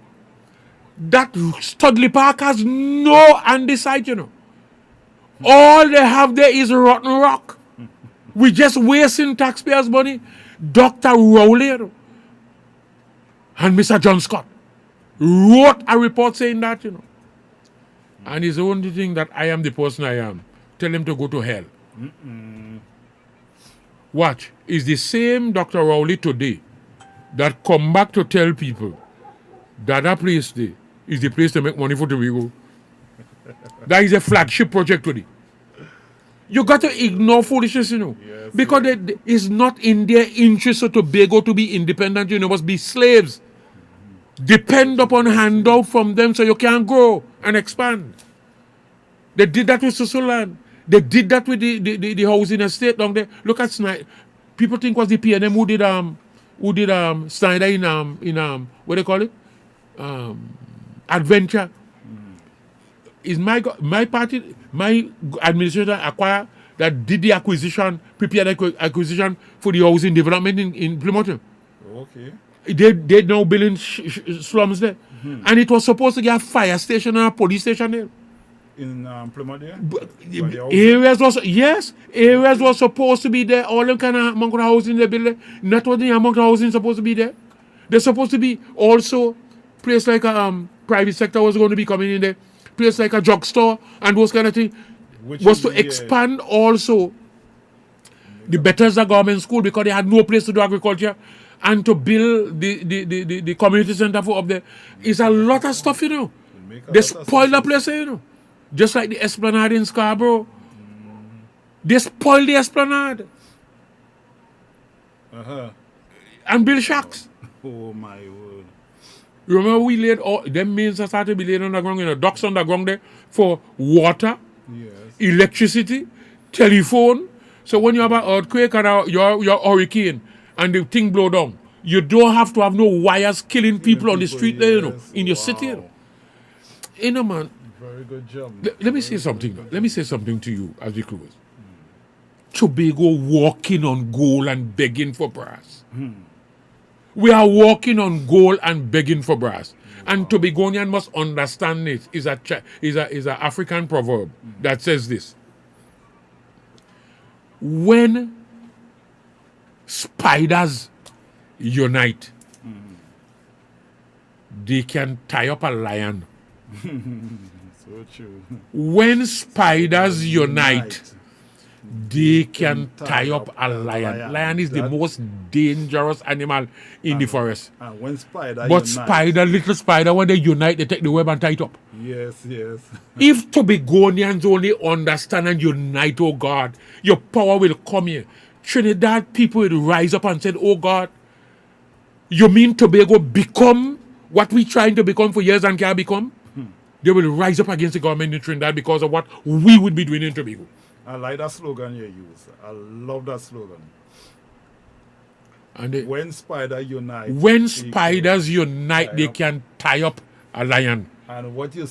That Studley Park has no andesite, All they have there is rotten rock. We just wasting taxpayers' money. Dr. Rowley and Mr. John Scott wrote a report saying that, And it's the only thing that I am the person I am. Tell him to go to hell. Watch. It's the same Dr. Rowley today that come back to tell people that place there is the place to make money for Tobago. That is a flagship project today. You got to ignore foolishness, Yes, because it's not in their interest for Tobago to be independent, must be slaves. Depend upon handout from them so you can grow and expand. They did that with Susuland. They did that with the housing estate down there. Look at Snyder. People think it was the PNM who did Snyder in what do they call it? Adventure. Is my party, my administrator acquire that did the acquisition, prepared acquisition for the housing development in Plymouth. Okay. They now building slums there. And it was supposed to get a fire station and a police station there. In Plymouth there? Areas was supposed to be there. All them kind of amount of housing they build there. Not what the amount of housing supposed to be there. They're supposed to be also place like a private sector was going to be coming in there. Place like a drugstore and those kind of things. Was to expand also the Bethesda government school because they had no place to do agriculture. And to build the community center for up there is a lot of stuff, They spoil the place, Just like the Esplanade in Scarborough. They spoil the Esplanade. And build shacks. Oh my word. Remember we laid all them means that started to be laid underground, ducts underground there for water, electricity, telephone. So when you have an earthquake and your hurricane, and the thing blow down, you don't have to have no wires killing people on the street there, in your city. Man. Very good job. Let me say something. Let me say something to you as we close. Tobago walking on gold and begging for brass. We are walking on gold and begging for brass. And Tobagonian must understand it. Is a African proverb that says this. When spiders unite, they can tie up a lion. So true. When spiders unite, they can tie up a lion. Lion is the most dangerous animal in the forest. And when spider little spider, when they unite, they take the web and tie it up. Yes. If Tobagonians only understand and unite, oh God, your power will come here. Trinidad people will rise up and say, oh God, you mean Tobago become what we trying to become for years and can't become? They will rise up against the government in Trinidad because of what we would be doing in Tobago. I like that slogan you use. I love that slogan. And when spiders unite. When spiders unite, they can tie up a lion. And what you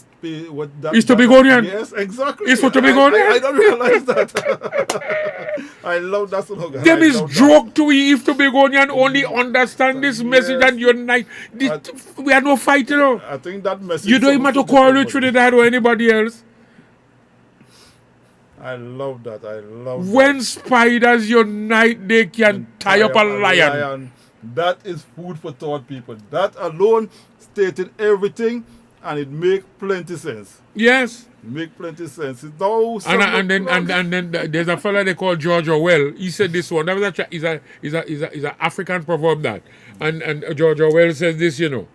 what that is Tobagonian? Yes, exactly. It's for Tobagonian. I don't realize that. I love that slogan. Them is joke to we if Tobagonian only understand this message and unite. We are no fight, you know. I think that message. You don't even have to quarrel with Trinidad or anybody else. I love that. I love when spiders unite, they can tie up a lion. That is food for thought, people. That alone stated everything, and it make plenty sense. Yes, make plenty sense. It's no. And then there's a fella they call George Orwell. He said this one. That was is a African proverb that, and George Orwell says this. You know,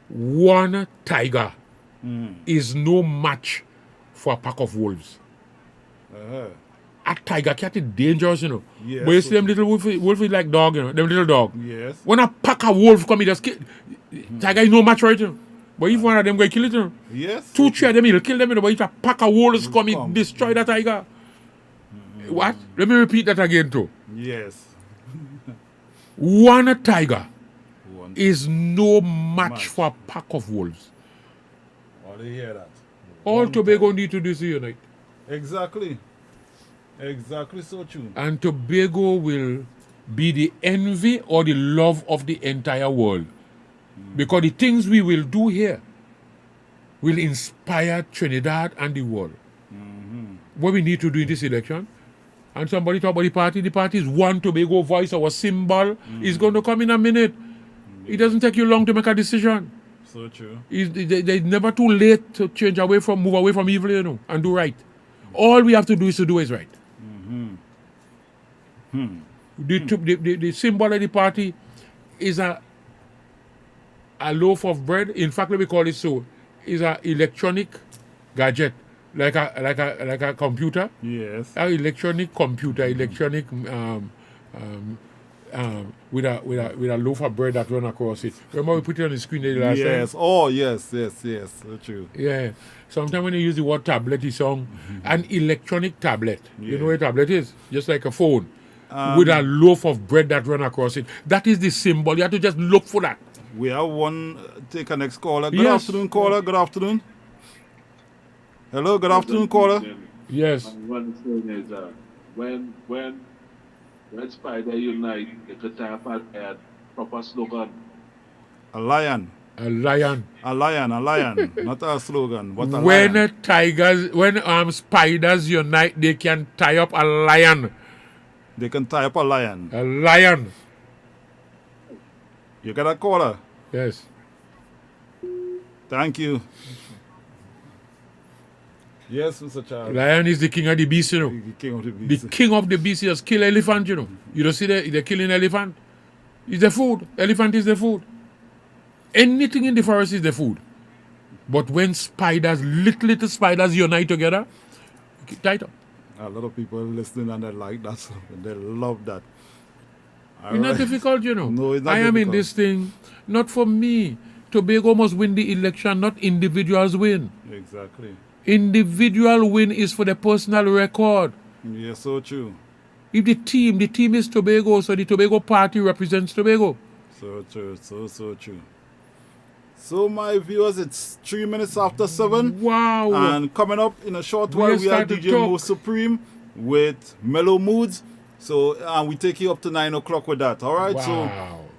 one tiger is no match for a pack of wolves. A tiger cat is dangerous, you know. Yes, but you see them little wolf is like dog, you know. Them little dog. Yes. When a pack of wolf come, he just kill. Tiger is no match for it, you know. But if one of them go kill it, you know. Yes. 2-3 of them, he'll kill them, you know. But if a pack of wolves come, he destroy that tiger. What? Let me repeat that again, too. Yes. One tiger is no match for a pack of wolves. Oh, they hear that. All Tobago need to do is unite. Exactly. Exactly, so true. And Tobago will be the envy or the love of the entire world. Because the things we will do here will inspire Trinidad and the world. What we need to do in this election, and somebody talk about the party is one Tobago voice, our symbol, is going to come in a minute. It doesn't take you long to make a decision. So true. It's never too late to move away from evil, you know, and do right. All we have to do is to do is right. The symbol of the party is a loaf of bread. In fact, let me call it so. Is an electronic gadget, like a computer. Yes. An electronic computer, with a loaf of bread that run across it. Remember we put it on the screen the last time? Yes. Oh, yes. So true. Yeah. Sometimes when you use the word tablet, it's an electronic tablet. Yeah. You know what a tablet is? Just like a phone. With a loaf of bread that run across it. That is the symbol. You have to just look for that. We have one. Take a next caller. Good Yes. afternoon, caller. Good afternoon. Hello. Good afternoon, caller. Yes. One thing is when spider unite, they could type a proper slogan. A lion. A lion. A lion. Not a slogan, but a when lion. When spiders unite, they can tie up a lion. They can tie up a lion. A lion. You got a caller? Yes. Thank you. Yes, Mr. Charles. Lion is the king of the beast, you know. The king of the beast. The king of the beast just kill elephant, you know. You don't see they're killing elephant. It's the food. Elephant is the food. Anything in the forest is the food. But when spiders, little spiders unite together, tight up. A lot of people listening and they like that. They love that. It's not difficult, you know. No, it's not I am difficult. in this thing, not for me. Tobago must win the election, not individuals win. Exactly. Individual win is for the personal record. Yeah, so true. If the team is Tobago, so the Tobago party represents Tobago. So true, so true. So my viewers, it's 3 minutes after 7. Wow. And coming up in a short while, we are DJ Most Supreme with Mellow Moods. So we take you up to 9 o'clock with that. All right. Wow. So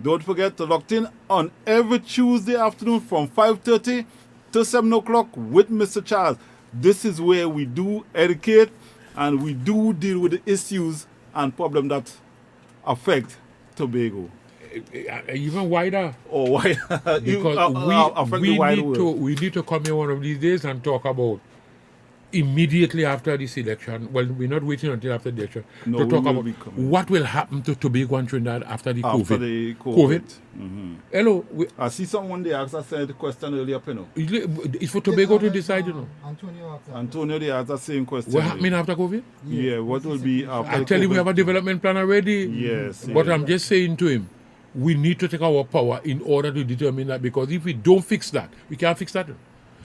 don't forget to lock in on every Tuesday afternoon from 5:30 to 7 o'clock with Mr. Charles. This is where we do educate and we do deal with the issues and problems that affect Tobago. Even wider. Oh, wider. Because we need to come here one of these days and talk about immediately after this election. Well, we're not waiting until after the election to talk about what will happen to Tobago and Trinidad after the COVID. Hello. I see someone there asked us a question earlier, Pino. It's for Tobago to decide, you know. Antonio, they asked the same question. What happening after COVID? Yeah, what will be after I tell you, we have a development plan already. Yes. But I'm just saying to him, we need to take our power in order to determine that, because if we don't fix that, we can't fix that.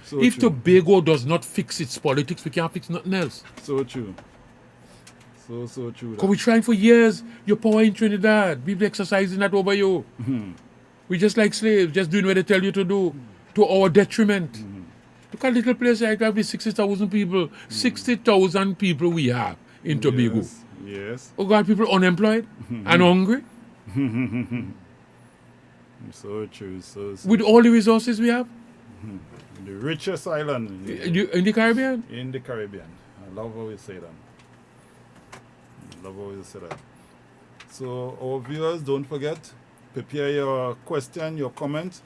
So if true. Tobago does not fix its politics, we can't fix nothing else. So true. So true. Because we're trying for years. Your power in Trinidad. People exercising that over you. We just like slaves, just doing what they tell you to do, to our detriment. Look at little place like that with 60,000 people. 60,000 people we have in Tobago. Yes. Oh God, people unemployed and hungry. So true. So With all the resources we have. the richest island In the Caribbean? In the Caribbean. I love how you say that. Love how you say that. So our viewers, don't forget, prepare your question, your comment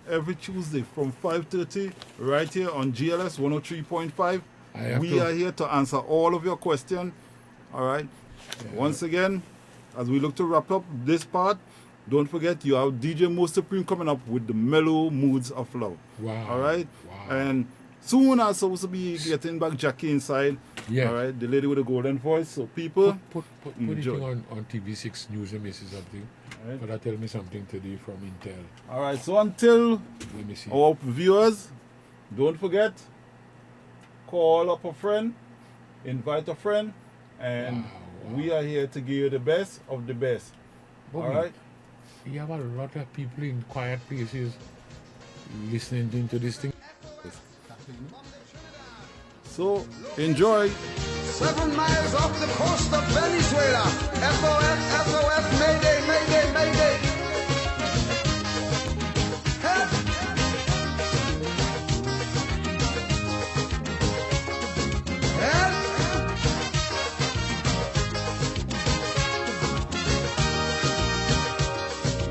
every Tuesday from 5:30 right here on GLS 103.5. We are here to answer all of your questions. All right. Yeah. Once again, as we look to wrap up this part, don't forget you have DJ Most Supreme coming up with the mellow moods of love. Wow. All right. Wow. And soon I'm supposed to be getting back Jackie inside. Yeah. All right. The lady with the golden voice. So people, put it on TV6 News and Mrs. something. Right. But tell me something today from Intel. All right. So until let me see. Our viewers, don't forget, call up a friend, invite a friend, and we are here to give you the best of the best. All right. You have a lot of people in quiet places listening to this thing. So, enjoy. 7 miles off the coast of Venezuela. SOS, SOS, Mayday, Mayday, Mayday. Help! Help!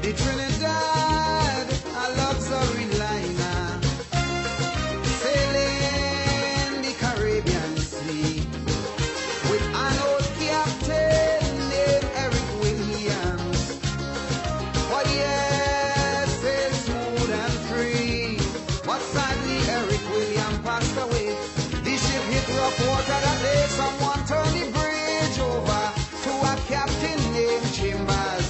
The Trinidad, a luxury liner, sailing the Caribbean Sea with an old captain named Eric Williams. For years, sailed smooth and free, but sadly Eric Williams passed away. The ship hit rough water that day. Someone turned the bridge over to a captain named Chambers.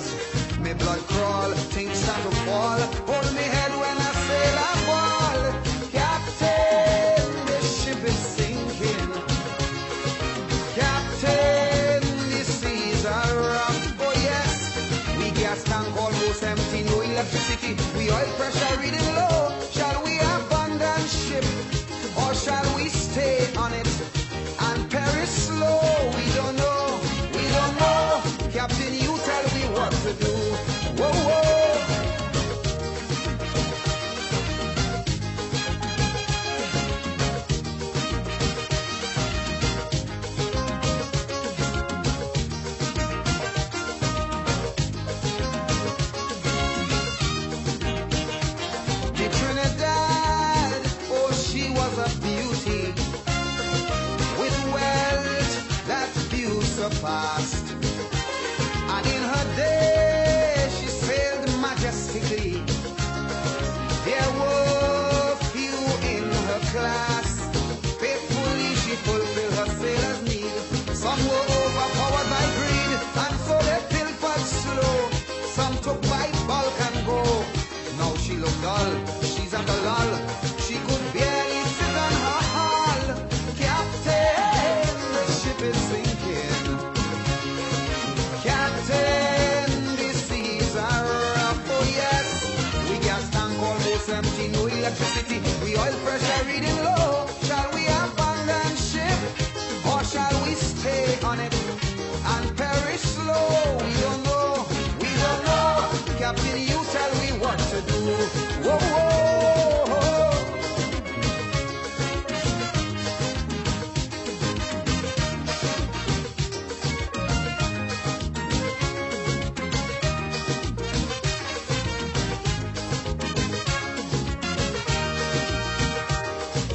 Me blood crawl, things start to fall. Hold me head when I sail a ball. Captain, the ship is sinking. Captain, the seas are rough. Oh yes, we gas tank almost empty, no electricity. We oil pressure reading low. Shall we abandon ship or shall we stay on it and perish slow? We don't know. We don't know. Captain, you tell me what to do. Whoa, whoa. The Trinidad, oh, she was a beauty with wealth that few surpassed. And in her day, she sailed majestically. There were few in her class. Faithfully, she fulfilled her sailor's need. Some were overpowered by greed, and so they pilfered slow. Some took by bulk and go. Now she looked dull, she's at a lull. She could barely sit on her hull. Captain, the ship is sinking. Captain, the seas are rough. Oh yes, we gas tank almost empty, no electricity. We oil pressure reading low. Shall we abandon ship or shall we stay on it and perish slow? We don't know. We don't know. Captain, you tell me what to do. Whoa, whoa.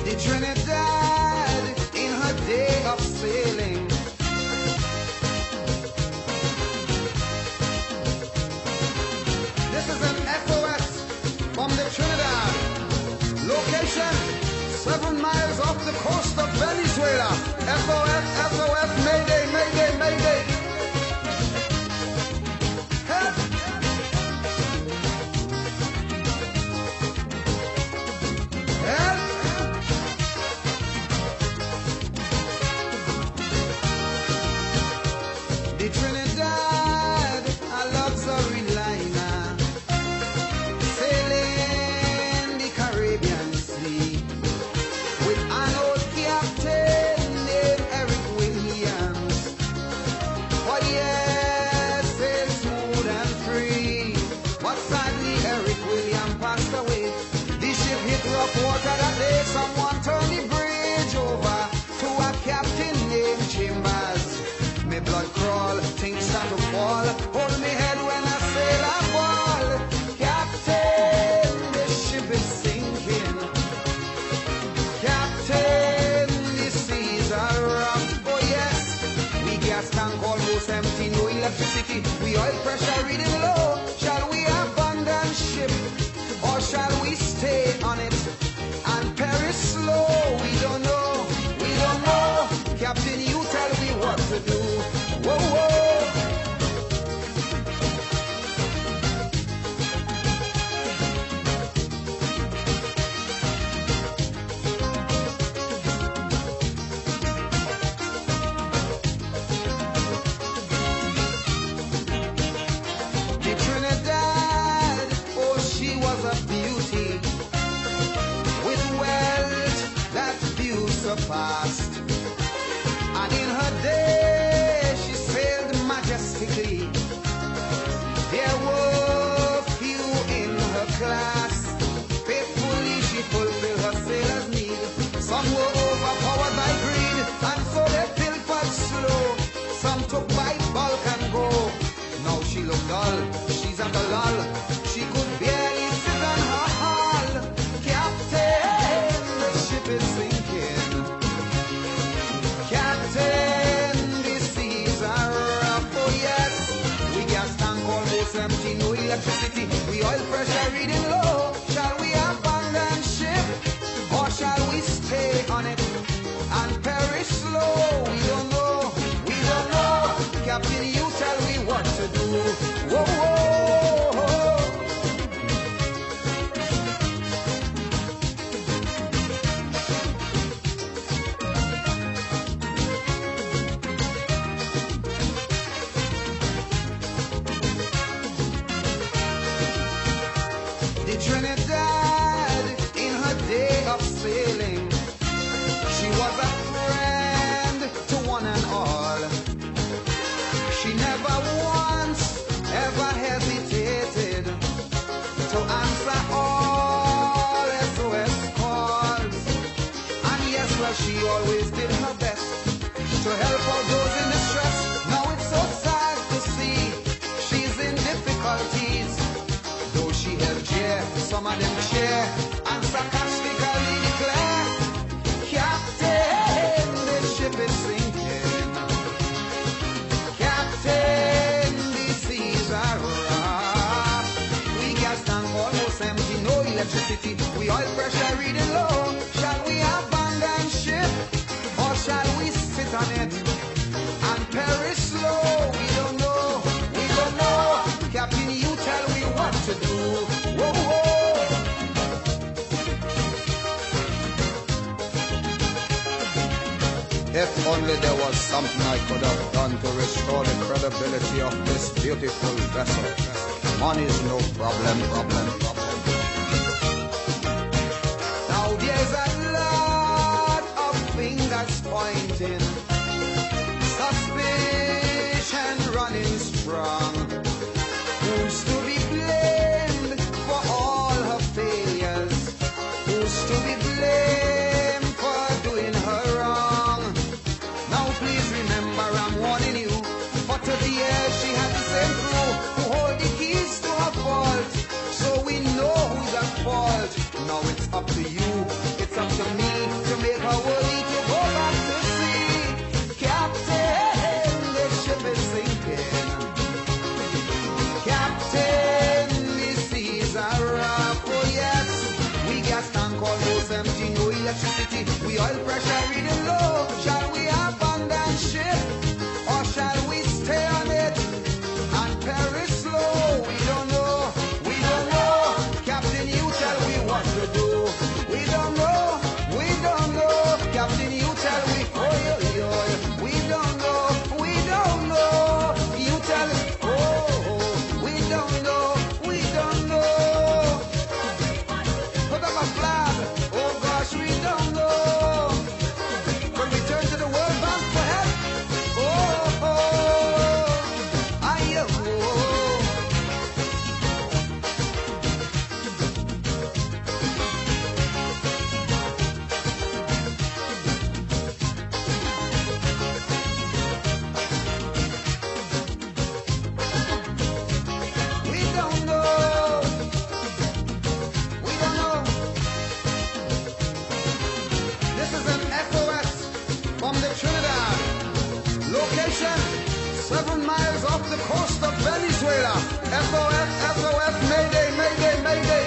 The Trinidad in her day of sailing. This is an SOS from the Trinidad. Location 7 miles off the coast of Venezuela. SOS, SOS, Mayday, Mayday, Mayday. Help! Help! electricity, we oil pressure reading low. Shall we abandon ship, or shall we stay on it and perish slow? We don't know, we don't know. Captain, you tell me what to do. Whoa, whoa. Past. And in her day she sailed majestically. There were few in her class. Faithfully she fulfilled her sailor's need. Some were overpowered by greed, and so they pilfered slow. Some took by bulk and go. Now she looked dull, she's at a lull. She could barely sit on her hull. Captain, the ship is sinking. Captain, the seas are rough, oh yes. We gas tank almost empty, no electricity. We oil pressure reading low. Shall we abandon ship, or shall we stay on it and perish slow? We don't know, we don't know. Captain, you tell me what to do. Whoa, whoa, whoa. Trinidad, in her day of sailing, she was a friend to one and all. She never once ever hesitated to answer all SOS calls. And yes, well, she always did her best to help out those in distress. Now it's so sad to see she's in difficulties. Though she helped cheer, some of them cheer and sarcastically declare, Captain, the ship is sinking. Captain, the seas are rough. We gas tank almost empty, no electricity. We oil pressure reading low. Shall we abandon ship, or shall we sit on it and perish slow? We don't know, we don't know. Captain, you tell me what to do. Whoa, whoa. If only there was something I could have done to restore the credibility of this beautiful vessel. Money's no problem. Now there's a lot of fingers pointing, suspicion running strong. Who's to be blamed for all her failures? Who's to be blamed for doing her wrong? Now please remember, I'm warning you, for 30 years she had the same crew who hold the keys to her fault. So we know who's at fault. Now it's up to you, it's up to me to make her worthy to go back to sea. Captain, the ship is sinking. Captain, the seas are rough, oh yes. We gas tank almost empty, no electricity. We oil pressure reading low. Shall we abandon ship, or shall we stay on it and perish slow? We don't know, we don't know. Captain, you tell me what to do. We don't know, we don't know. Captain, you tell me, oh, yo, yo. We don't know, we don't know. You tell me, oh, we don't know, we don't know. Put up a flag, oh gosh, we don't know. When we turn to the World Bank for help, aye, we don't know, we don't know. This is an SOS from the Trinidad. Location, 7 miles off the coast of Venezuela. SOS, SOS, Mayday, Mayday, Mayday.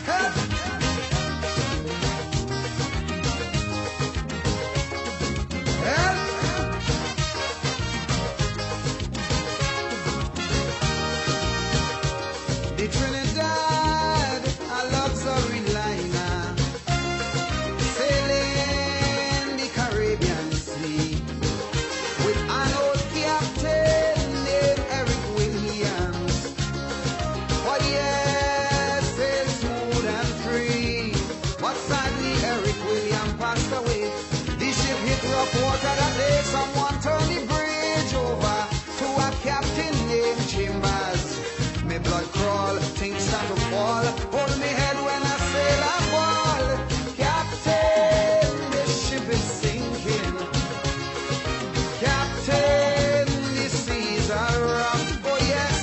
Help! Help! The Trinidad, a luxury liner, sailing the Caribbean Sea with an old captain named Eric Williams. Oh yes, sail smooth and free. But sadly, Eric Williams passed away. The ship hit rough water that day. Someone turned the bridge over to a captain named Chambers. Me blood crawl, things start to fall. Hold me head when I sail a ball. Captain, the ship is sinking. Captain, the seas are rough. Oh yes,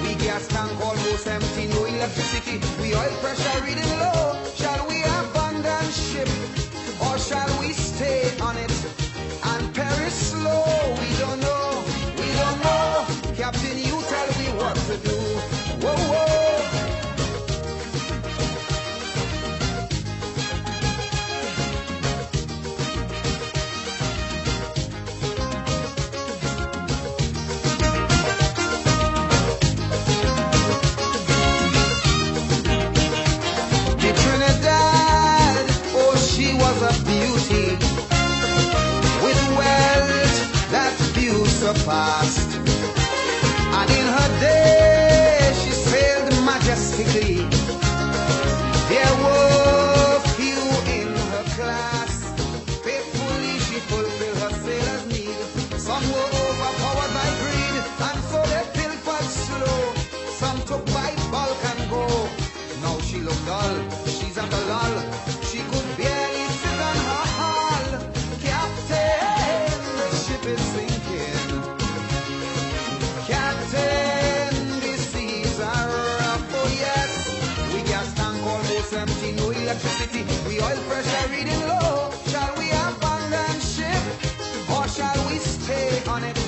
we gas tank almost empty, no electricity. We oil pressure reading low. Shall we abandon ship or shall we stay on it and perish slow? We don't know, we don't know. Captain, you tell me what to do. Whoa, whoa. The Trinidad, oh, she was a beauty with wealth that few surpassed. And in her day, she sailed majestically. There were few in her class. Faithfully, she fulfilled her sailor's need. Some were overpowered by greed, and so they pilfered slow. Some took by bulk and go. Now she looked dull, she's at a lull. She could barely sit on her hull. Captain, the ship is sinking. Captain, the seas are rough. Oh yes, we gas tank almost empty, no electricity. We oil pressure reading low. Shall we abandon ship or shall we stay on it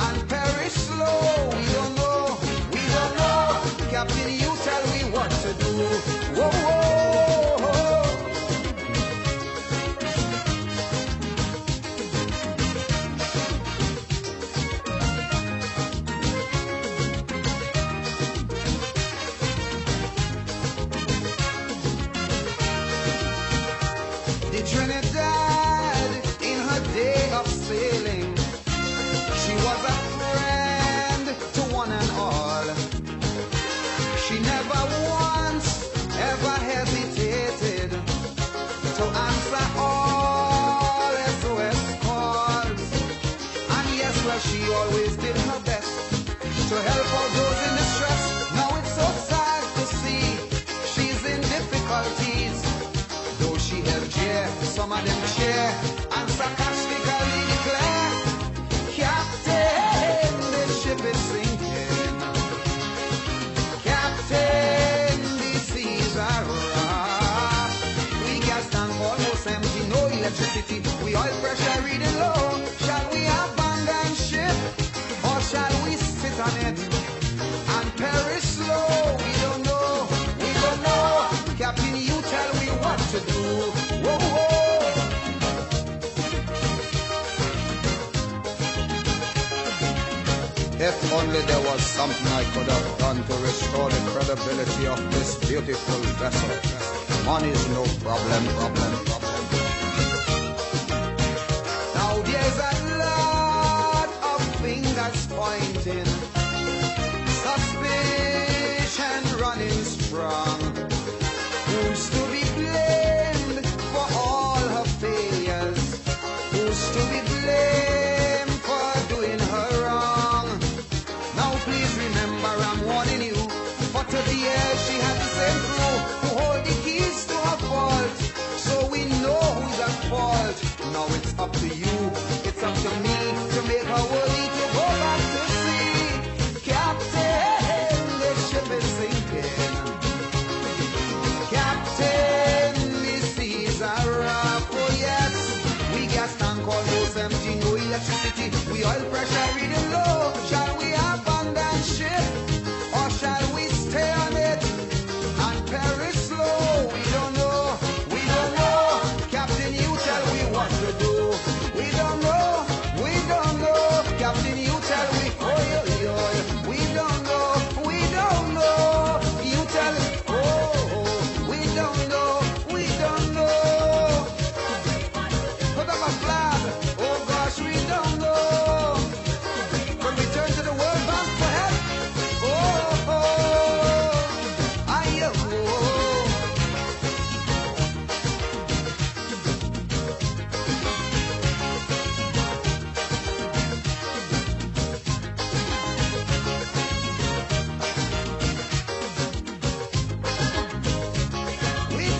and perish slow? We don't know, we don't know. Captain, you tell me what to do. Whoa, whoa. The Trinidad, in her day of sailing, she was a friend to one and all. She never once ever hesitated to answer all SOS calls. And yes, well, she always did her best to help out those in distress. Now it's so sad to see she's in difficulties. Though she helped cheer, some of them cheer and sarcastically declare, Captain, the ship is sinking. Captain, the seas are rough. We gas tank almost empty, no electricity. We oil pressure reading low. Shall we abandon ship or shall we sit on it and perish slow? We don't know, we don't know. Captain, you tell me what to do. Whoa, whoa. If only there was something I could have done to restore the credibility of this beautiful vessel. Money's no problem. Now there's a lot of fingers pointing, suspicion running strong. Who's to be blamed for all her failures? Who's to be blamed for doing her wrong? Now please remember I'm warning you, for to the end she had the same crew who hold the keys to her fault. So we know who's at fault. Now it's up to you, it's up to me to make her worthy to go back to sea. Captain, the ship is sinking.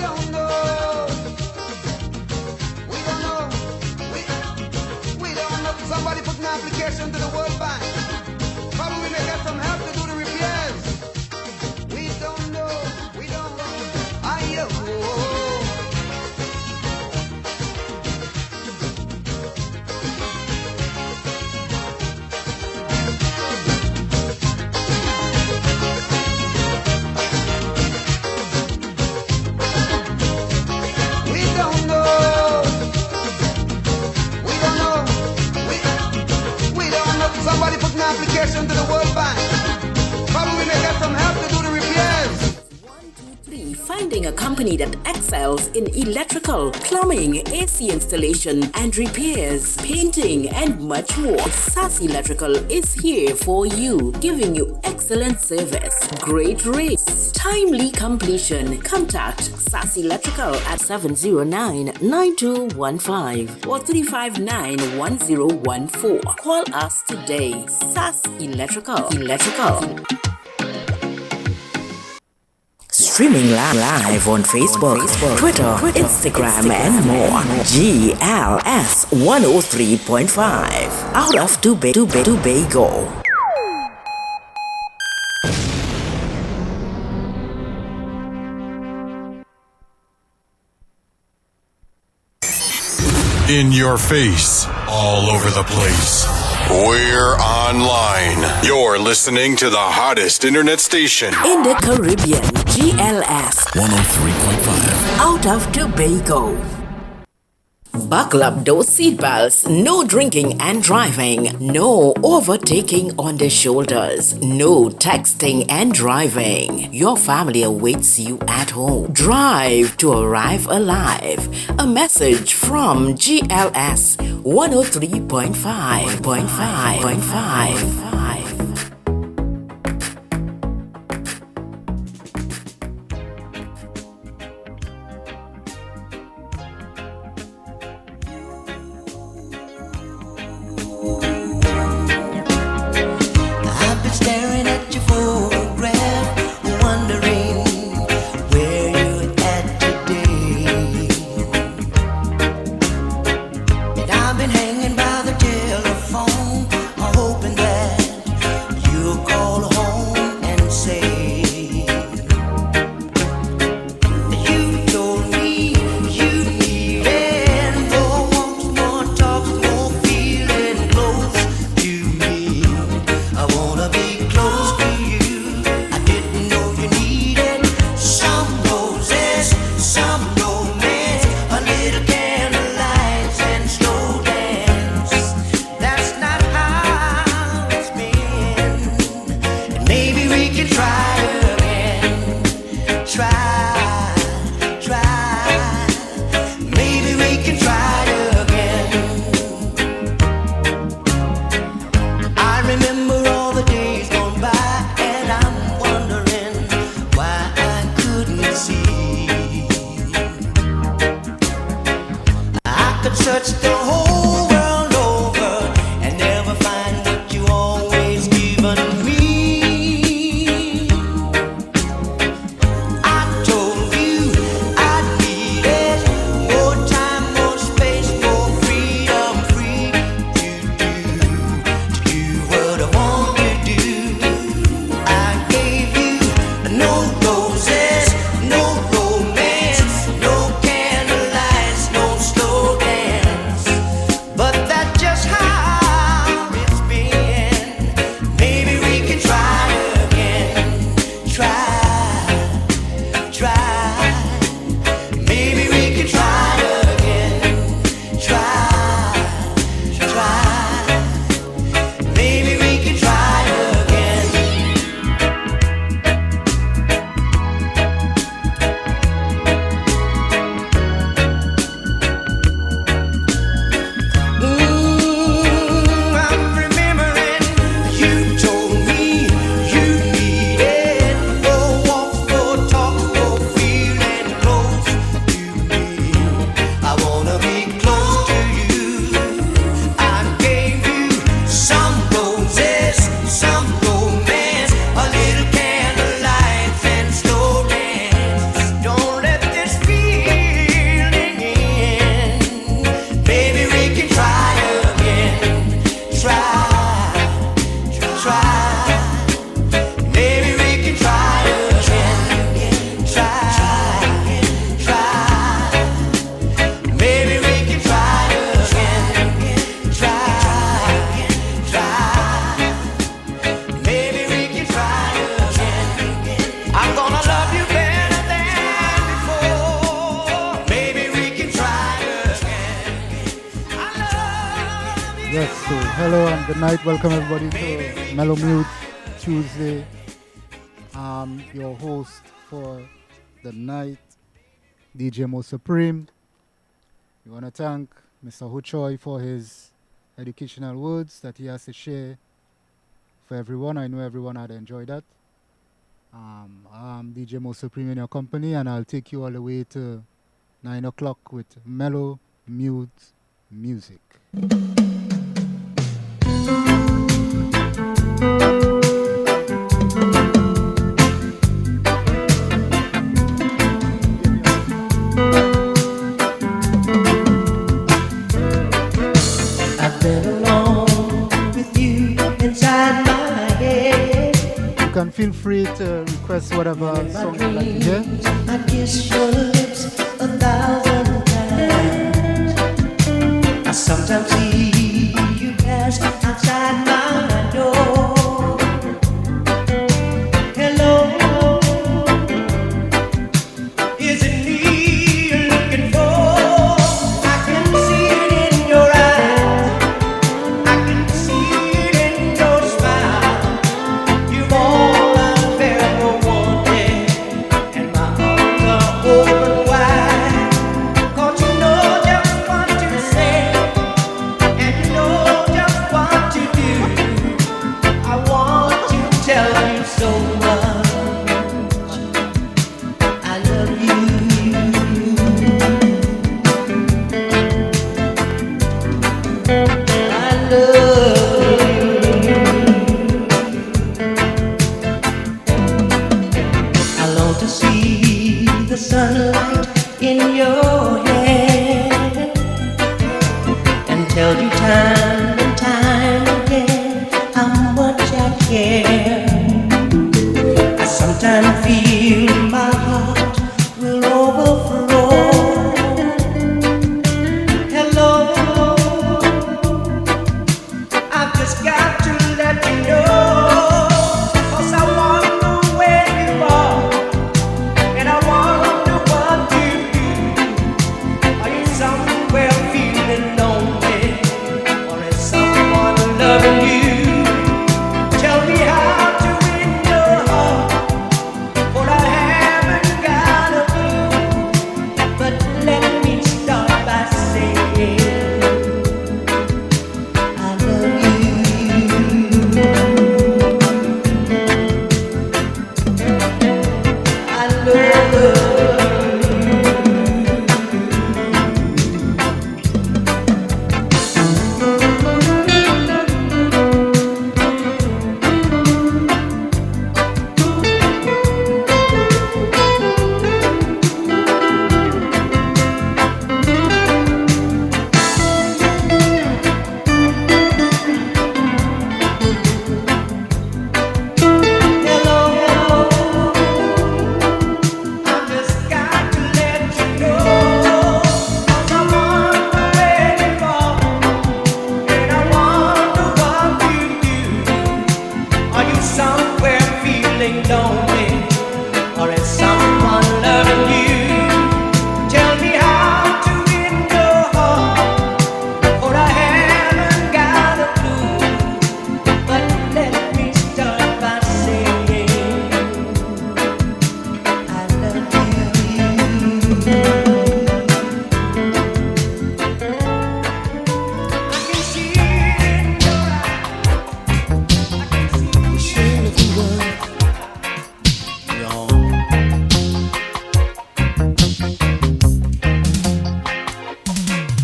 don't know. We don't know. Somebody put an application to the World Bank. Probably may get some help to do the repairs. We don't know. We don't know. We don't know. Somebody put an application to the World Bank. Probably may get some help to do the repairs. 3. Finding a company that excels in electrical, plumbing, AC installation and repairs, painting and much more. SAS Electrical is here for you, giving you excellent service, great rates, timely completion. Contact SAS Electrical at 709-9215 or 359-1014. Call us today. SAS Electrical. Streaming live on Facebook, Twitter, Instagram, and more. GLS 103.5 out of Tobago. In your face, all over the place. We're online. You're listening to the hottest internet station In the Caribbean, GLS 103.5 out of Tobago. Buckle up those seatbelts. No drinking and driving. No overtaking on the shoulders. No texting and driving. Your family awaits you at home. Drive to arrive alive. A message from GLS 103.5. I've been staring at your photograph, wondering where you're at today. And I've been hanging by the telephone, hoping that you'll call home and say you told me you needed more walks, more talks, more feeling close to me. I wanna be close to you. I didn't know you needed some roses, some romance, a little candlelight and slow dance. That's not how it's been. And maybe we can try again. Try. Maybe we can try again. I remember all the days gone by, and I'm wondering why I couldn't see. I could search the whole world over and never find what you always given me. I told you I needed more time, more space, more freedom, free to do what I want to do. I gave you no roses, no romance, no candlelights, no slow dance. Yes, so hello and good night. Welcome everybody to Mellow Mute Tuesday. I'm your host for the night, DJ Mo Supreme. We want to thank Mr. Huchoy for his educational words that he has to share for everyone. I know everyone had enjoyed that. I'm DJ Mo Supreme in your company, and I'll take you all the way to 9 o'clock with Mellow Mute Music. I've been alone with you inside my head. You can feel free to request whatever song you'd like to hear. I kiss your lips 1,000 times. I sometimes see you pass outside my door. Hello, is it me you're looking for? I can see it in your eyes. I can see it in your smile. You've all I've ever wanted, and my arms are open wide. 'Cause you know just what to say, and you know just what to do. I want to tell you so much. I love you. I love you. I long to see the sunlight in your hair and tell you time and time again how much I care. I sometimes feel my heart will overflow. Hello, I've just got to let you know, 'cause I wonder where you are, and I wonder what you do. Are you somewhere feeling lonely, or is someone loving you? Tell me how to win your heart, for I haven't got a clue. But let me start by saying I love you. I love you. Hello, I just got to let you know, 'cause I wonder where you are, and I wonder what you do. Are you somewhere feeling lonely, or is someone loving you? Tell me how to win your heart, for I haven't got a clue. But let me start by saying I love you. I can see it in your eyes. I can see it in your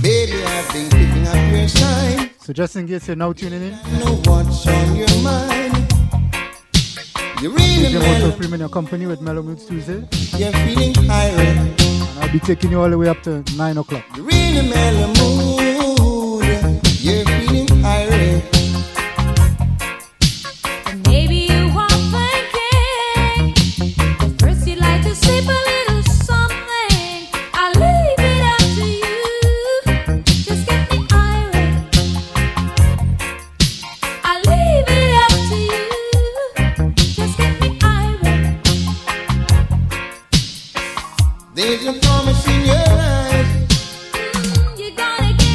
Baby, I've been picking up your sign. So just in case you're now tuning in, Know what's on your mind. You're in DJ a Mo mellow, Supreme in your company with Mellow Mute Tuesday. you're feeling irate. And I'll be taking you all the way up to 9 o'clock. You're in a mellow mood. You're feeling irate. Maybe you are thinking, first you'd like to sleep a little something. I'll leave it up to you. Just get me irate. I'll leave it up to you. Just get me irate. There's a promise in your eyes. You're gonna get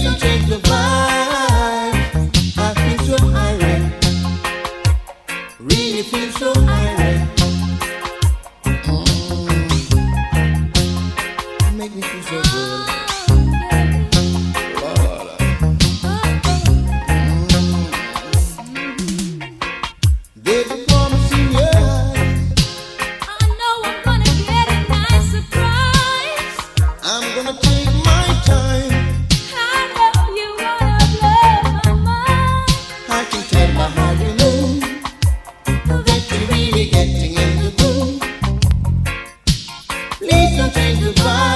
don't change the vibe. I feel so irate. Really feel so irate. Make me feel so good. There's a promise in your eyes. I know I'm gonna get a nice surprise. I'm gonna take my time. I know you wanna blow my mind. I can tell by how you move that you're really getting in the groove. Please don't change the vibe.